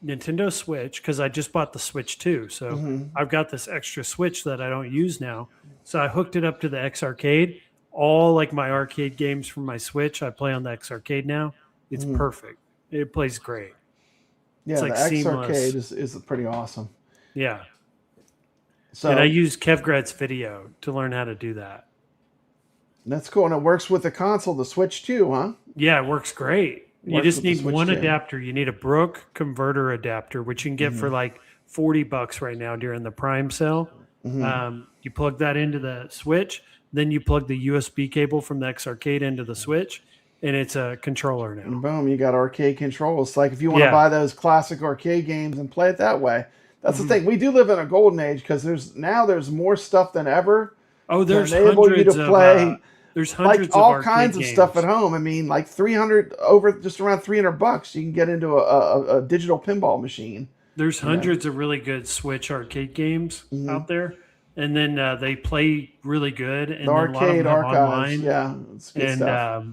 Nintendo Switch because I just bought the Switch 2. So Mhm. I've got this extra Switch that I don't use now. So I hooked it up to the X Arcade. All like my arcade games from my Switch, I play on the X Arcade now. It's Mhm. perfect. It plays great. Yeah, It's like the X seamless. Arcade is pretty awesome. Yeah. So And I use Kevgrad's video to learn how to do that. that's cool, and it works with the console, the Switch too, huh? Yeah, it works great. You Works just with the need Switch one too. adapter. You need a Brook converter adapter, which you can get for like $40 right now during the Prime sale. You plug that into the Switch, then you plug the USB cable from the X Arcade into the Switch, and it's a controller now. And boom, you got arcade controls. Like if you want to Yeah. buy those classic arcade games and play it that way. That's the thing. We do live in a golden age because there's more stuff than ever. Oh, there's to enable you hundreds to of play there's hundreds like all of kinds of arcade stuff games. at home. I mean, like just around $300, you can get into a digital pinball machine. There's You know? hundreds of really good Switch arcade games Mhm. out there, and then they play really good. And The then a lot of arcade them have archives, online. yeah, it's good and stuff.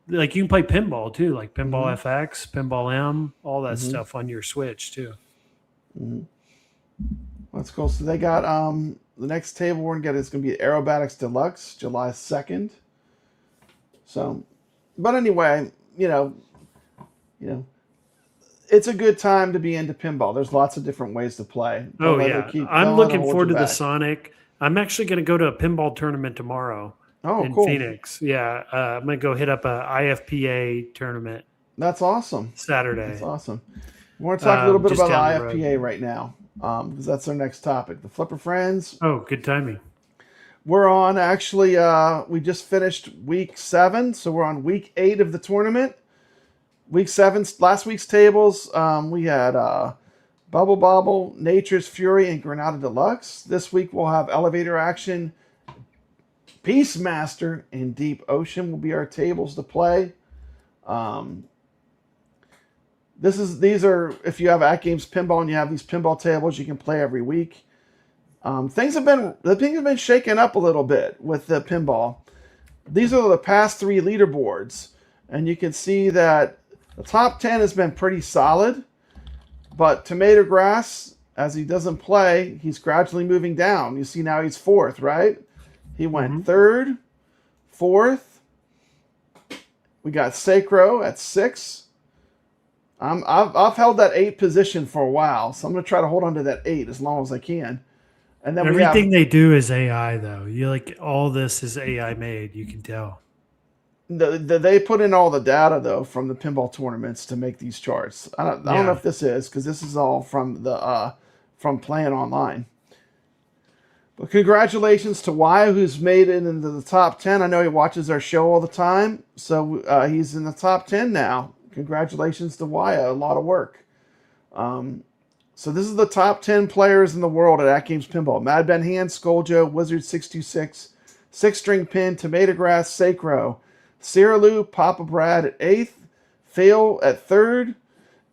like you can play pinball too, like Pinball Mhm. FX, Pinball M, all that Mhm. stuff on your Switch too. Mhm. That's cool. So they got the next table we're gonna get is gonna be Aerobatics Deluxe, July 2nd. So, but anyway, you know, it's a good time to be into pinball. There's lots of different ways to play. Oh Don't let yeah, it keep- I'm don't let it looking hold forward you to the back. Sonic. I'm actually going to go to a pinball tournament tomorrow Oh, in cool. Phoenix. Yeah, I'm going to go hit up a IFPA tournament That's awesome. Saturday. That's awesome. We want to talk a little bit Just about down the the road. IFPA right now, because that's our next topic. The Flipper Friends. Oh, good timing. We're on actually. We just finished week 7, so we're on week 8 of the tournament. Week 7, last week's tables. We had Bubble Bobble, Nature's Fury, and Granada Deluxe. This week we'll have Elevator Action, Peacemaster, and Deep Ocean will be our tables to play. These are if you have AtGames Pinball and you have these pinball tables, you can play every week. Things have been shaken up a little bit with the pinball. These are the past 3 leaderboards, and you can see that the top 10 has been pretty solid, but Tomato Grass, as he doesn't play, he's gradually moving down. You see now he's 4th, right? He went 3rd, 4th. We got Sacro at 6th. I've held that 8 position for a while, so I'm going to try to hold on to that 8 as long as I can. And then everything they do is AI, though. You like all this is AI made. You can tell. They put in all the data though from the pinball tournaments to make these charts. I don't know if this is because this is all from the from playing online. But congratulations to Wyatt, who's made it into the top 10. I know he watches our show all the time, so he's in the top 10 now. Congratulations to Wyatt. A lot of work. So this is the top 10 players in the world at AtGames Pinball. Mad Ben Hand, Skulljoe, Wizard626, Six String Pin, Tomato Grass, Sacro, Saroo, Papa Brad at 8th, Phil at 3rd,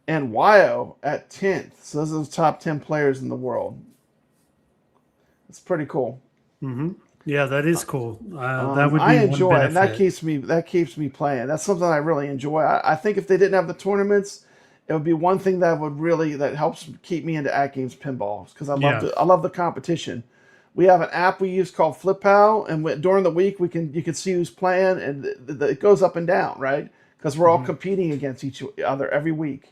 and Wyo at 10th. So those are the top 10 players in the world. It's pretty cool. Mm-hmm. Yeah, that is cool. That would be I enjoy one it, and that benefit. keeps me playing. That's something I really enjoy. I think if they didn't have the tournaments, it would be one thing that helps keep me into AtGames Pinball because I love the competition. We have an app we use called FlipPal, and during the week you can see who's playing, and it goes up and down, right? Because we're all competing against each other every week.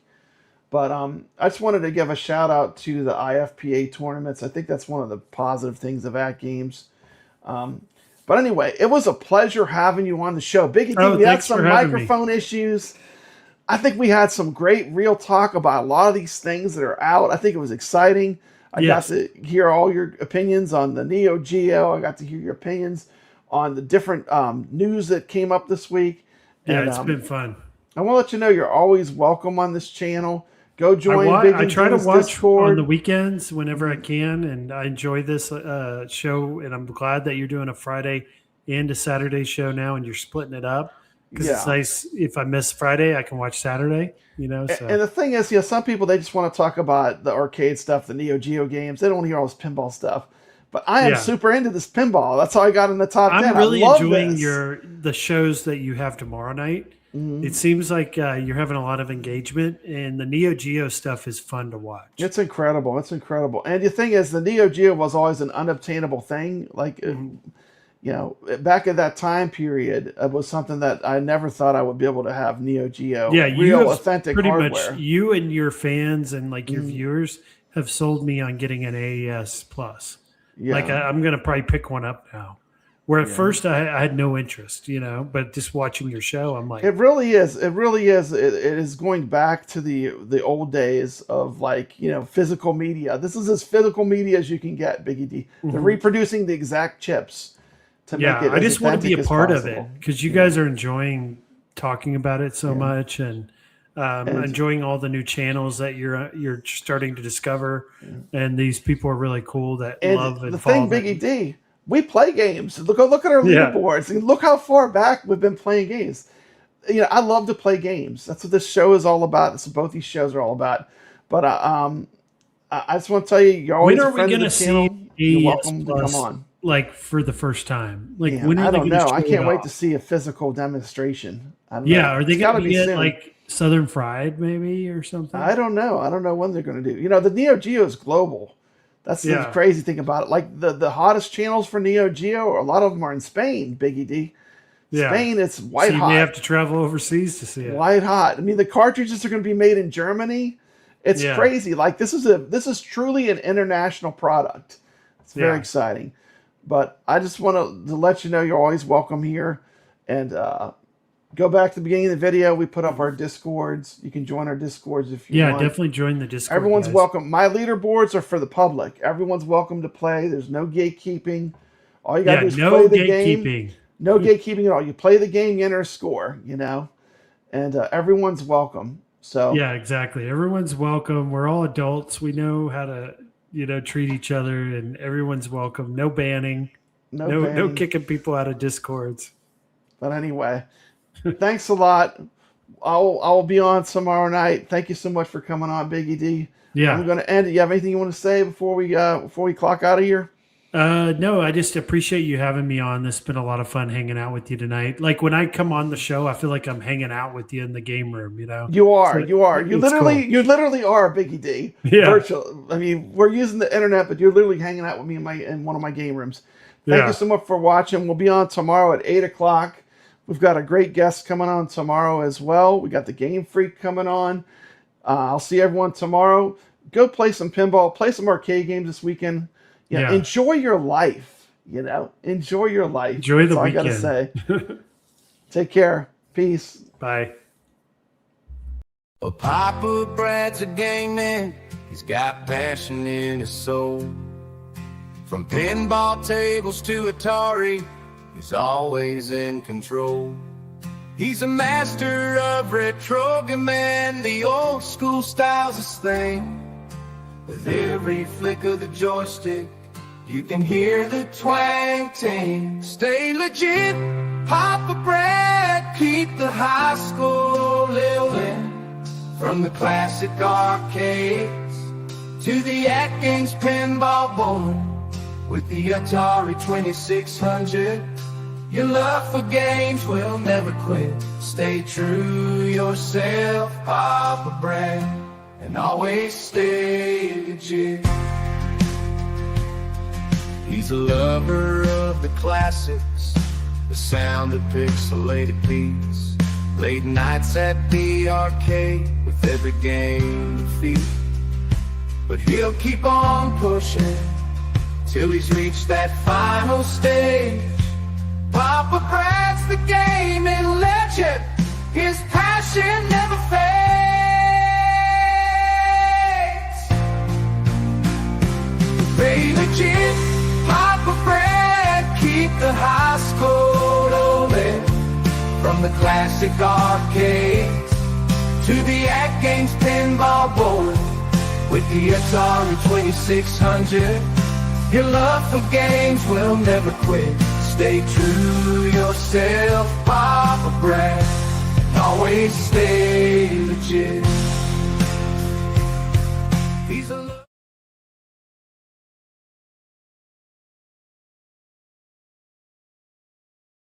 But I just wanted to give a shout out to the IFPA tournaments. I think that's one of the positive things of AtGames. But anyway, it was a pleasure having you on the show. BiggggyD, we had some microphone issues. I think we had some great real talk about a lot of these things that are out. I think it was exciting. I got to hear all your opinions on the Neo Geo. I got to hear your opinions on the different news that came up this week. Yeah, and, it's been fun. I want to let you know you're always welcome on this channel. Go join I try to watch Discord on the weekends whenever I can, and I enjoy this show, and I'm glad that you're doing a Friday and a Saturday show now, and you're splitting it up. Because it's nice if I miss Friday, I can watch Saturday, So. And the thing is, some people, they just want to talk about the arcade stuff, the Neo Geo games. They don't want to hear all this pinball stuff. But I am super into this pinball. That's how I got in the top 10. I'm really enjoying the shows that you have tomorrow night. Mm-hmm. It seems like you're having a lot of engagement, and the Neo Geo stuff is fun to watch. It's incredible. It's incredible. And the thing is, the Neo Geo was always an unobtainable thing. Like, back at that time period, it was something that I never thought I would be able to have Neo Geo. Yeah, real authentic pretty hardware. much you and your fans and your viewers have sold me on getting an AES Plus. Yeah. Like I'm going to probably pick one up now. Where at first I had no interest, but just watching your show, I'm like, it really is. It really is. It is going back to the old days of physical media. This is as physical media as you can get, BiggggyD. They're reproducing the exact chips to make it. I just want to be a part of it possible. because you guys are enjoying talking about it so much and enjoying all the new channels that you're starting to discover, and these people are really cool that love and the follow thing, BiggggyD. We play games. Look at our leaderboards and look how far back we've been playing games. I love to play games. That's what this show is all about. That's what both these shows are all about. But I just want to tell you, you're always when are a friend we going of to the channel. see You're AES welcome to Plus, come on. like for the first time? Like Yeah, when are I they don't going to know. I show can't it wait off? to see a physical demonstration. I don't Yeah, know. are they It's going gotta to be get soon. like Southern Fried maybe or something? I don't know. I don't know when they're going to do. The Neo Geo is global. That's the crazy thing about it. Like the hottest channels for Neo Geo, a lot of them are in Spain, BiggggyD. Spain, it's white so you hot. may have to travel overseas to see it. White hot. I mean, the cartridges are going to be made in Germany. It's crazy. Like this is truly an international product. It's very exciting. But I just want to let you know you're always welcome here. And go back to the beginning of the video. We put up our Discords. You can join our Discords if you want. Yeah, definitely join the Discord. Everyone's guys. welcome. My leaderboards are for the public. Everyone's welcome to play. There's no gatekeeping. All you got to do is play the game. No gatekeeping at all. You play the game, you enter a score, and everyone's welcome. So yeah, exactly. Everyone's welcome. We're all adults. We know how to, treat each other, and everyone's welcome. No banning. No kicking people out of Discords. But anyway, thanks a lot. I'll be on tomorrow night. Thank you so much for coming on, BiggggyD. Yeah. I'm going to end it. You have anything you want to say before we clock out of here? No, I just appreciate you having me on. This has been a lot of fun hanging out with you tonight. Like when I come on the show, I feel like I'm hanging out with you in the game room, You are. So You literally are BiggggyD. Yeah. Virtual. I mean, we're using the internet, but you're literally hanging out with me in one of my game rooms. Thank you so much for watching. We'll be on tomorrow at 8 o'clock. We've got a great guest coming on tomorrow as well. We got the Game Freak coming on. I'll see everyone tomorrow. Go play some pinball, play some arcade games this weekend. Yeah. Enjoy your life. Enjoy your life. Enjoy the That's all weekend. I gotta say. Take care. Peace. Bye. Well, Papa Brad's a game man. He's got passion in his soul. From pinball tables to Atari, he's always in control. He's a master of retro man. The old school style's his thing. With every flick of the joystick, you can hear the twang ting. Stay legit, Papa Brad, keep the high school living. From the classic arcades to the AtGames pinball board, with the Atari 2600, your love for games will never quit. Stay true yourself, Papa Brad, and always stay legit. He's a lover of the classics, the sound of pixelated beats. Late nights at the arcade with every game defeat. But he'll keep on pushing till he's reached that final stage. Papa Brad's the gaming legend. His passion never fades. Stay legit, Papa Brad, keep the high school rolling. From the classic arcades to the AtGames pinball board, with the Atari 2600, your love for games will never quit. Stay true yourself, Papa Brad, and always stay legit.